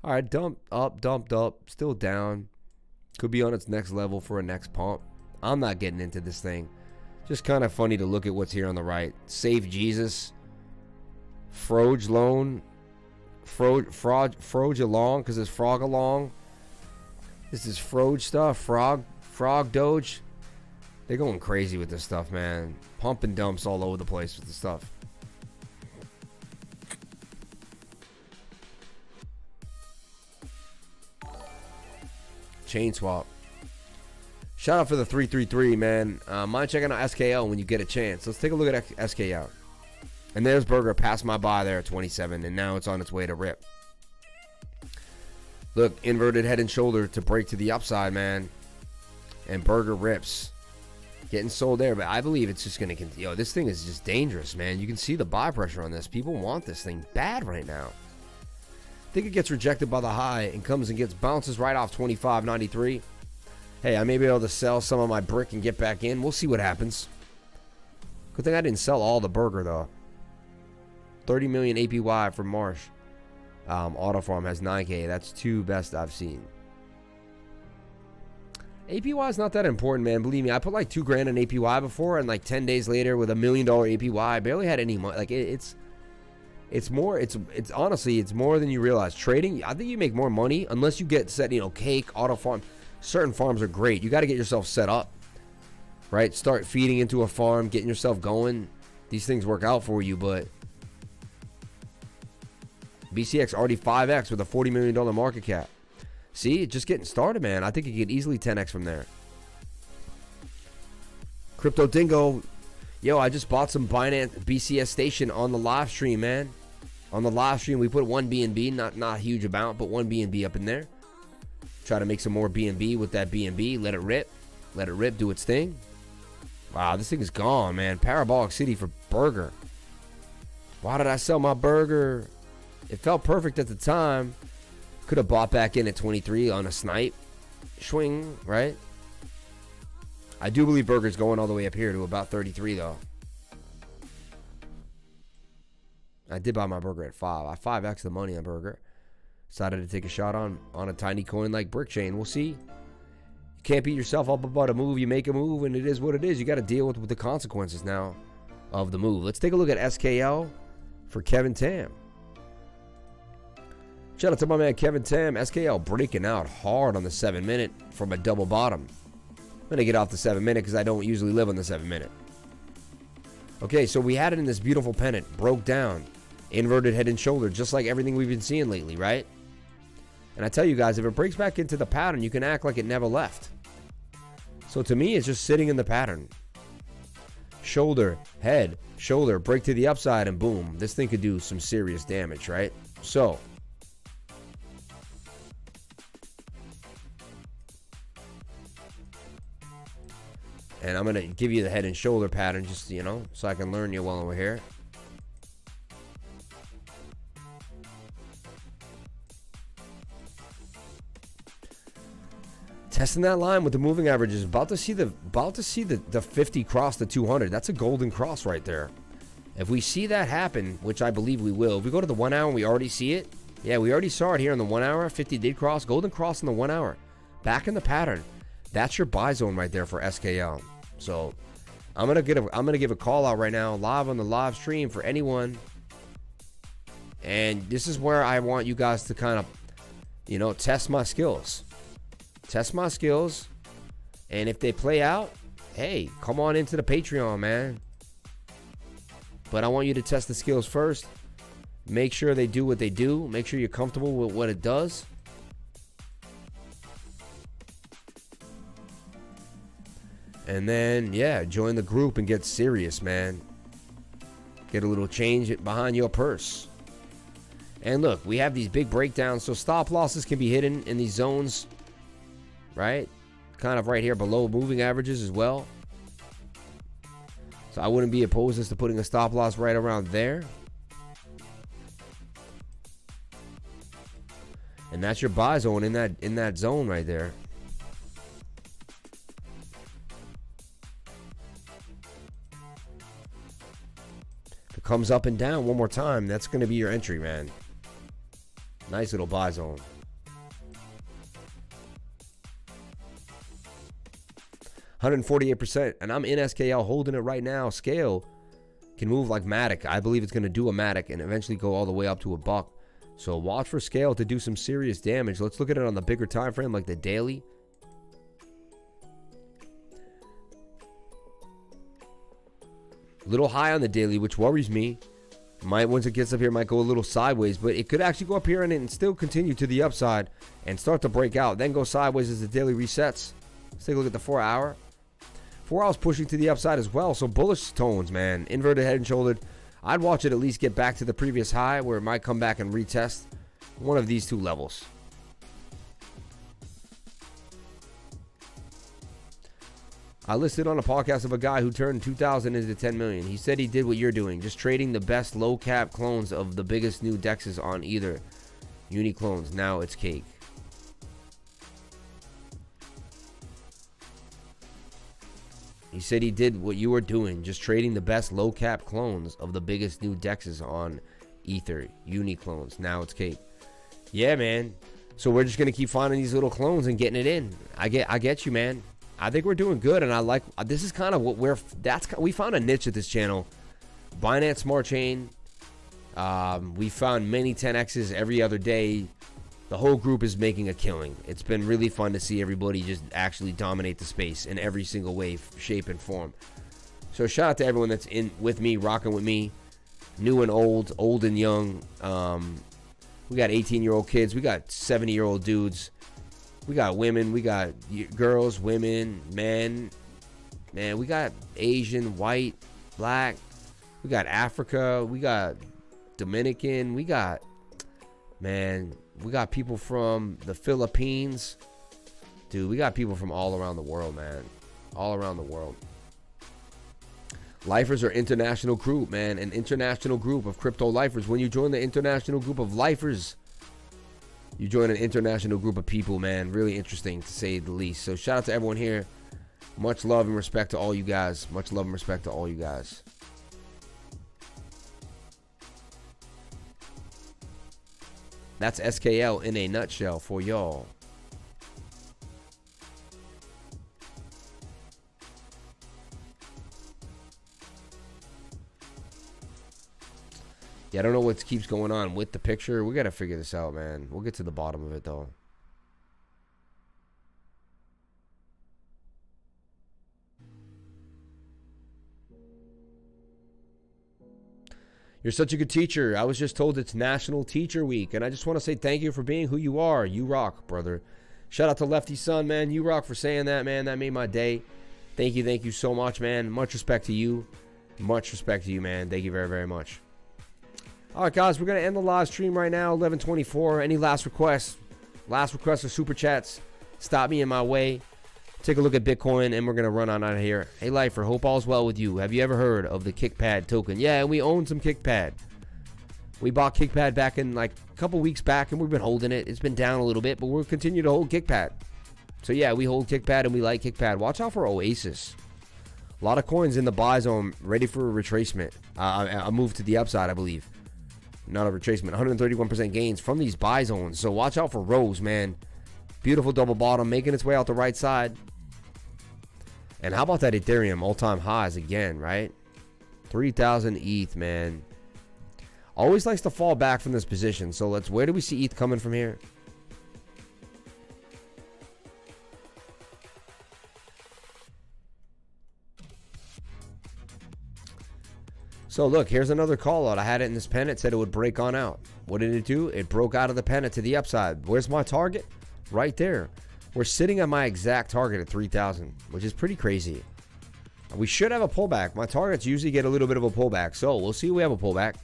Speaker 1: All right, dumped up, still down. Could be on its next level for a next pump. I'm not getting into this thing. Just kind of funny to look at what's here on the right. Save Jesus. Froge Loan. Froge Along, because it's Frog Along. This is Froge stuff. Frog Doge. They're going crazy with this stuff, man. Pump and dumps all over the place with the stuff. Chain swap. Shout out for the 333, man. Mind checking out SKL when you get a chance. Let's take a look at SKL. And there's Burger past my buy there at 27, and now it's on its way to rip. Look, inverted head and shoulder to break to the upside, man. And Burger rips. Getting sold there, but I believe it's just going to continue. Yo, this thing is just dangerous, man. You can see the buy pressure on this. People want this thing bad right now. I think it gets rejected by the high and comes and bounces right off 25.93. Hey, I may be able to sell some of my brick and get back in. We'll see what happens. Good thing I didn't sell all the Burger, though. 30 million APY for Marsh. Auto Farm has 9K. That's two best I've seen. APY is not that important, man. Believe me, I put like $2,000 in APY before, and like 10 days later with $1 million APY, I barely had any money. Like it's more. It's honestly, it's more than you realize. Trading, I think you make more money unless you get set. You know, Cake, Auto Farm. Certain farms are great. You got to get yourself set up, right? Start feeding into a farm, getting yourself going. These things work out for you, but BCX already 5x with a $40 million market cap. See, just getting started, man. I think you could easily 10x from there. Crypto Dingo. Yo, I just bought some Binance BCS Station on the live stream, man. On the live stream, we put one BNB, not a huge amount, but one BNB up in there. Try to make some more BNB with that BNB. Let it rip. Let it rip, do its thing. Wow, this thing is gone, man. Parabolic City for Burger. Why did I sell my Burger? It felt perfect at the time. Could have bought back in at 23 on a snipe. Swing, right? I do believe Burger's going all the way up here to about 33, though. I did buy my Burger at 5. I 5x the money on Burger. Decided to take a shot on a tiny coin like Vchain. We'll see. You can't beat yourself up about a move. You make a move, and it is what it is. You got to deal with the consequences now of the move. Let's take a look at SKL for Kevin Tam. Shout out to my man Kevin Tam. SKL breaking out hard on the 7-minute from a double bottom. I'm going to get off the 7-minute because I don't usually live on the 7-minute. Okay, so we had it in this beautiful pennant. Broke down. Inverted head and shoulder, just like everything we've been seeing lately, right? And I tell you guys, if it breaks back into the pattern, you can act like it never left. So to me, it's just sitting in the pattern. Shoulder, head, shoulder, break to the upside, and boom. This thing could do some serious damage, right? So and I'm going to give you the head and shoulder pattern just, you know, so I can learn you while we're here. Testing that line with the moving averages. About to see the 50 cross the 200. That's a golden cross right there. If we see that happen, which I believe we will, if we go to the 1 hour and we already see it, yeah, we already saw it here in the 1 hour. 50 did cross, golden cross in the 1 hour. Back in the pattern. That's your buy zone right there for SKL. So I'm gonna give a call out right now, live on the live stream for anyone. And this is where I want you guys to kind of, you know, test my skills. Test my skills. And if they play out, hey, come on into the Patreon, man. But I want you to test the skills first. Make sure they do what they do. Make sure you're comfortable with what it does. And then, yeah, join the group and get serious, man. Get a little change behind your purse. And look, we have these big breakdowns, so stop losses can be hidden in these zones, right? Kind of right here below moving averages as well. So I wouldn't be opposed as to putting a stop loss right around there. And that's your buy zone in that zone right there. If it comes up and down one more time, that's going to be your entry, man. Nice little buy zone. %148%, and I'm in SKL holding it right now. Scale can move like Matic. I believe it's going to do a Matic and eventually go all the way up to $1. So watch for Scale to do some serious damage. Let's look at it on the bigger time frame, like the daily. Little high on the daily, which worries me. Might, once it gets up here, might go a little sideways, but it could actually go up here and still continue to the upside and start to break out, then go sideways as the daily resets. Let's take a look at the 4 hour. 4 hours pushing to the upside as well, so bullish tones, man. Inverted head and shouldered. I'd watch it at least get back to the previous high, where it might come back and retest one of these two levels. I listed on a podcast of a guy who turned 2,000 into 10 million. He said he did what you're doing, just trading the best low cap clones of the biggest new dexes on either uni clones. Now it's cake. He said he did what you were doing, just trading the best low cap clones of the biggest new dexes on ether uni clones. Now it's cake. Yeah, man. So we're just gonna keep finding these little clones and getting it in. I get you, man. I think we're doing good, and I like this is kind of what we found a niche at this channel. Binance Smart Chain. We found many 10x's every other day. The whole group is making a killing. It's been really fun to see everybody just actually dominate the space in every single way, shape, and form. So shout out to everyone that's in with me, rocking with me, new and old, old and young. We got 18-year-old kids. We got 70-year-old dudes. We got women, we got girls, women, men. Man, we got Asian, white, black. We got Africa. We got Dominican. We got people from the Philippines. Dude, we got people from all around the world, man. All around the world. Lifers are international group, man. An international group of crypto lifers. When you join the international group of lifers, you join an international group of people, man. Really interesting, to say the least. So shout out to everyone here. Much love and respect to all you guys. Much love and respect to all you guys. That's SKL in a nutshell for y'all. Yeah, I don't know what keeps going on with the picture. We got to figure this out, man. We'll get to the bottom of it, though. You're such a good teacher. I was just told it's National Teacher Week, and I just want to say thank you for being who you are. You rock, brother. Shout out to Lefty Son, man. You rock for saying that, man. That made my day. Thank you so much, man. Much respect to you. Much respect to you, man. Thank you very, very much. All right, guys, we're going to end the live stream right now, 11:24. Any last requests? Last requests are super chats. Stop me in my way. Take a look at Bitcoin, and we're going to run on out of here. Hey, Lifer, hope all's well with you. Have you ever heard of the KickPad token? Yeah, we own some KickPad. We bought KickPad back in like a couple weeks back, and we've been holding it. It's been down a little bit, but we'll continue to hold KickPad. So, yeah, we hold KickPad, and we like KickPad. Watch out for Oasis. A lot of coins in the buy zone ready for a retracement. A move to the upside, I believe. Not a retracement. 131% gains from these buy zones. So watch out for Rose, man. Beautiful double bottom, making its way out the right side. And how about that Ethereum all-time highs again, right? 3,000 ETH, man. Always likes to fall back from this position. So where do we see ETH coming from here? So look, here's another call out. I had it in this pen. It said it would break on out. What did it do? It broke out of the pennant to the upside. Where's my target? Right there. We're sitting at my exact target at 3,000, which is pretty crazy. We should have a pullback. My targets usually get a little bit of a pullback. So we'll see if we have a pullback.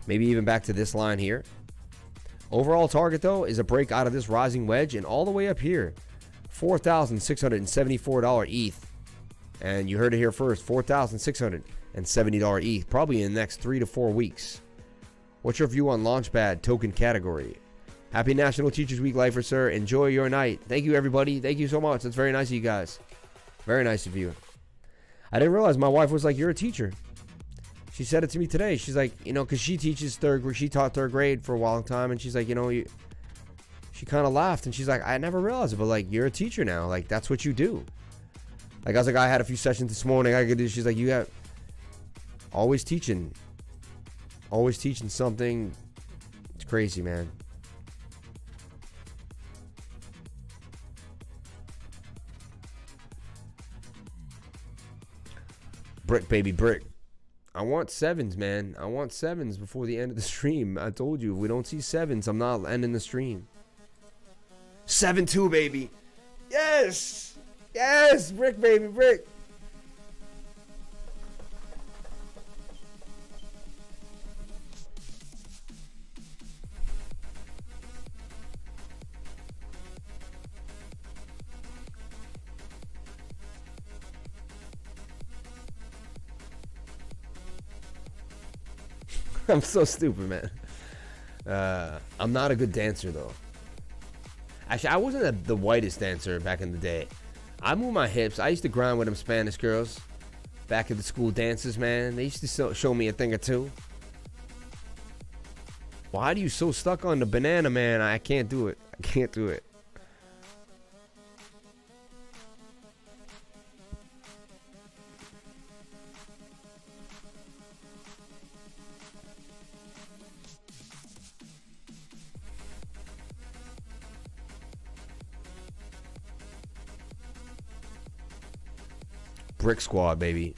Speaker 1: Maybe even back to this line here. Overall target, though, is a break out of this rising wedge and all the way up here. $4,674 ETH. And you heard it here first. $4,670 ETH. Probably in the next 3 to 4 weeks. What's your view on Launchpad token category? Happy National Teachers Week, Lifer, sir. Enjoy your night. Thank you, everybody. Thank you so much. That's very nice of you guys. Very nice of you. I didn't realize my wife was like, you're a teacher. She said it to me today. She's like, you know, because she teaches third grade. She taught third grade for a long time. And she's like, you know, she kind of laughed. And she's like, I never realized it. But, like, you're a teacher now. Like, that's what you do. Like, I was like, I had a few sessions this morning. I could do. She's like, you got always teaching. Always teaching something. It's crazy, man. Brick, baby, brick. I want sevens, man. I want sevens before the end of the stream. I told you, if we don't see sevens, I'm not ending the stream. 7-2, baby. Yes. Yes, brick, baby, brick. I'm so stupid, man. I'm not a good dancer, though. Actually, I wasn't the whitest dancer back in the day. I move my hips. I used to grind with them Spanish girls back at the school dances, man. They used to show me a thing or two. Why are you so stuck on the banana, man? I can't do it. I can't do it. Brick squad, baby.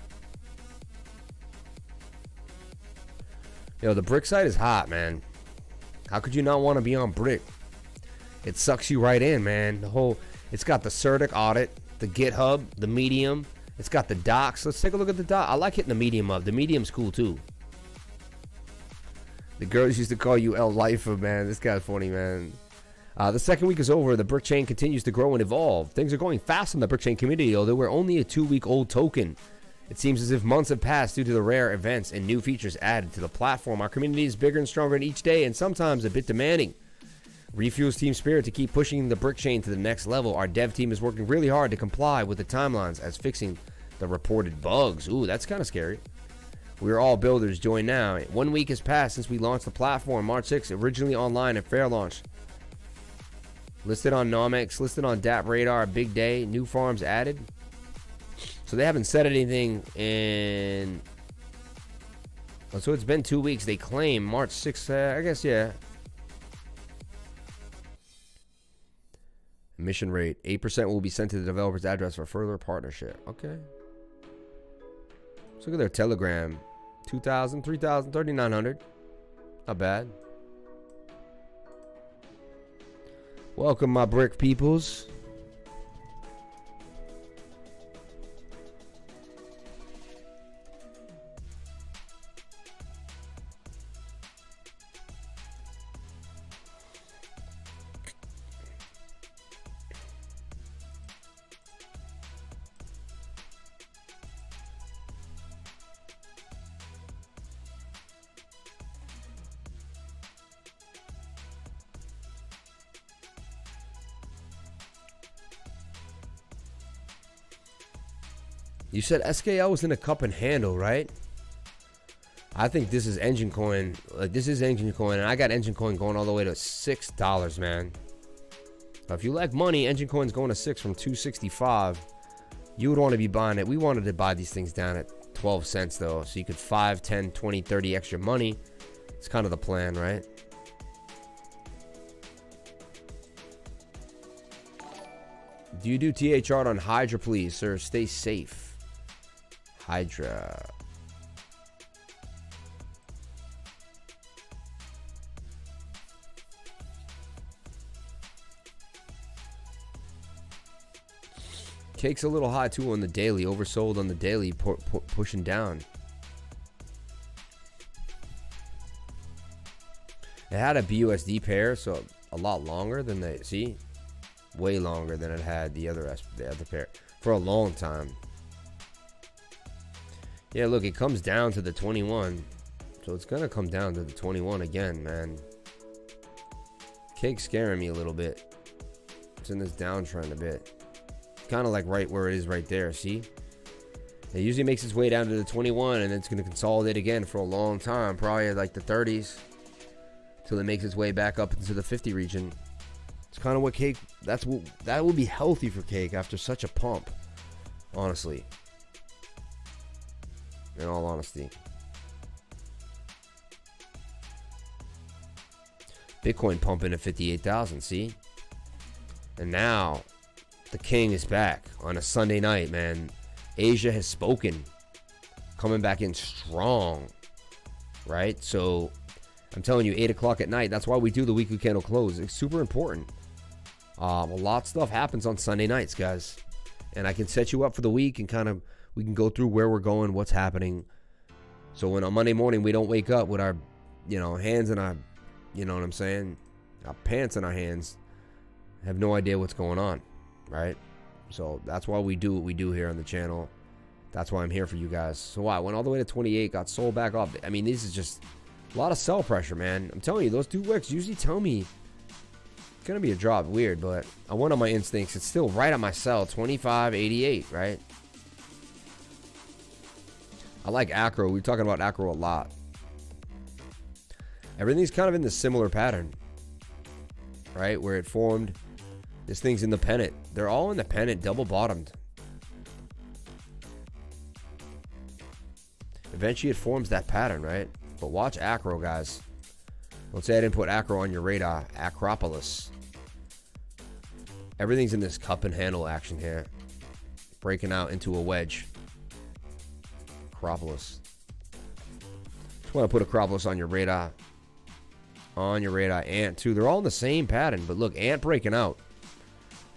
Speaker 1: Yo, the brick site is hot, man. How could you not want to be on brick? It sucks you right in, man. It's got the CertiK audit, the GitHub, the Medium. It's got the docs. Let's take a look at the doc. I like hitting the Medium up. The Medium's cool too. The girls used to call you El Lifer, man. This guy's funny, man. The second week is over. The brick chain continues to grow and evolve. Things are going fast in the brick chain community, although we're only a 2-week-old token. It seems as if months have passed due to the rare events and new features added to the platform. Our community is bigger and stronger each day, and sometimes a bit demanding. Refuels team spirit to keep pushing the brick chain to the next level. Our dev team is working really hard to comply with the timelines as fixing the reported bugs. Ooh, that's kind of scary. We're all builders. Join now. 1 week has passed since we launched the platform, March 6th, originally online at fair launch. Listed on Nomics, listed on DAP Radar, a big day. New farms added. So they haven't said anything in... Oh, so it's been 2 weeks. They claim March 6th, I guess, yeah. Emission rate. 8% will be sent to the developer's address for further partnership. Okay. Let's look at their Telegram. 2,000, 3,000, 3,900. Not bad. Welcome, my brick peoples. You said SKL was in a cup and handle, right? I think this is Engine Coin. Like, this is Engine Coin, and I got Engine Coin going all the way to $6, man. Now, if you like money, Engine Coin's going to 6 from 265. You would want to be buying it. We wanted to buy these things down at 12 cents, though, so you could 5, 10, 20, 30 extra money. It's kind of the plan, right? Do you do TA chart on Hydra, please, sir? Stay safe. Hydra. Cake's a little high too on the daily. Oversold on the daily, pushing down. It had a BUSD pair, so a lot longer than they see. Way longer than it had the other pair for a long time. Yeah, look, it comes down to the 21, so it's gonna come down to the 21 again, man. Cake's scaring me a little bit. It's in this downtrend a bit. Kind of like right where it is right there. See, it usually makes its way down to the 21, and it's going to consolidate again for a long time, probably like the 30s, till it makes its way back up into the 50 region. It's kind of what Cake. That will be healthy for Cake after such a pump, honestly. In all honesty, Bitcoin pumping at 58,000. See, and now. The king is back on a Sunday night, man. Asia has spoken. Coming back in strong. Right? So, I'm telling you, 8 o'clock at night. That's why we do the weekly candle close. It's super important. A lot of stuff happens on Sunday nights, guys. And I can set you up for the week and kind of, we can go through where we're going, what's happening. So, when on Monday morning we don't wake up with our, hands in our, you know what I'm saying? Our pants in our hands. Have no idea what's going on. Right? So that's why we do what we do here on the channel. That's why I'm here for you guys. So I went all the way to 28, got sold back off. I mean, this is just a lot of sell pressure, man. I'm telling you, those 2 wicks usually tell me it's gonna be a drop. Weird, but I went on my instincts. It's still right at my sell, 25.88, right? I like Acro. We're talking about Acro a lot. Everything's kind of in the similar pattern, right? Where it formed. This thing's in the pennant. They're all in the pennant, double bottomed. Eventually it forms that pattern, right? But watch Acro, guys. Don't say I didn't put Acro on your radar. Acropolis. Everything's in this cup and handle action here. Breaking out into a wedge. Acropolis. Just want to put Acropolis on your radar. On your radar. Ant, too. They're all in the same pattern. But look, Ant breaking out.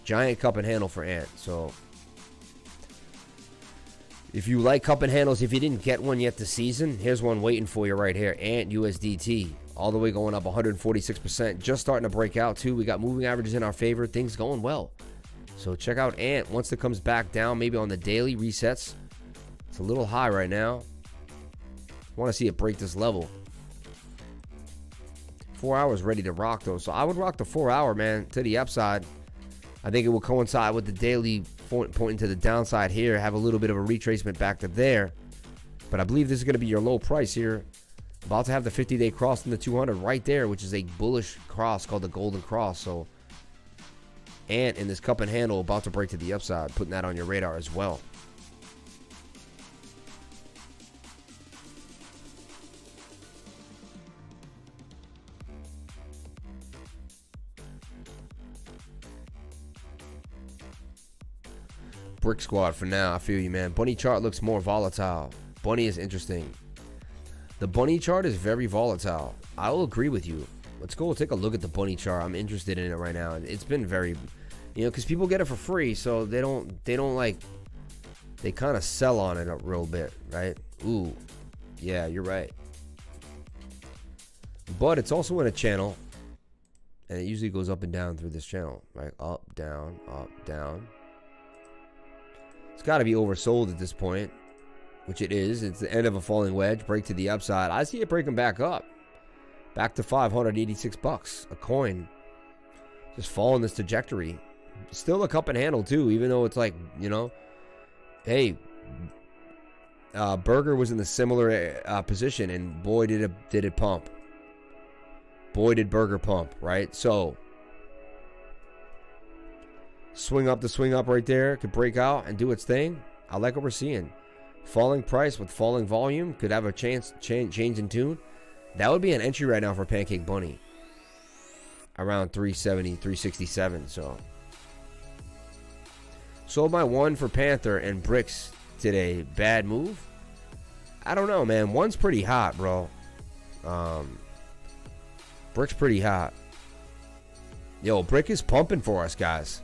Speaker 1: Giant cup and handle for Ant. So if you like cup and handles, if you didn't get one yet this season, here's one waiting for you right here. Ant USDT. All the way going up 146%. Just starting to break out too. We got moving averages in our favor. Things going well. So check out Ant. Once it comes back down, maybe on the daily resets. It's a little high right now. Want to see it break this level. 4 hours ready to rock though. So I would rock the 4 hour, man, to the upside. I think it will coincide with the daily pointing to the downside here. Have a little bit of a retracement back to there. But I believe this is going to be your low price here. About to have the 50-day cross in the 200 right there, which is a bullish cross called the Golden Cross. So, Ant in this cup and handle about to break to the upside. Putting that on your radar as well. Brick Squad for now. I feel you, man. Bunny chart looks more volatile. Bunny is interesting. The bunny chart is very volatile. I will agree with you. Let's go take a look at the bunny chart. I'm interested in it right now. It's been very, because people get it for free, so they don't like, they kind of sell on it a real bit, right? Ooh, yeah, you're right. But it's also in a channel, and it usually goes up and down through this channel, right? Up, down, up, down. It's got to be oversold at this point, which it is. It's the end of a falling wedge. Break to the upside. I see it breaking back up. Back to $586 a coin. Just following this trajectory. Still a cup and handle too, even though it's like, hey, Burger was in the similar position, and boy did it pump. Boy did Burger pump, right? So swing up right there, could break out and do its thing. I like what we're seeing. Falling price with falling volume could have a chance change in tune. That would be an entry right now for Pancake Bunny. Around 370, 367. So sold my one for Panther and bricks today. Bad move? I don't know, man. One's pretty hot, bro. Brick's pretty hot. Yo, Brick is pumping for us, guys.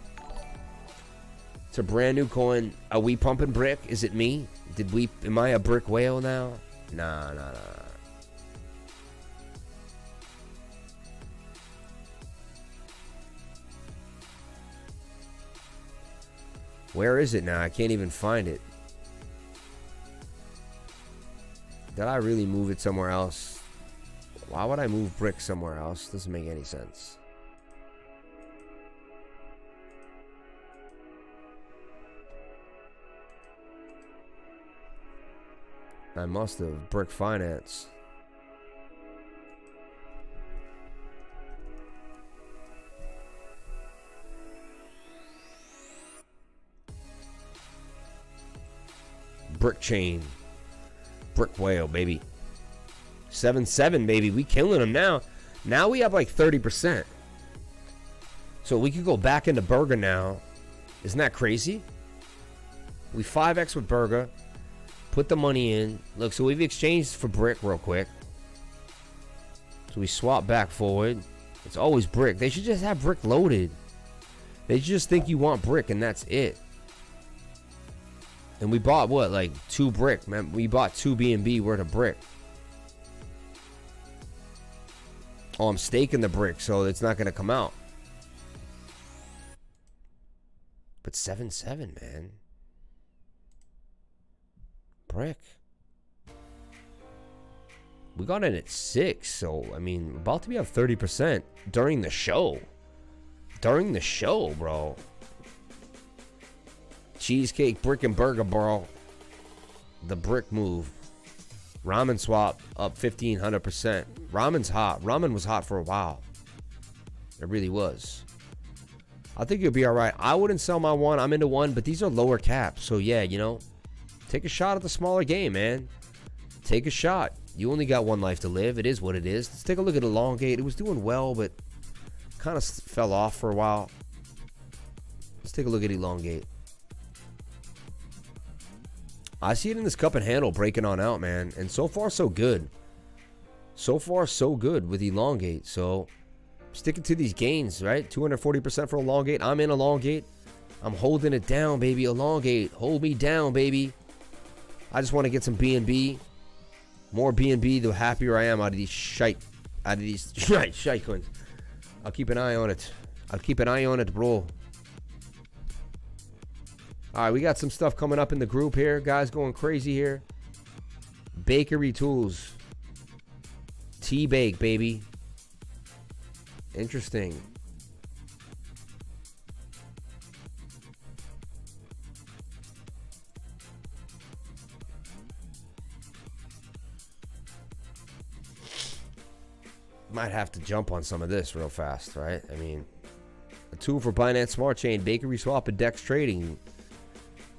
Speaker 1: It's a brand new coin. Are we pumping Brick? Is it me? Am I a Brick whale now? Nah. Where is it now? I can't even find it. Did I really move it somewhere else? Why would I move Brick somewhere else? Doesn't make any sense. I must have. Brick Finance. Brick Chain. Brick Whale, baby. 7-7, baby. We killing them now. Now we have like 30%. So we could go back into Burger now. Isn't that crazy? We 5x with Burger. Put the money in. Look, so we've exchanged for Brick real quick. So we swap back forward. It's always Brick. They should just have Brick loaded. They just think you want Brick and that's it. And we bought what? Like 2 Brick, man. We bought 2 BNB worth of Brick. Oh, I'm staking the Brick, so it's not going to come out. But 7-7, man. Brick. We got in at 6, so, I mean, about to be up 30% during the show. During the show, bro. Cheesecake, Brick, and Burger, bro. The Brick move. Ramen swap up 1,500%. Ramen's hot. Ramen was hot for a while. It really was. I think you'll be all right. I wouldn't sell my one. I'm into one, but these are lower caps. So, yeah, you know, take a shot at the smaller game, man. Take a shot. You only got one life to live. It is what it is. Let's take a look at Elongate. It was doing well, but kind of fell off for a while. Let's take a look at Elongate. I see it in this cup and handle breaking on out, man. And so far, so good. So far, so good with Elongate. So, sticking to these gains, right? 240% for Elongate. I'm in Elongate. I'm holding it down, baby. Elongate. Hold me down, baby. I just want to get some BNB. More BNB, the happier I am out of these shite coins. I'll keep an eye on it. I'll keep an eye on it, bro. All right, we got some stuff coming up in the group here. Guys going crazy here. Bakery tools. T-bake, baby. Interesting. Might have to jump on some of this real fast, right? I mean, a tool for Binance Smart Chain, Bakery Swap, and DEX trading.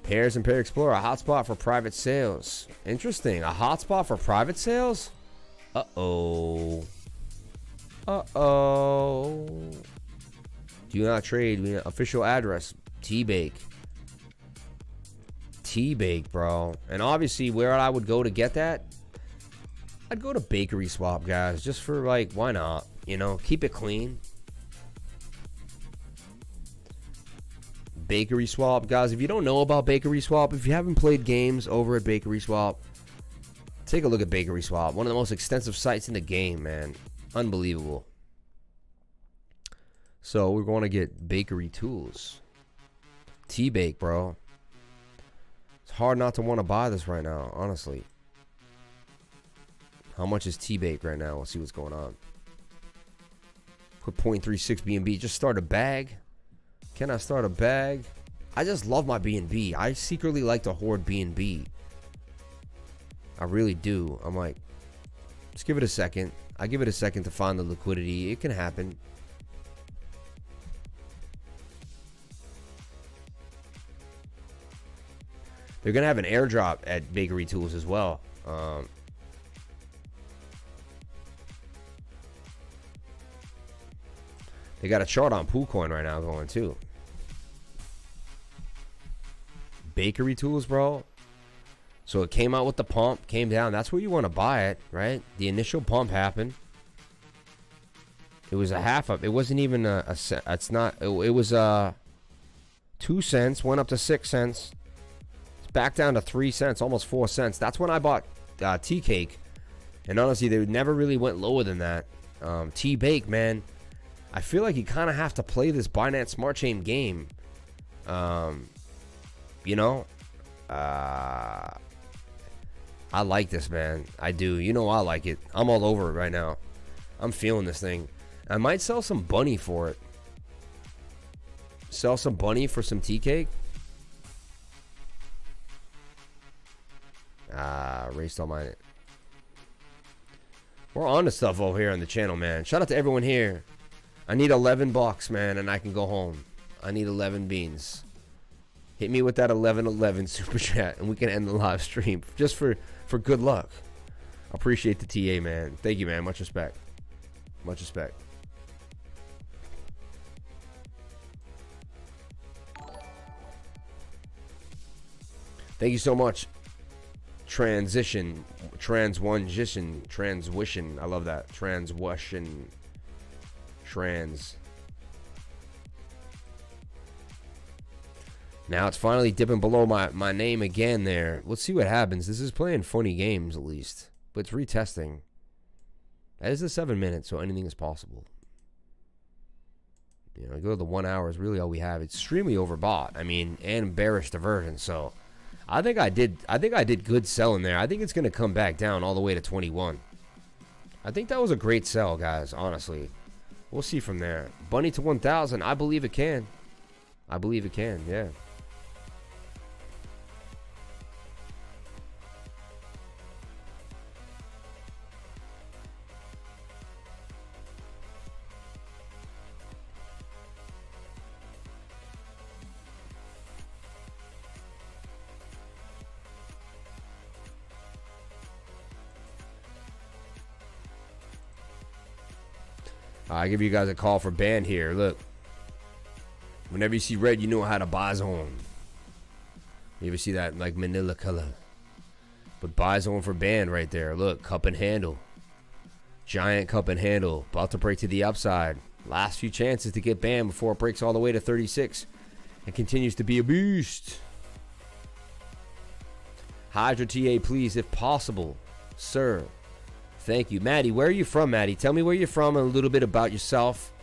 Speaker 1: Pairs and Pair Explorer, a hotspot for private sales. Interesting. A hotspot for private sales? Uh-oh. Uh-oh. Do not trade. Official address. T-Bake. T-Bake, bro. And obviously, where I would go to get that, I'd go to Bakery Swap, guys. Just for, like, why not? You know, keep it clean. Bakery Swap, guys. If you don't know about Bakery Swap, if you haven't played games over at Bakery Swap, take a look at Bakery Swap. One of the most extensive sites in the game, man. Unbelievable. So we're going to get bakery tools. T-Bake, bro. It's hard not to want to buy this right now, honestly. How much is T-Bake right now? We'll see what's going on. Put 0.36 BNB. Just start a bag. Can I start a bag? I just love my BNB. I secretly like to hoard BNB. I really do. I'm like, let's give it a second. I give it a second to find the liquidity. It can happen. They're gonna have an airdrop at Bakery Tools as well. They got a chart on PooCoin right now going too. Bakery Tools, bro. So it came out with the pump, came down. That's where you want to buy it, right? The initial pump happened. It was a half up. It wasn't even a cent. It's not. It was 2 cents. Went up to 6 cents. It's back down to 3 cents, almost 4 cents. That's when I bought Tea Cake. And honestly, they never really went lower than that. Tea Bake, man. I feel like you kind of have to play this Binance Smart Chain game. You know, I like this, man. I do. You know I like it. I'm all over it right now. I'm feeling this thing. I might sell some bunny for it. Sell some bunny for some tea cake. Raced on mine. We're on to stuff over here on the channel, man. Shout out to everyone here. I need 11 bucks, man, and I can go home. I need 11 beans. Hit me with that 1111 super chat, and we can end the live stream just for good luck. Appreciate the TA, man. Thank you, man. Much respect. Much respect. Thank you so much. Transwision. I love that. Transwision. Now it's finally dipping below my name again there. Let's see what happens. This is playing funny games at least. But it's retesting. That is the 7 minutes, so anything is possible. You know, go to the 1 hour is really all we have. It's extremely overbought. I mean, and bearish diversion. So I think I did good selling there. I think it's gonna come back down all the way to 21. I think that was a great sell, guys, honestly. We'll see from there. Bunny to 1,000. I believe it can. I believe it can, yeah. I give you guys a call for band here. Look. Whenever you see red, you know how to buy zone. You ever see that like manila color? But buy zone for band right there. Look, cup and handle. Giant cup and handle. About to break to the upside. Last few chances to get banned before it breaks all the way to 36. And continues to be a beast. Hydra TA, please, if possible. Sir. Thank you. Maddie, where are you from, Maddie? Tell me where you're from and a little bit about yourself.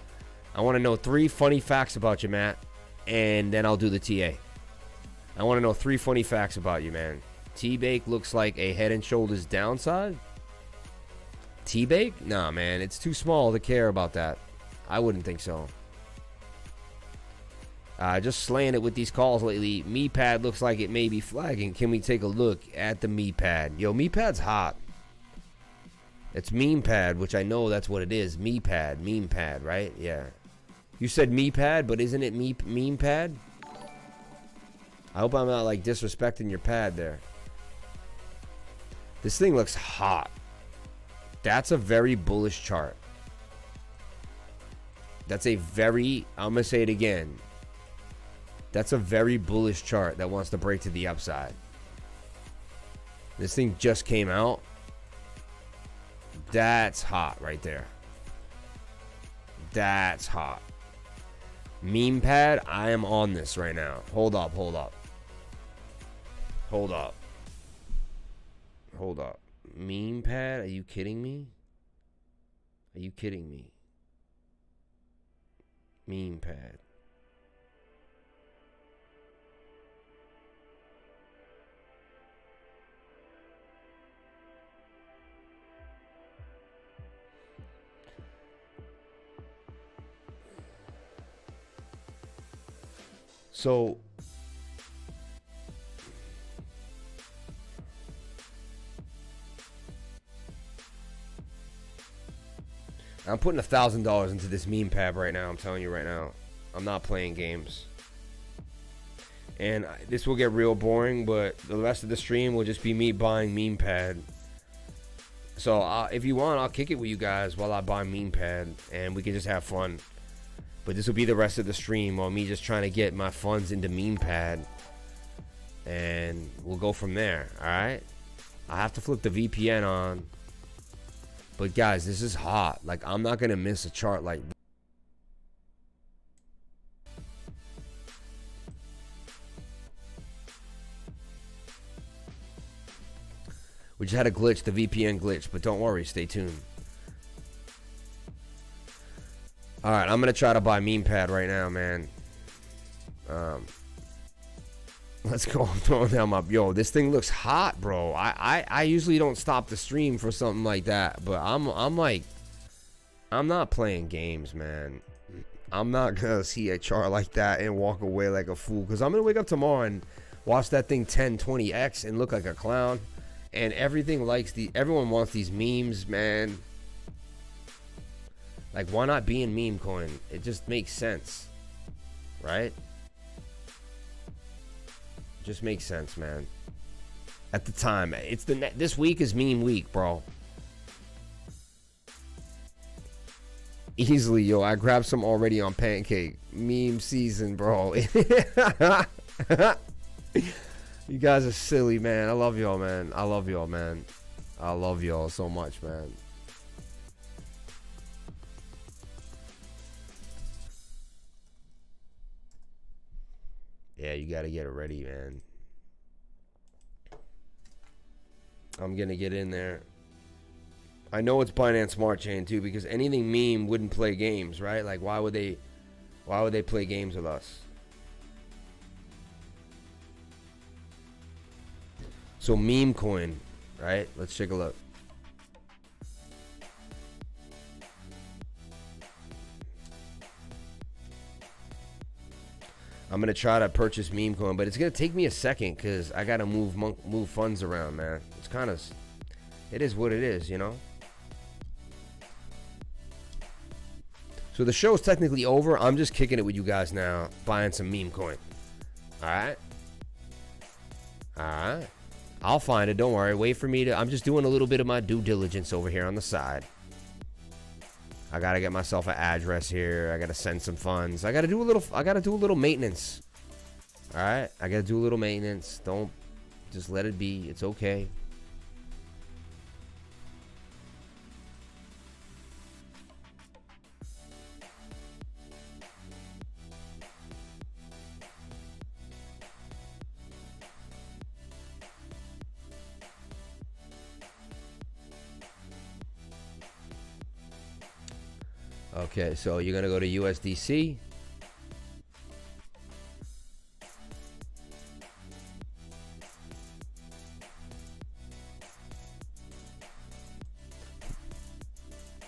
Speaker 1: I want to know 3 funny facts about you, Matt. And then I'll do the TA. I want to know 3 funny facts about you, man. T-Bake looks like a Head and Shoulders downside. T-Bake? Nah, man. It's too small to care about that. I wouldn't think so. Just slaying it with these calls lately. MePad looks like it may be flagging. Can we take a look at the MePad? Yo, MePad's hot. It's MemePad, which I know that's what it is. MePad, right? Yeah. You said MePad, but isn't it MemePad? I hope I'm not like disrespecting your pad there. This thing looks hot. That's a very bullish chart. That's a very, I'm going to say it again. That's a very bullish chart that wants to break to the upside. This thing just came out. That's hot right there. That's hot. MemePad, I am on this right now. Hold up. MemePad, are you kidding me? MemePad. So I'm putting $1,000 into this meme pad right now. I'm telling you right now. I'm not playing games. And this will get real boring, but the rest of the stream will just be me buying meme pad. So if you want, I'll kick it with you guys while I buy meme pad, and we can just have fun. But this will be the rest of the stream while me just trying to get my funds into meme pad, and we'll go from there. All right. I have to flip the VPN on. But guys, this is hot. Like, I'm not gonna miss a chart like this. We just had a glitch, the VPN glitch, but don't worry, stay tuned. All right, I'm gonna try to buy meme pad right now, man. Let's go. I'm throwing down my yo. This thing looks hot, bro. I usually don't stop the stream for something like that, but I'm like, I'm not playing games, man. I'm not gonna see a chart like that and walk away like a fool, because I'm gonna wake up tomorrow and watch that thing 1020x and look like a clown. And everyone wants these memes, man. Like, why not be in meme coin? It just makes sense, right? Just makes sense, man. At the time, this week is meme week, bro. Easily, yo. I grabbed some already on Pancake. Meme season, bro. You guys are silly, man. I love y'all, man. I love y'all, man. I love y'all so much, man. Yeah, you gotta get it ready, man. I'm gonna get in there. I know it's Binance Smart Chain too, because anything meme wouldn't play games, right? Like, why would they play games with us? So meme coin, right? Let's take a look. I'm gonna try to purchase meme coin, but it's gonna take me a second because I gotta move funds around, man. It's kind of, it is what it is, you know. So the show's technically over. I'm just kicking it with you guys now, buying some meme coin. All right. All right. I'll find it. Don't worry. Wait for me to. I'm just doing a little bit of my due diligence over here on the side. I gotta get myself an address here. I gotta send some funds. I gotta do a little maintenance. All right. I gotta do a little maintenance. Don't just let it be. It's okay. Okay, so you're gonna go to USDC.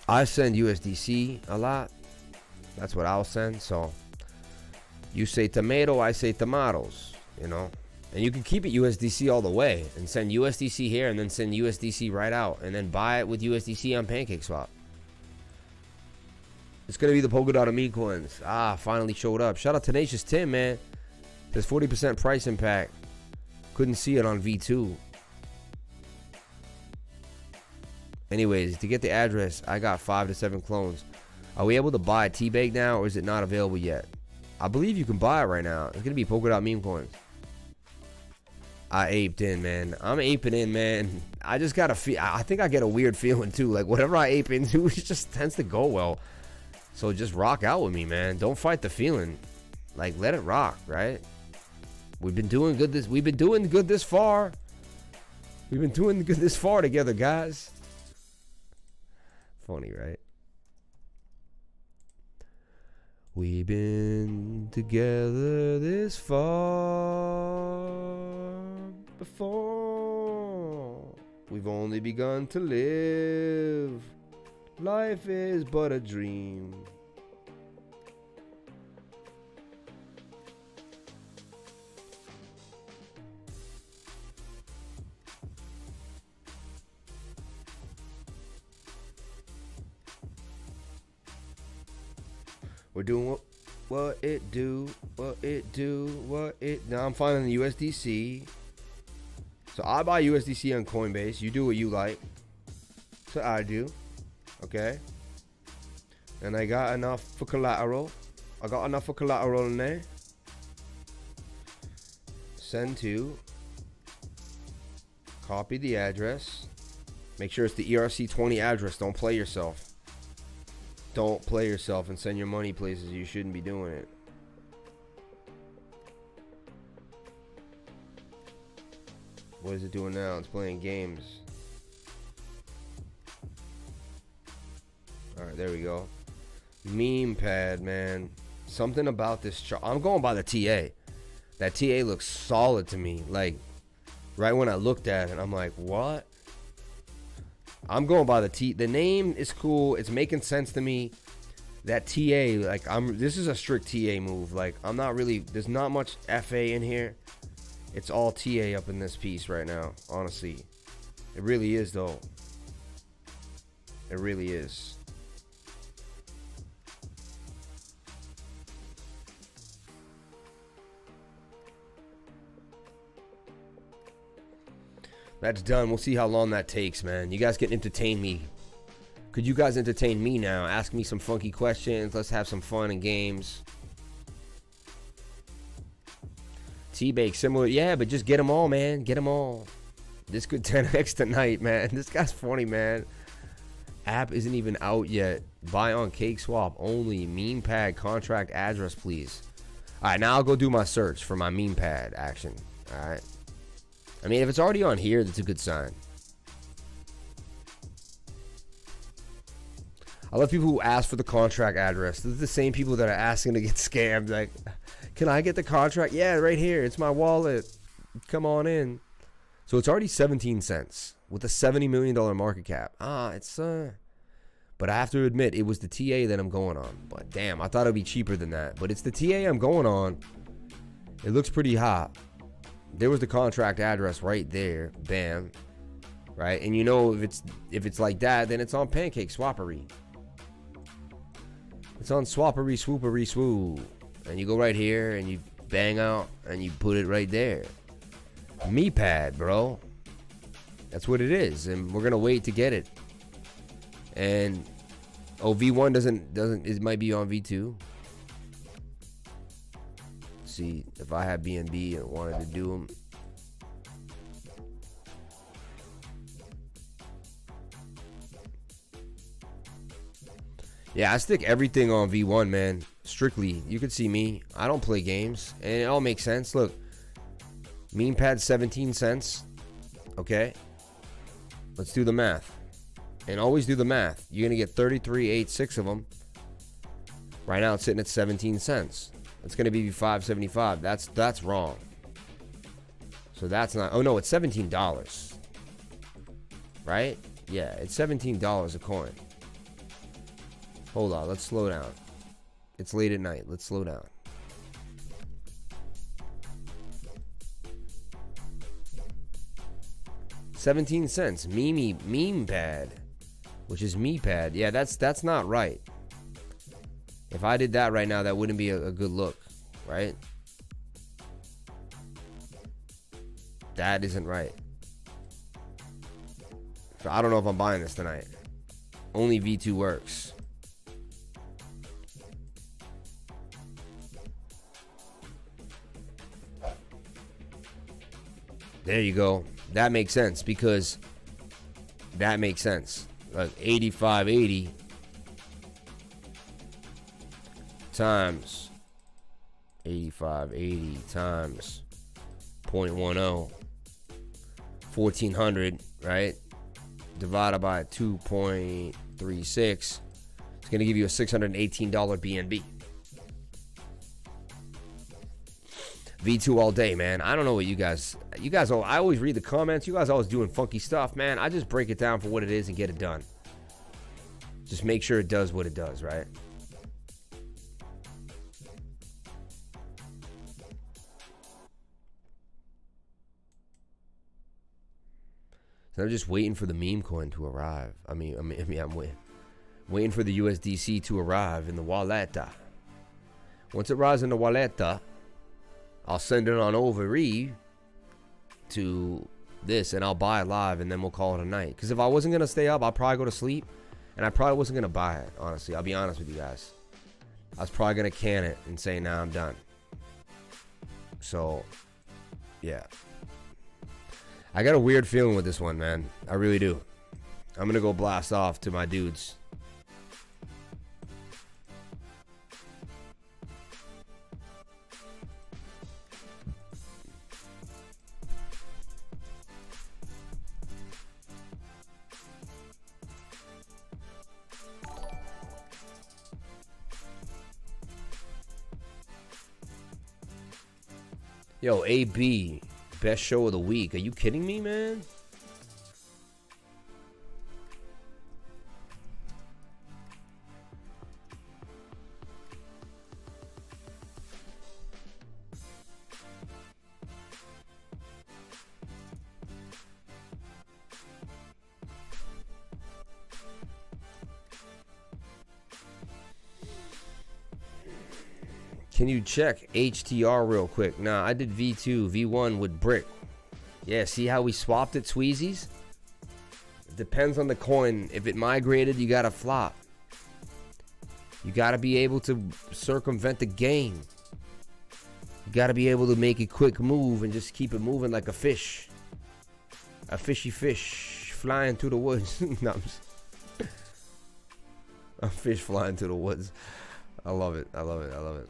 Speaker 1: I send USDC a lot. That's what I'll send. So you say tomato, I say tomatoes, you know. And you can keep it USDC all the way and send USDC here and then send USDC right out and then buy it with USDC on Pancake Swap. It's going to be the polka dot of meme coins. Finally showed up. Shout out Tenacious Tim, man. There's 40% price impact. Couldn't see it on V2. Anyways, to get the address, I got 5 to 7 clones. Are we able to buy T-Bag now, or is it not available yet? I believe you can buy it right now. It's going to be polka dot meme coins. I aped in, man. I'm aping in, man. I just got a feel. I think I get a weird feeling, too. Like, whatever I ape into, it just tends to go well. So just rock out with me, man. Don't fight the feeling. Like, let it rock, right? We've been doing good this. We've been doing good this far. We've been doing good this far together, guys. Funny, right? We've been together this far before. We've only begun to live. Life is but a dream. We're doing what it do, what it do, what it. Now I'm finding the USDC. So I buy USDC on Coinbase. You do what you like. So I do. Okay. And I got enough for collateral. I got enough for collateral in there. Send to. Copy the address. Make sure it's the ERC20 address. Don't play yourself. Don't play yourself and send your money places you shouldn't be doing it. What is it doing now? It's playing games. Alright, there we go. Meme pad, man. Something about this chart. I'm going by the TA. That TA looks solid to me. Like, right when I looked at it, I'm like, what? I'm going by the T. The name is cool. It's making sense to me. That TA, like, this is a strict TA move. Like, I'm not really, there's not much FA in here. It's all TA up in this piece right now, honestly. It really is, though. It really is. That's done. We'll see how long that takes, man. You guys can entertain me. Could you guys entertain me now? Ask me some funky questions. Let's have some fun and games. T-Bake, similar. Yeah, but just get them all, man. Get them all. This could 10x tonight, man. This guy's funny, man. App isn't even out yet. Buy on Cake Swap only. Meme pad contract address, please. All right, now I'll go do my search for my meme pad action. All right. I mean, if it's already on here, that's a good sign. I love people who ask for the contract address. These are the same people that are asking to get scammed. Like, can I get the contract? Yeah, right here. It's my wallet. Come on in. So it's already 17 cents with a $70 million market cap. But I have to admit, it was the TA that I'm going on. But damn, I thought it would be cheaper than that. But it's the TA I'm going on. It looks pretty hot. There was the contract address right there. Bam. Right? And you know, if it's like that, then it's on Pancake Swappery. It's on Swappery Swoopery Swoo. And you go right here and you bang out and you put it right there. Me pad, bro. That's what it is. And we're gonna wait to get it. And V1 doesn't it might be on V2. See if I had BNB and wanted to do them. Yeah, I stick everything on V1, man. Strictly. You can see me. I don't play games. And it all makes sense. Look. Meme pad 17 cents. Okay. Let's do the math. And always do the math. You're going to get 33.86 of them. Right now it's sitting at 17 cents. It's going to be $5.75. That's wrong. So that's not. Oh no, it's $17. Right? Yeah, it's $17 a coin. Hold on, let's slow down. It's late at night. Let's slow down. $0.17. Meme pad. Which is me pad. Yeah, that's not right. If I did that right now, that wouldn't be a good look, right? That isn't right. So I don't know if I'm buying this tonight. Only V2 works. There you go. That makes sense because that makes sense. Like 8580 times 8580 times 0.10 1400, right? Divided by 2.36. It's going to give you a $618 BNB. V2 all day, man. I don't know what you guys I always read the comments. You guys always doing funky stuff, man. I just break it down for what it is and get it done. Just make sure it does what it does, right? So I'm just waiting for the meme coin to arrive. I'm waiting for the USDC to arrive in the wallet. Once it rises in the wallet, I'll send it on over to this, and I'll buy it live, and then we'll call it a night. Because if I wasn't going to stay up, I'll probably go to sleep, and I probably wasn't going to buy it, honestly. I'll be honest with you guys. I was probably going to can it and say, nah, I'm done. So, yeah. I got a weird feeling with this one, man. I really do. I'm going to go blast off to my dudes. Yo, AB, best show of the week. Are you kidding me, man? Can you check HTR real quick? Nah, I did V2, V1 with brick. Yeah, see how we swapped it, Sweezies? It depends on the coin. If it migrated, you gotta flop. You gotta be able to circumvent the game. You gotta be able to make a quick move and just keep it moving like a fish. A fishy fish flying through the woods. No, a fish flying through the woods. I love it. I love it. I love it.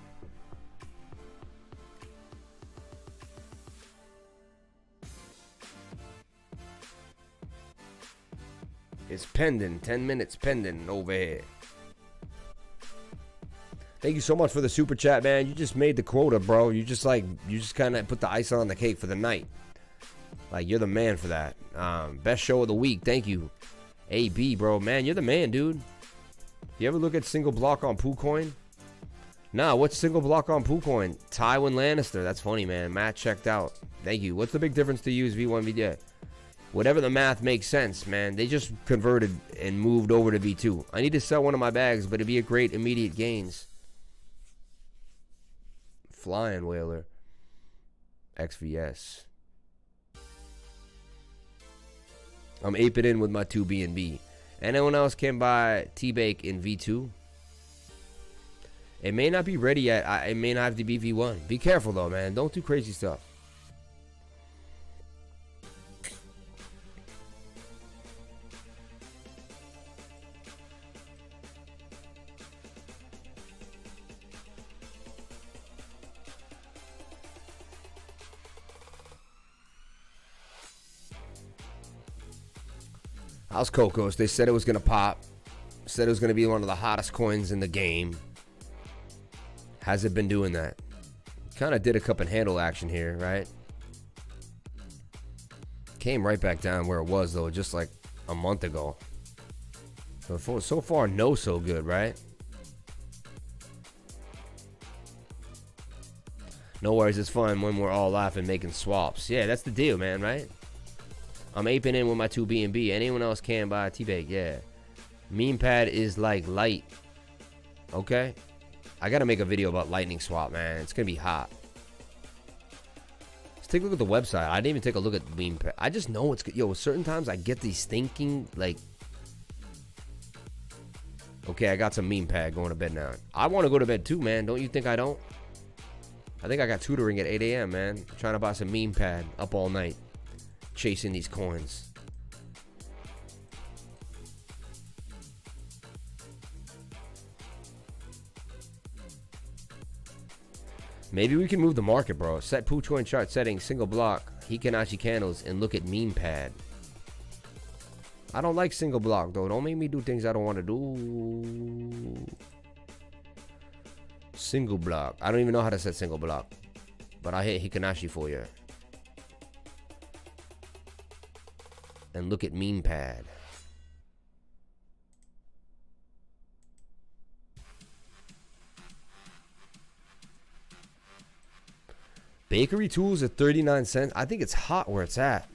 Speaker 1: It's pending. 10 minutes pending over here. Thank you so much for the super chat, man. You just made the quota, bro. You just kind of put the icing on the cake for the night. Like, you're the man for that. Best show of the week. Thank you. AB, bro. Man, you're the man, dude. You ever look at single block on PooCoin? Nah, what's single block on PooCoin? Tywin Lannister. That's funny, man. Matt checked out. Thank you. What's the big difference to use V1, V2? Whatever the math makes sense, man. They just converted and moved over to V2. I need to sell one of my bags, but it'd be a great immediate gains. Flying Whaler. XVS. I'm aping in with my 2BNB. Anyone else can buy T-Bake in V2? It may not be ready yet. It may not have to be V1. Be careful, though, man. Don't do crazy stuff. How's Cocos? They said it was going to pop. Said it was going to be one of the hottest coins in the game. Has it been doing that? Kind of did a cup and handle action here, right? Came right back down where it was, though, just like a month ago. So far, no so good, right? No worries, it's fun when we're all laughing, making swaps. Yeah, that's the deal, man, right? I'm aping in with my 2BNB. Anyone else can buy a T-Bake, yeah. Meme pad is like light. Okay? I gotta make a video about lightning swap, man. It's gonna be hot. Let's take a look at the website. I didn't even take a look at meme pad. I just know it's good. Yo, certain times I get these thinking, like... Okay, I got some meme pad going to bed now. I want to go to bed too, man. Don't you think I don't? I think I got tutoring at 8 a.m., man. I'm trying to buy some meme pad. Up all night. Chasing these coins. Maybe we can move the market, bro. Set PooCoin chart settings, single block, Hikanashi candles, and look at meme pad. I don't like single block, though. Don't make me do things I don't want to do. Single block. I don't even know how to set single block. But I hit Hikanashi for you. And look at meme pad. Bakery tools at 39 cents. I think it's hot where it's at.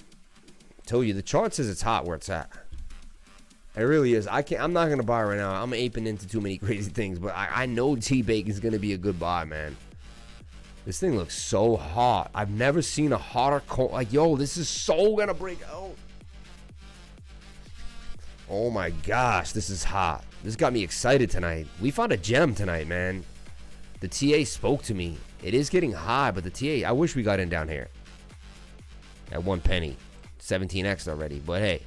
Speaker 1: I told you, the chart says it's hot where it's at. It really is. I'm not gonna buy right now. I'm aping into too many crazy things, but I know T-Bake is gonna be a good buy, man. This thing looks so hot. I've never seen a hotter coin. Like, yo, this is so gonna break out. Oh my gosh, this is hot. This got me excited tonight. We found a gem tonight, man. The TA spoke to me. It is getting high, but the TA, I wish we got in down here. At 1 penny. 17x already, but hey.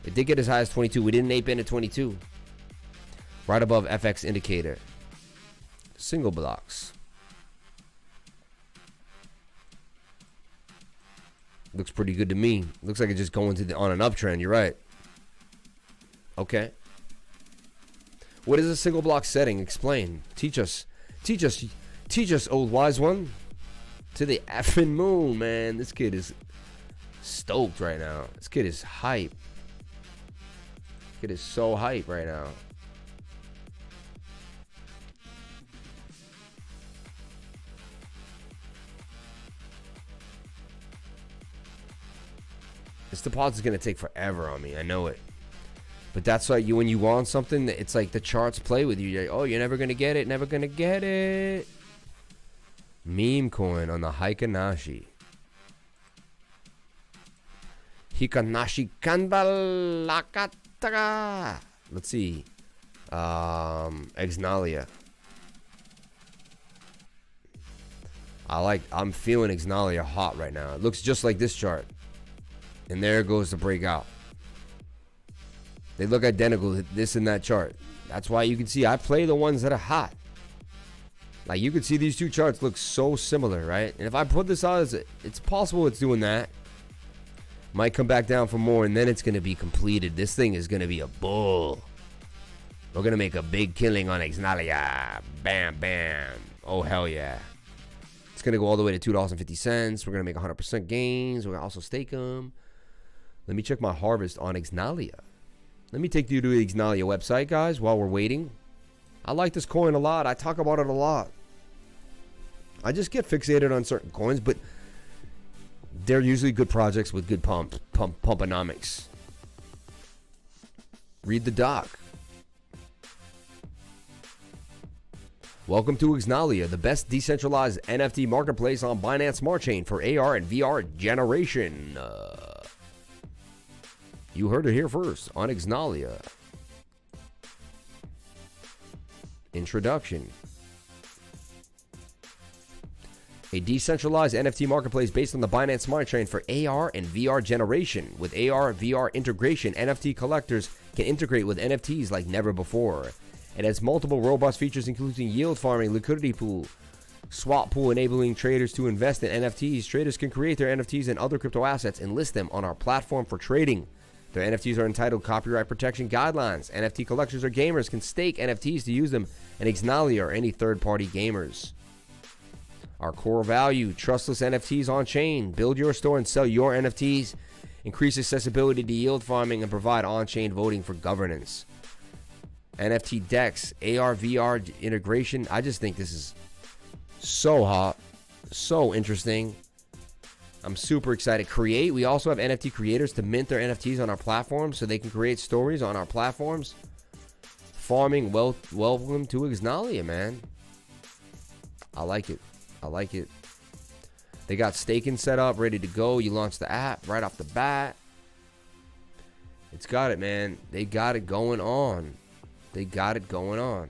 Speaker 1: It did get as high as 22. We didn't ape in at 22. Right above FX indicator. Single blocks. Looks pretty good to me. Looks like it's just going on an uptrend. You're right. Okay. What is a single block setting? Explain. Teach us. Teach us. Teach us, old wise one. To the effing moon, man. This kid is stoked right now. This kid is hype. Kid is so hype right now. This deposit is gonna take forever on me. I know it. But that's like when you want something, it's like the charts play with you. You're like, oh, you're never gonna get it. Never gonna get it. Meme coin on the Hikanashi. Hikanashi Kanbalakatara. Let's see. Exnalia. I'm feeling Exnalia hot right now. It looks just like this chart. And there goes the breakout. They look identical, this and that chart. That's why you can see I play the ones that are hot. Like you can see these two charts look so similar, right? And if I put this out, it's possible it's doing that. Might come back down for more, and then it's going to be completed. This thing is going to be a bull. We're going to make a big killing on Exnalia. Bam, bam. Oh, hell yeah. It's going to go all the way to $2.50. We're going to make 100% gains. We're going to also stake them. Let me check my harvest on Exnalia. Let me take you to the Exnalia website, guys, while we're waiting. I like this coin a lot. I talk about it a lot. I just get fixated on certain coins, but they're usually good projects with good pumponomics. Read the doc. Welcome to Exnalia, the best decentralized NFT marketplace on Binance Smart Chain for AR and VR generation. You heard it here first on Exnalia. Introduction. A decentralized NFT marketplace based on the Binance Smart Chain for AR and VR generation. With AR, VR integration, NFT collectors can integrate with NFTs like never before. It has multiple robust features including yield farming, liquidity pool, swap pool enabling traders to invest in NFTs. Traders can create their NFTs and other crypto assets and list them on our platform for trading. Their NFTs are entitled copyright protection guidelines. NFT collectors or gamers can stake NFTs to use them in Exnalia or any third-party gamers. Our core value, trustless NFTs on chain. Build your store and sell your NFTs. Increase accessibility to yield farming and provide on-chain voting for governance. NFT DEX, AR, VR integration. I just think this is so hot, so interesting. I'm super excited. Create. We also have NFT creators to mint their NFTs on our platform so they can create stories on our platforms. Farming. Welcome to Exnalia, man. I like it. I like it. They got staking set up, ready to go. You launch the app right off the bat. It's got it, man. They got it going on. They got it going on.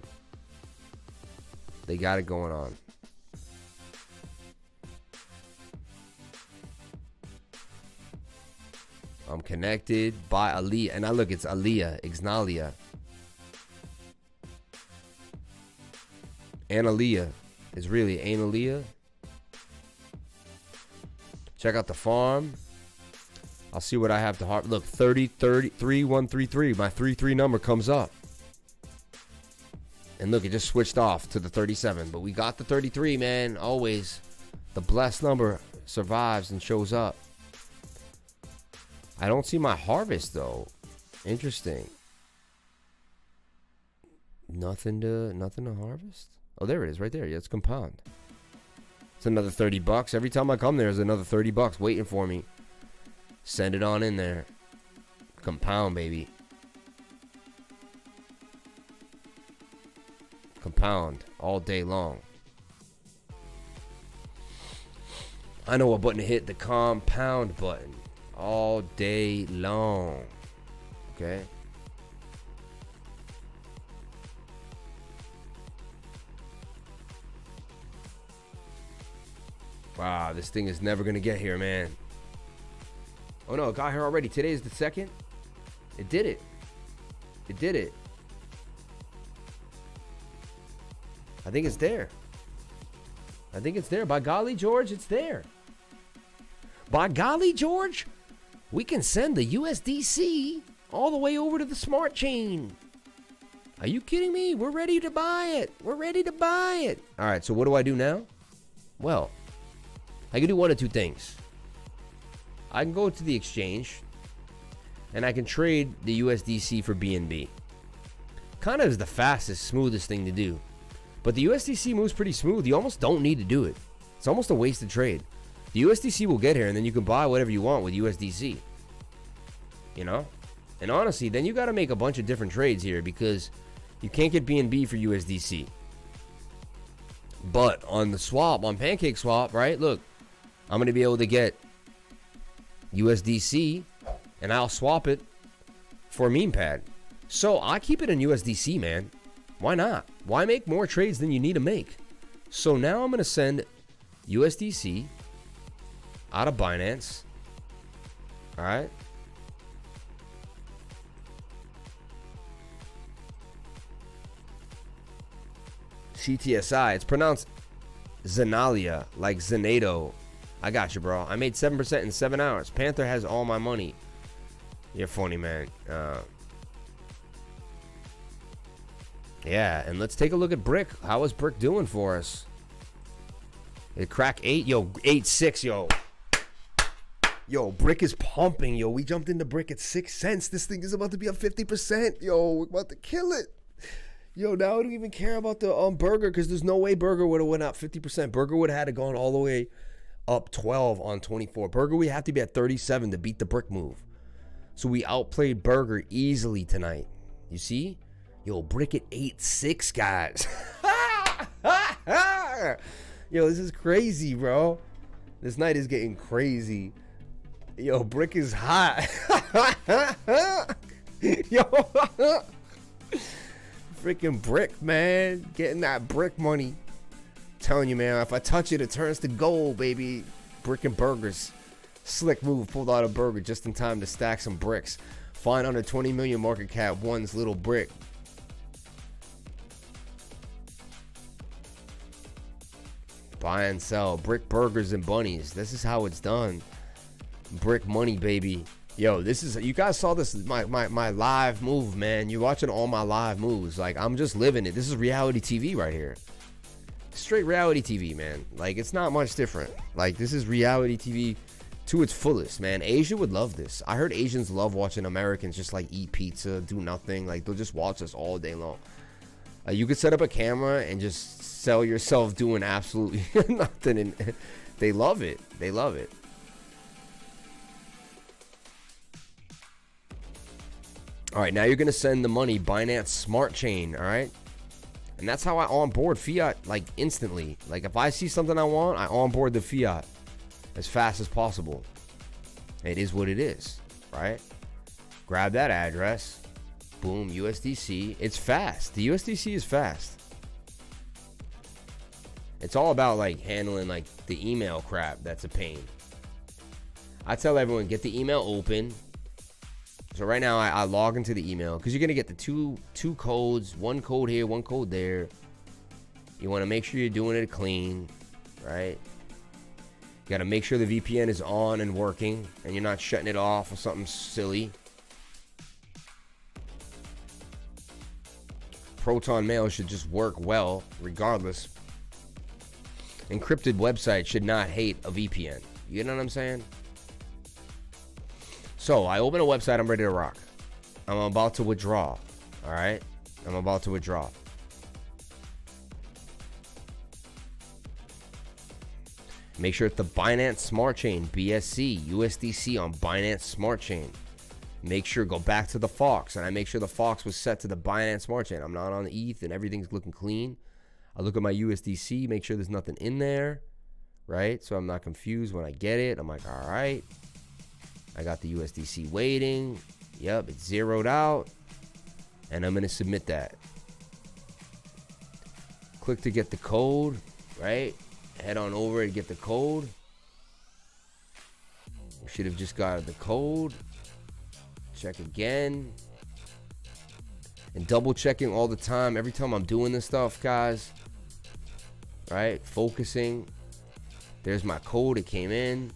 Speaker 1: They got it going on. I'm connected by Aliyah. And I look, it's Aliyah, Exnalia. Analia is really Analia. Check out the farm. I'll see what I have to harvest. Look, 30, 33, 133. My 33 number comes up. And look, it just switched off to the 37. But we got the 33, man. Always. The blessed number survives and shows up. I don't see my harvest, though. Interesting. Nothing to harvest? Oh, there it is, right there. Yeah, it's compound. It's another 30 bucks. Every time I come there, there's another 30 bucks waiting for me. Send it on in there. Compound, baby. Compound all day long. I know what button to hit. The compound button all day long. Okay. Wow, this thing is never gonna get here, man. Oh no, it got here already. Today is the 2nd. It did it. It did it. I think it's there. I think it's there. By golly, George, it's there. By golly, George, we can send the USDC all the way over to the smart chain. Are you kidding me? We're ready to buy it. We're ready to buy it. All right, so what do I do now? Well, I can do one of two things. I can go to the exchange and I can trade the USDC for BNB. Kind of is the fastest, smoothest thing to do. But the USDC moves pretty smooth. You almost don't need to do it. It's almost a wasted trade. The USDC will get here and then you can buy whatever you want with USDC. You know? And honestly, then you got to make a bunch of different trades here because you can't get BNB for USDC. But on the swap, on Pancake Swap, right? Look, I'm going to be able to get USDC and I'll swap it for a meme pad. So I keep it in USDC, man. Why not? Why make more trades than you need to make? So now I'm going to send USDC out of Binance. All right. CTSI. It's pronounced Zenalia, like Zenato. I got you, bro. I made 7% in 7 hours. Panther has all my money. You're funny, man. Yeah, and let's take a look at Brick. How is Brick doing for us? It cracked 8. Yo, 8.6, yo. Yo, Brick is pumping, yo. We jumped into Brick at 6 cents. This thing is about to be up 50%. Yo, we're about to kill it. Yo, now I don't even care about the Burger because there's no way Burger would have went up 50%. Burger would have had to gone all the way up 12 on 24. Burger, we have to be at 37 to beat the Brick move. So we outplayed Burger easily tonight. You see? Yo, Brick at 8.6, guys. Yo, this is crazy, bro. This night is getting crazy. Yo, Brick is hot. Yo. Freaking Brick, man. Getting that Brick money. Telling you, man, if I touch it, it turns to gold, baby. Brick and Burgers. Slick move. Pulled out a Burger just in time to stack some bricks. Find under 20 million market cap. One's little brick. Buy and sell. Brick Burgers and Bunnies. This is how it's done. Brick money, baby. Yo, this is, you guys saw this, my live move, man. You're watching all my live moves. Like, I'm just living it. This is reality TV right here. Straight reality TV, man. Like, it's not much different. Like, this is reality TV to its fullest, man. Asia would love this. I heard Asians love watching Americans just, like, eat pizza, do nothing. Like, they'll just watch us all day long. You could set up a camera and just sell yourself doing absolutely nothing. And they love it. They love it. All right, now you're going to send the money Binance Smart Chain, all right? And that's how I onboard fiat, like, instantly. Like, if I see something I want, I onboard the fiat as fast as possible. It is what it is, right? Grab that address. Boom, USDC. It's fast. The USDC is fast. It's all about, like, handling, like, the email crap. That's a pain. I tell everyone, get the email open. So right now I log into the email because you're going to get the two codes, one code here, one code there. You want to make sure you're doing it clean, right? You got to make sure the VPN is on and working and you're not shutting it off or something silly. Proton Mail should just work well regardless. Encrypted website should not hate a VPN. You know what I'm saying? So I open a website, I'm ready to rock. I'm about to withdraw. All right? I'm about to withdraw. Make sure it's the Binance Smart Chain, BSC, USDC on Binance Smart Chain. Make sure, go back to the Fox, and I make sure the Fox was set to the Binance Smart Chain. I'm not on the ETH, and everything's looking clean. I look at my USDC, make sure there's nothing in there, right? So I'm not confused when I get it. I'm like, all right. I got the USDC waiting. Yep, it's zeroed out. And I'm going to submit that. Click to get the code, right? Head on over and get the code. We should have just got the code. Check again. And double checking all the time. Every time I'm doing this stuff, guys. Right? Focusing. There's my code. It came in.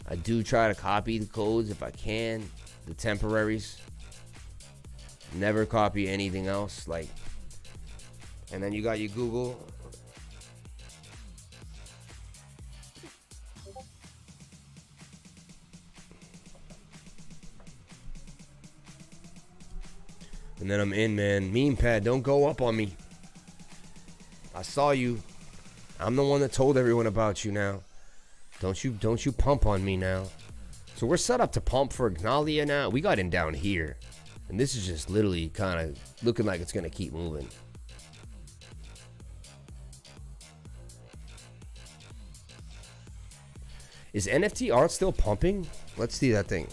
Speaker 1: I do try to copy the codes if I can. The temporaries. Never copy anything else. Like, and then you got your Google. And then I'm in, man. Meme pad, don't go up on me. I saw you. I'm the one that told everyone about you now. Don't you pump on me now. So we're set up to pump for Ignalia now. We got in down here. And this is just literally kind of looking like it's going to keep moving. Is NFT art still pumping? Let's see that thing.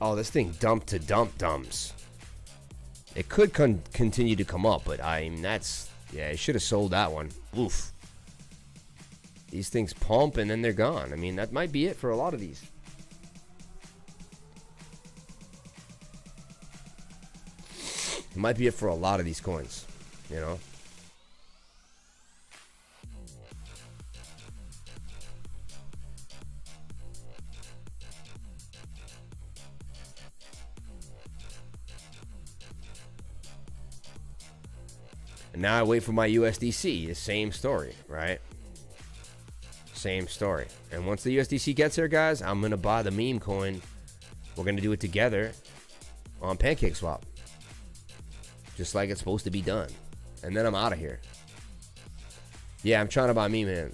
Speaker 1: Oh, this thing dumped to dumps. It could continue to come up, but that's, yeah, I should have sold that one. Oof. These things pump and then they're gone. I mean, that might be it for a lot of these. It might be it for a lot of these coins, you know? And now I wait for my USDC. The same story, right? Same story. And once the USDC gets here, guys, I'm going to buy the meme coin. We're going to do it together on Pancake Swap. Just like it's supposed to be done. And then I'm out of here. Yeah, I'm trying to buy meme, man.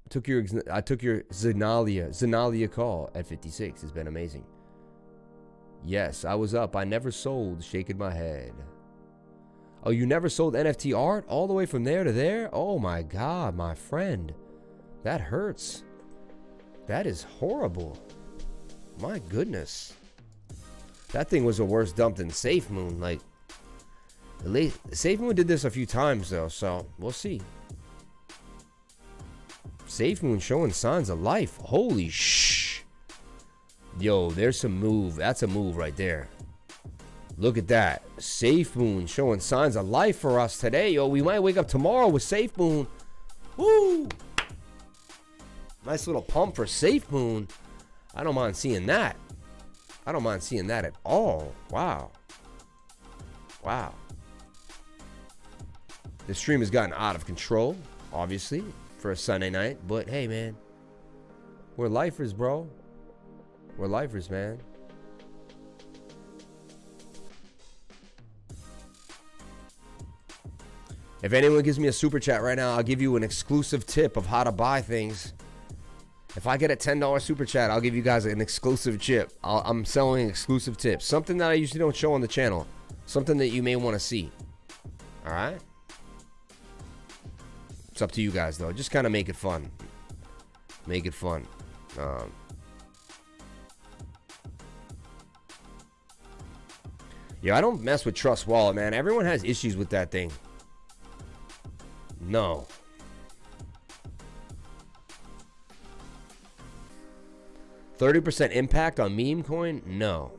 Speaker 1: I took your Zenalia call at 56. It's been amazing. Yes, I was up. I never sold. Shaking my head. Oh, you never sold NFT art all the way from there to there? Oh my God, my friend. That hurts. That is horrible. My goodness. That thing was a worse dump than Safe Moon. Like, Safe Moon did this a few times though, so we'll see. Safe Moon showing signs of life. Holy shh. Yo, there's some move. That's a move right there. Look at that. Safe Moon showing signs of life for us today. Yo, we might wake up tomorrow with Safe Moon. Woo! Nice little pump for Safe Moon. I don't mind seeing that. I don't mind seeing that at all. Wow. Wow. The stream has gotten out of control, obviously, for a Sunday night. But hey, man. We're lifers, bro. We're lifers, man. If anyone gives me a super chat right now, I'll give you an exclusive tip of how to buy things. If I get a $10 super chat, I'll give you guys an exclusive tip. I'm selling exclusive tips. Something that I usually don't show on the channel. Something that you may want to see. All right? It's up to you guys, though. Just kind of make it fun. Make it fun. Yeah, I don't mess with Trust Wallet, man. Everyone has issues with that thing. No. %30 impact on meme coin? No.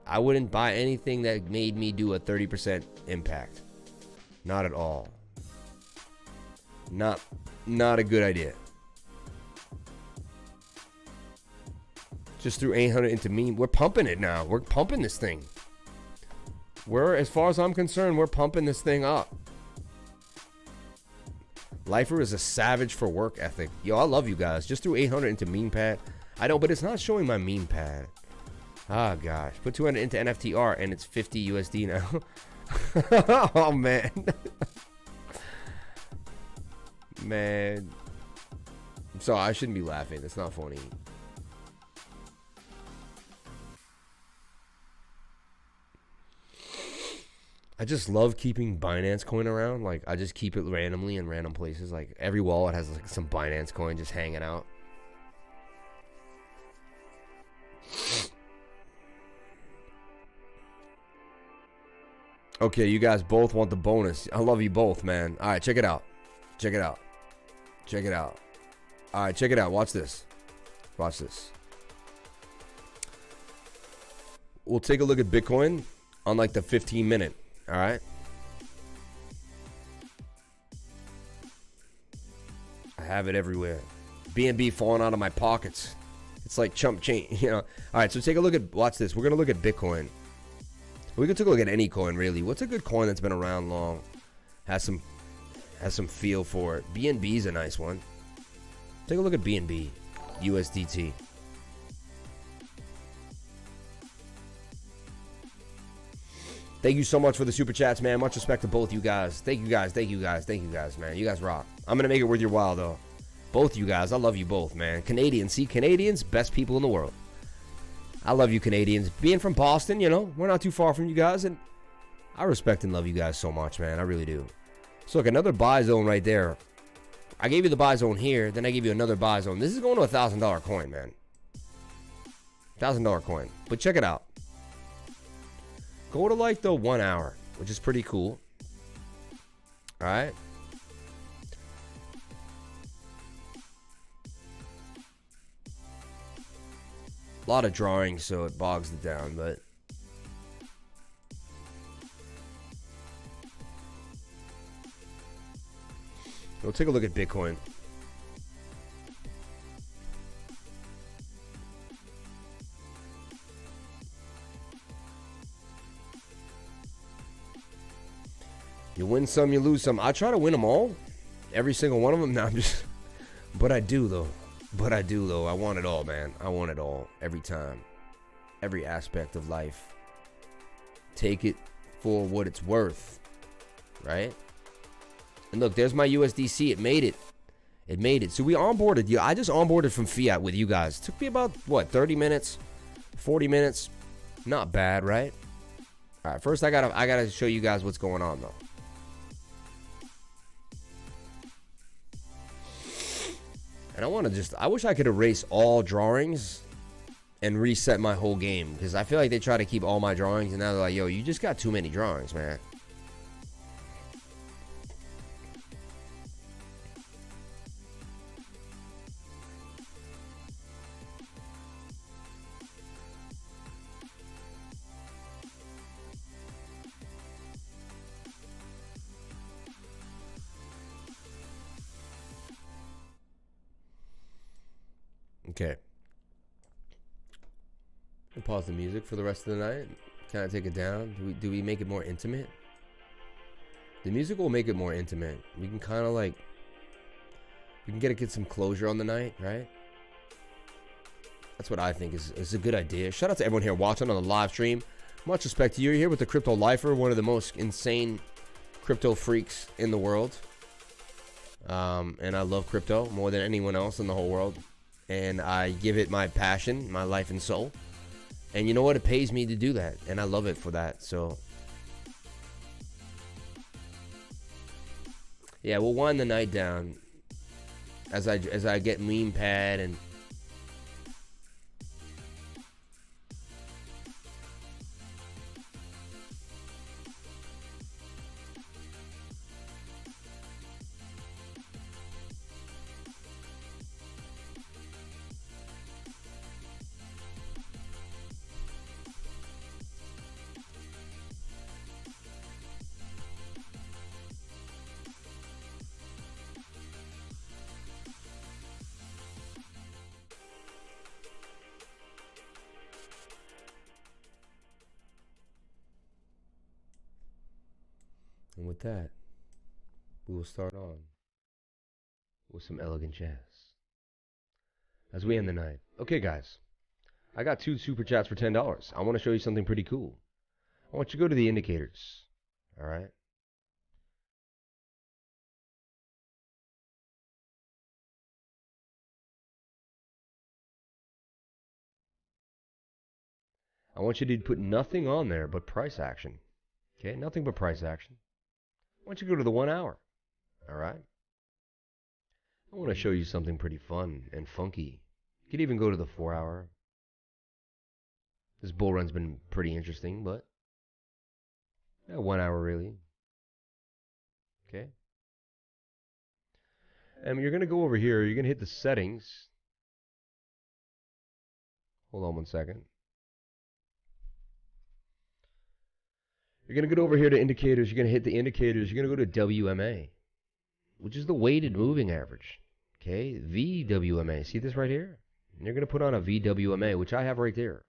Speaker 1: I wouldn't buy anything that made me do a 30% impact. Not at all. Not a good idea. Just threw 800 into meme. We're pumping it now. We're pumping this thing. As far as I'm concerned, we're pumping this thing up. Lifer is a savage for work ethic. Yo, I love you guys. Just threw 800 into meme pad. I know, but it's not showing my meme pad. Ah, gosh. Put 200 into NFT art and it's 50 USD now. Oh, man. Man. I'm sorry, I shouldn't be laughing. That's not funny. I just love keeping Binance coin around. Like, I just keep it randomly in random places. Like, every wallet has like some Binance coin just hanging out. Okay, you guys both want the bonus. I love you both, man. All right, check it out. Check it out. Check it out. All right, check it out. Watch this. Watch this. We'll take a look at Bitcoin on like the 15-minute. All right. I have it everywhere. BNB falling out of my pockets. It's like chump change, you know. All right, so take a look at, watch this. We're going to look at Bitcoin. We can take a look at any coin, really. What's a good coin that's been around long? Has some feel for it. BNB is a nice one. Take a look at BNB. USDT. Thank you so much for the super chats, man. Much respect to both you guys. Thank you guys. Thank you guys. Thank you guys, man. You guys rock. I'm going to make it worth your while, though. Both you guys. I love you both, man. Canadians. See, Canadians, best people in the world. I love you, Canadians. Being from Boston, you know, we're not too far from you guys, and I respect and love you guys so much, man. I really do. So, look, another buy zone right there. I gave you the buy zone here, then I gave you another buy zone. This is going to a $1,000 coin, man. $1,000 coin. But check it out. Go to like the 1 hour, which is pretty cool. All right. A lot of drawing, so it bogs it down, but we'll take a look at Bitcoin. You win some, you lose some. I try to win them all. Every single one of them. Now I'm just, but I do though. I want it all, man. I want it all every time. Every aspect of life. Take it for what it's worth. Right? And look, there's my USDC. It made it. It made it. So we onboarded. Yeah, I just onboarded from Fiat with you guys. Took me about, what, 30 minutes? 40 minutes? Not bad, right? All right, first I gotta show you guys what's going on, though. And I wish I could erase all drawings and reset my whole game. Because I feel like they try to keep all my drawings and now they're like, yo, you just got too many drawings, man. Okay. We'll pause the music for the rest of the night. Kind of take it down. Do we make it more intimate? The music will make it more intimate. We can kind of like, we can get some closure on the night, right? That's what I think is a good idea. Shout out to everyone here watching on the live stream. Much respect to you. You're here with the Crypto Lifer, one of the most insane crypto freaks in the world. And I love crypto more than anyone else in the whole world. And I give it my passion, my life and soul. And you know what? It pays me to do that. And I love it for that. So, yeah, we'll wind the night down as I get meme pad and with that, we will start on with some elegant jazz as we end the night. Okay, guys, I got 2 super chats for $10. I want to show you something pretty cool. I want you to go to the indicators. All right. I want you to put nothing on there but price action. Okay, nothing but price action. I want you to go to the 1 hour. All right? I want to show you something pretty fun and funky. You could even go to the 4 hour. This bull run's been pretty interesting, but 1 hour really. Okay. And you're going to go over here. You're going to hit the settings. Hold on 1 second. You're going to go over here to indicators. You're going to hit the indicators. You're going to go to WMA, which is the weighted moving average. Okay, VWMA. See this right here? And you're going to put on a VWMA, which I have right there.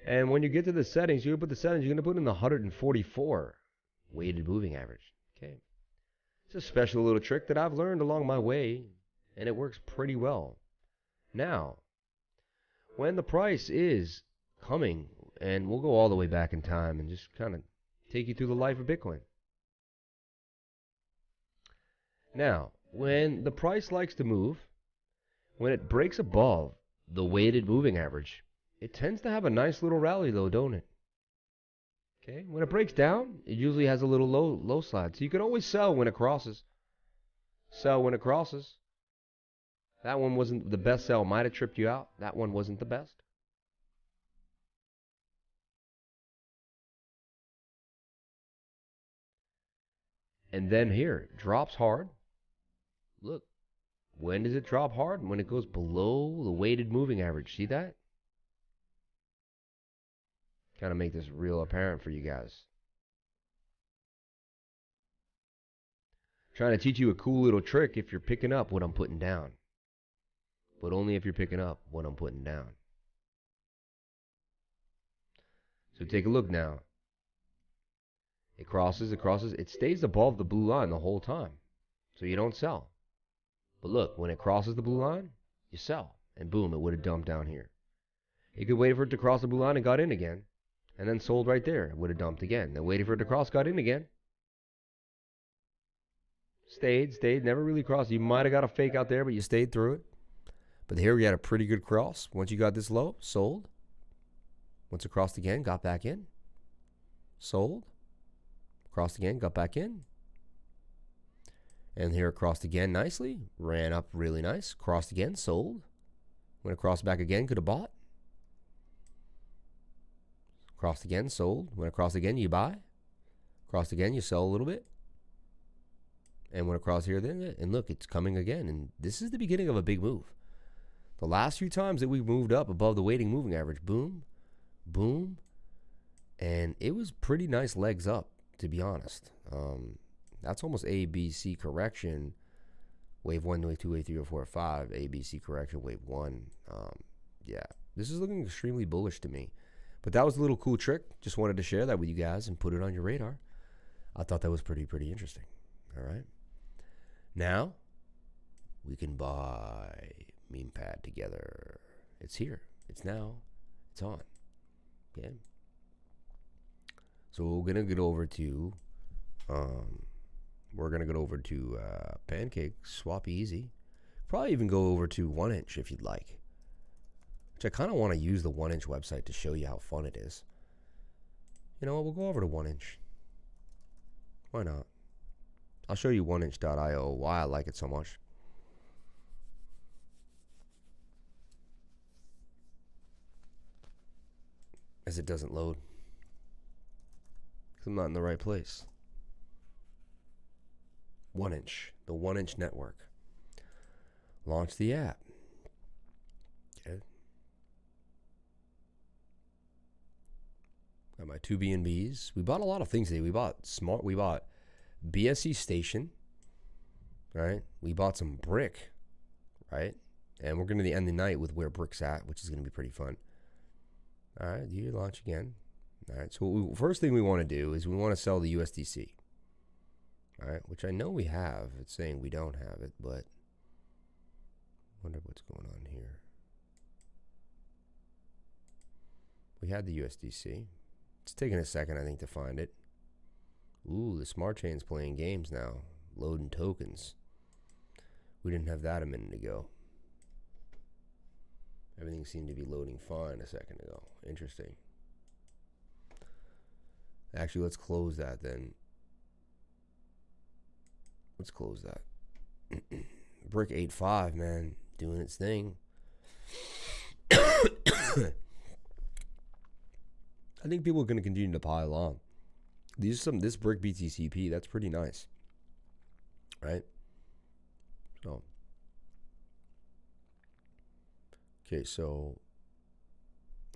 Speaker 1: And when you get to the settings, you're going to put the settings. You're going to put in the 144 weighted moving average. Okay, it's a special little trick that I've learned along my way, and it works pretty well. Now, when the price is coming, and we'll go all the way back in time and just kind of take you through the life of Bitcoin. Now, when the price likes to move, when it breaks above the weighted moving average, it tends to have a nice little rally though, don't it? Okay, when it breaks down, it usually has a little low slide. So you can always sell when it crosses. Sell when it crosses. That one wasn't the best sell. Might have tripped you out. That one wasn't the best. And then here, drops hard. Look, when does it drop hard? When it goes below the weighted moving average. See that? Kind of make this real apparent for you guys. Trying to teach you a cool little trick if you're picking up what I'm putting down. But only if you're picking up what I'm putting down. So take a look now. It crosses, it stays above the blue line the whole time. So you don't sell. But look, when it crosses the blue line, you sell. And boom, it would have dumped down here. You could wait for it to cross the blue line and got in again. And then sold right there. It would have dumped again. Then waited for it to cross, got in again. Stayed, never really crossed. You might have got a fake out there, but you stayed through it. But here we had a pretty good cross. Once you got this low, sold. Once it crossed again, got back in. Sold. Crossed again, got back in. And here it crossed again nicely. Ran up really nice. Crossed again, sold. When it crossed back again, could have bought. Crossed again, sold. When it crossed again, you buy. Crossed again, you sell a little bit. And when it crossed here, then, and look, it's coming again. And this is the beginning of a big move. The last few times that we moved up above the weighting moving average, boom, boom. And it was pretty nice legs up, to be honest. That's almost ABC correction. Wave 1, wave 2, wave 3, wave 4, 5. ABC correction, wave 1. Yeah, this is looking extremely bullish to me. But that was a little cool trick. Just wanted to share that with you guys and put it on your radar. I thought that was pretty interesting. All right. Now, we can buy meme pad together. It's here. It's now. It's on. Okay. So we're gonna get over to Pancake Swap Easy. Probably even go over to 1 inch if you'd like. Which I kind of want to use the 1 inch website to show you how fun it is. You know what? We'll go over to 1 inch. Why not? I'll show you 1inch.io why I like it so much. As it doesn't load. Because I'm not in the right place. 1 inch. The 1 inch network. Launch the app. Okay. Got my 2 BNBs. We bought a lot of things today. We bought BSC Station, right? We bought some brick, right? And we're going to end the night with where brick's at, which is going to be pretty fun. All right, you launch again. All right, so first thing we want to do is we want to sell the USDC. All right, which I know we have. It's saying we don't have it, but wonder what's going on here. We had the USDC. It's taking a second, I think, to find it. Ooh, the smart chain's playing games now. Loading tokens. We didn't have that a minute ago. Everything seemed to be loading fine a second ago. Interesting. Actually, let's close that then. Let's close that. Brick 8.5, man, doing its thing. I think people are going to continue to pile on. This brick BTCP, that's pretty nice, right? So, okay, so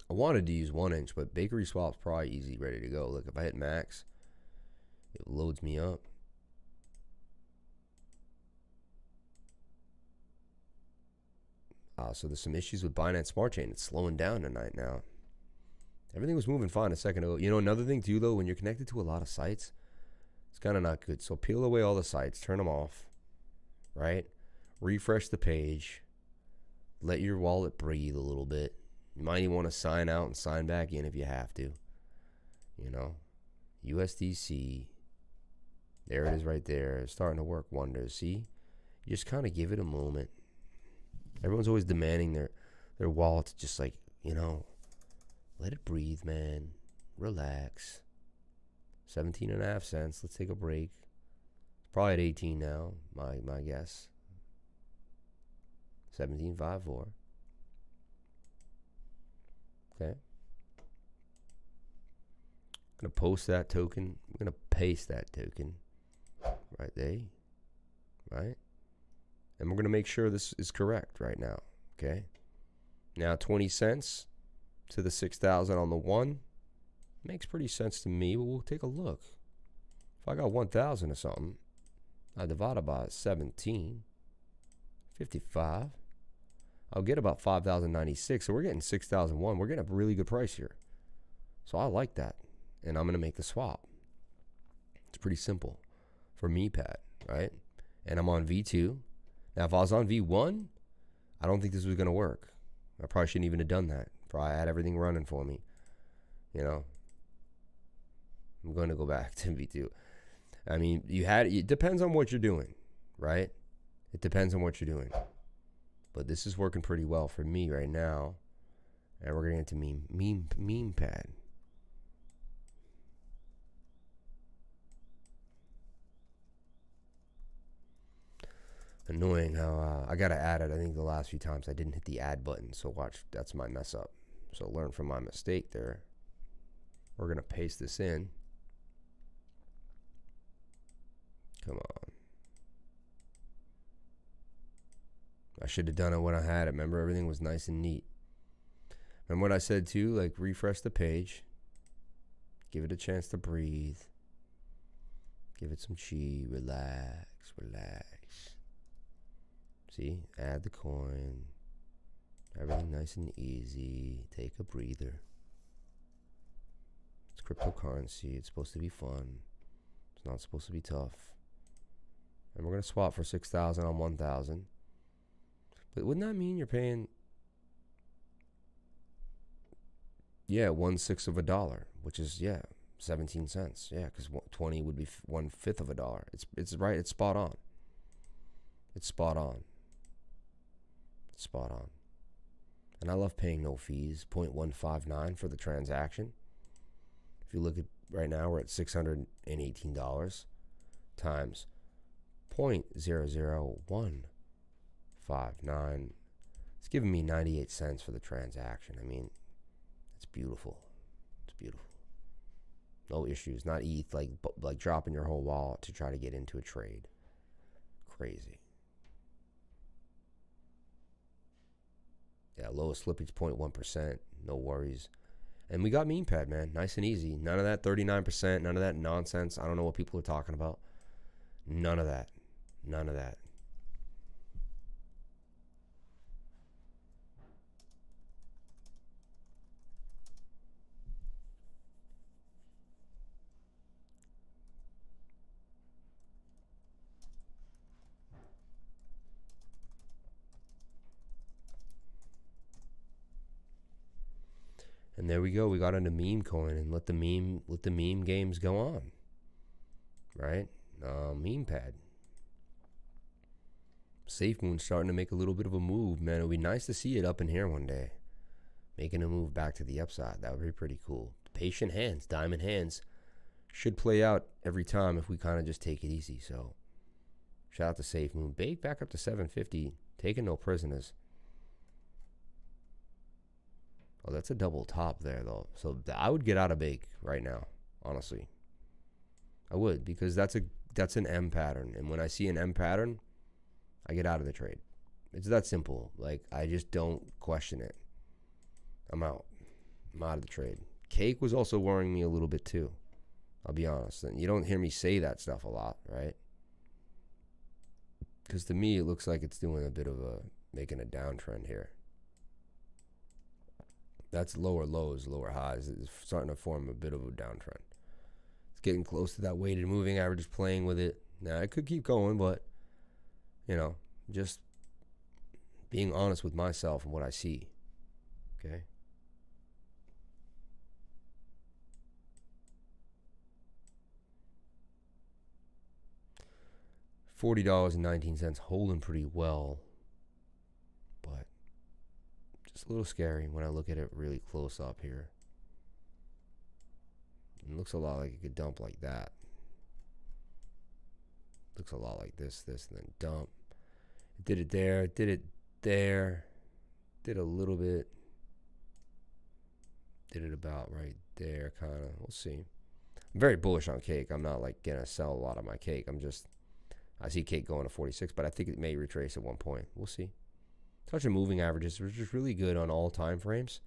Speaker 1: I wanted to use 1 inch, but Bakery Swap's probably easy, ready to go. Look, if I hit max, it loads me up. So there's some issues with Binance Smart Chain. It's slowing down tonight now. Everything was moving fine a second ago. You know, another thing too, though, when you're connected to a lot of sites, it's kind of not good. So peel away all the sites, turn them off, right? Refresh the page. Let your wallet breathe a little bit. You might even want to sign out and sign back in if you have to. You know, USDC. There it is right there. It's starting to work wonders. See? You just kind of give it a moment. Everyone's always demanding their wallet to just, like, you know, let it breathe, man. Relax. 17.5 cents. Let's take a break. It's probably at 18 now, my guess. 17.54. Okay. I'm going to post that token. I'm going to paste that token right there. Right? And we're going to make sure this is correct right now. Okay. Now 20 cents to the 6,000 on the 1. Makes pretty sense to me, but we'll take a look. If I got 1,000 or something, I divide it by 17.55. I'll get about 5,096. So we're getting 6,001. We're getting a really good price here. So I like that. And I'm going to make the swap. It's pretty simple for me, Pat, right? And I'm on V2. Now, if I was on V1, I don't think this was going to work. I probably shouldn't even have done that. Probably had everything running for me. You know, I'm going to go back to V2. I mean, it depends on what you're doing, right? It depends on what you're doing. But this is working pretty well for me right now. And we're going to get into meme pad. Annoying how I got to add it. I think the last few times I didn't hit the add button. So watch, that's my mess up. So learn from my mistake there. We're going to paste this in. Come on. I should have done it when I had it. Remember, everything was nice and neat. Remember what I said too? Like, refresh the page. Give it a chance to breathe. Give it some chi. Relax. Relax. See? Add the coin. Everything nice and easy. Take a breather. It's cryptocurrency. It's supposed to be fun. It's not supposed to be tough. And we're going to swap for 6,000 on 1,000. But wouldn't that mean you're paying, yeah, 1/6 of a dollar, which is, yeah, 17 cents. Yeah, because 20 would be 1/5 of a dollar. It's right. It's spot on. It's spot on. It's spot on. And I love paying no fees. 0.159 for the transaction. If you look at right now, we're at $618 times 0.00159. It's giving me 98 cents for the transaction. I mean, it's beautiful. It's beautiful. No issues. Not ETH, like dropping your whole wallet to try to get into a trade. Crazy. Yeah, lowest slippage 0.1%. No worries. And we got meme pad, man. Nice and easy. None of that 39%. None of that nonsense. I don't know what people are talking about. None of that. None of that. And there we go. We got into meme coin and let the meme games go on. Right? Meme pad. Safe Moon starting to make a little bit of a move, man. It would be nice to see it up in here one day. Making a move back to the upside. That would be pretty cool. Patient hands, diamond hands. should play out every time if we kind of just take it easy. So shout out to Safe Moon. Bake back up to 750. Taking no prisoners. Oh, that's a double top there, though. So I would get out of Bake right now, honestly. I would, because that's an M pattern. And when I see an M pattern, I get out of the trade. It's that simple. Like, I just don't question it. I'm out. I'm out of the trade. Cake was also worrying me a little bit, too. I'll be honest. And you don't hear me say that stuff a lot, right? Because to me, it looks like it's doing a bit of making a downtrend here. That's lower lows, lower highs. It's starting to form a bit of a downtrend. It's getting close to that weighted moving average, just playing with it. Now, it could keep going, but, you know, just being honest with myself and what I see. Okay? $40.19, holding pretty well, but just a little scary when I look at it really close up here. It looks a lot like it could dump like that. Looks a lot like this, and then dump. It did it there, it did it there, did a little bit, did it about right there, kind of. We'll see. I'm very bullish on Cake. I'm not like gonna sell a lot of my Cake. I see Cake going to 46, but I think it may retrace at one point. We'll see. Touching moving averages, which is really good on all time frames.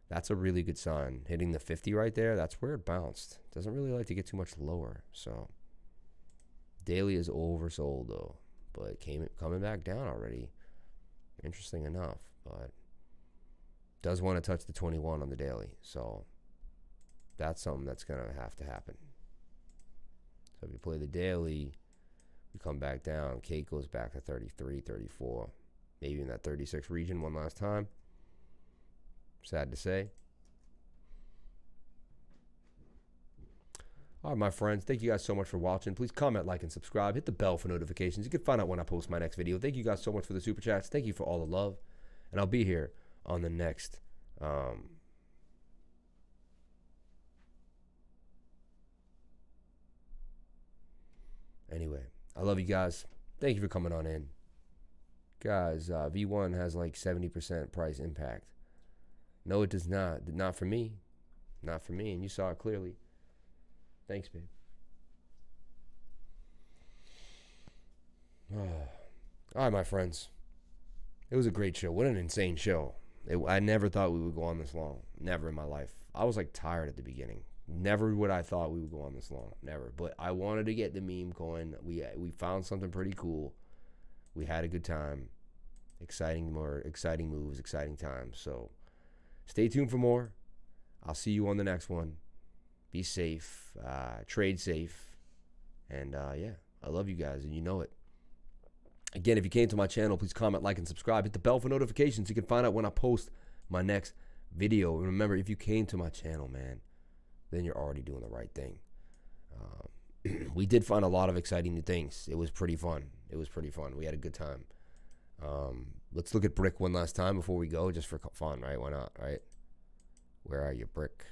Speaker 1: That's a really good sign. Hitting the 50 right there, that's where it bounced. Doesn't really like to get too much lower. So daily is oversold though, but coming back down already. Interesting enough, but does want to touch the 21 on the daily. So that's something that's going to have to happen. So if you play the daily, we come back down. Cake goes back to 33, 34. Maybe in that 36 region one last time. Sad to say. All right, my friends. Thank you guys so much for watching. Please comment, like, and subscribe. Hit the bell for notifications. You can find out when I post my next video. Thank you guys so much for the super chats. Thank you for all the love. And I'll be here on the next anyway, I love you guys. Thank you for coming on in. Guys, V1 has like 70% price impact. No, it does not. Not for me. Not for me. And you saw it clearly. Thanks, babe. All right, my friends. It was a great show. What an insane show. I never thought we would go on this long. Never in my life. I was like tired at the beginning. Never would I thought we would go on this long. Never. But I wanted to get the meme coin. We found something pretty cool. We had a good time. More exciting moves, exciting times. So stay tuned for more. I'll see you on the next one. Be safe. Trade safe. And yeah, I love you guys, and you know it. Again, if you came to my channel, please comment, like, and subscribe. Hit the bell for notifications. You can find out when I post my next video. And remember, if you came to my channel, man, then you're already doing the right thing. We did find a lot of exciting new things. It was pretty fun. We had a good time. Let's look at Brick one last time before we go, just for fun, right? Why not, right? Where are you, Brick?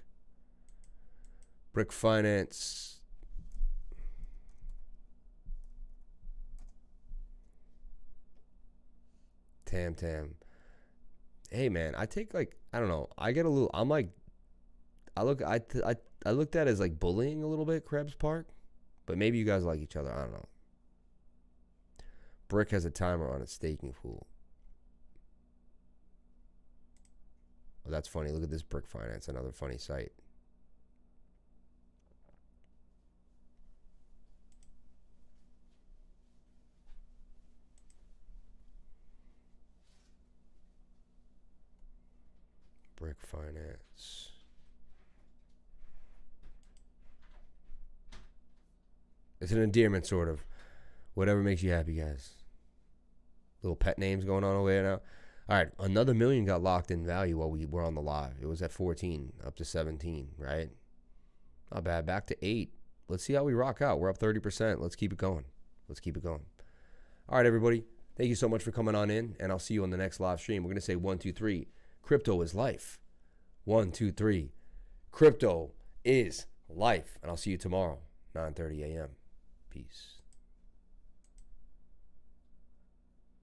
Speaker 1: Brick Finance. Tam. Hey, man, I take like, I don't know. I get a little, I'm like, I looked at it as like bullying a little bit, Krebs Park. But maybe you guys like each other. I don't know. Brick has a timer on its staking pool. Oh, that's funny. Look at this Brick Finance, another funny site. Brick Finance. It's an endearment, sort of. Whatever makes you happy, guys. Little pet names going on over there now. All right, another million got locked in value while we were on the live. It was at 14, up to 17, right? Not bad. Back to 8. Let's see how we rock out. We're up 30%. Let's keep it going. All right, everybody. Thank you so much for coming on in, and I'll see you on the next live stream. We're going to say 1, 2, 3. Crypto is life. 1, 2, 3. Crypto is life. And I'll see you tomorrow, 9:30 a.m. Peace.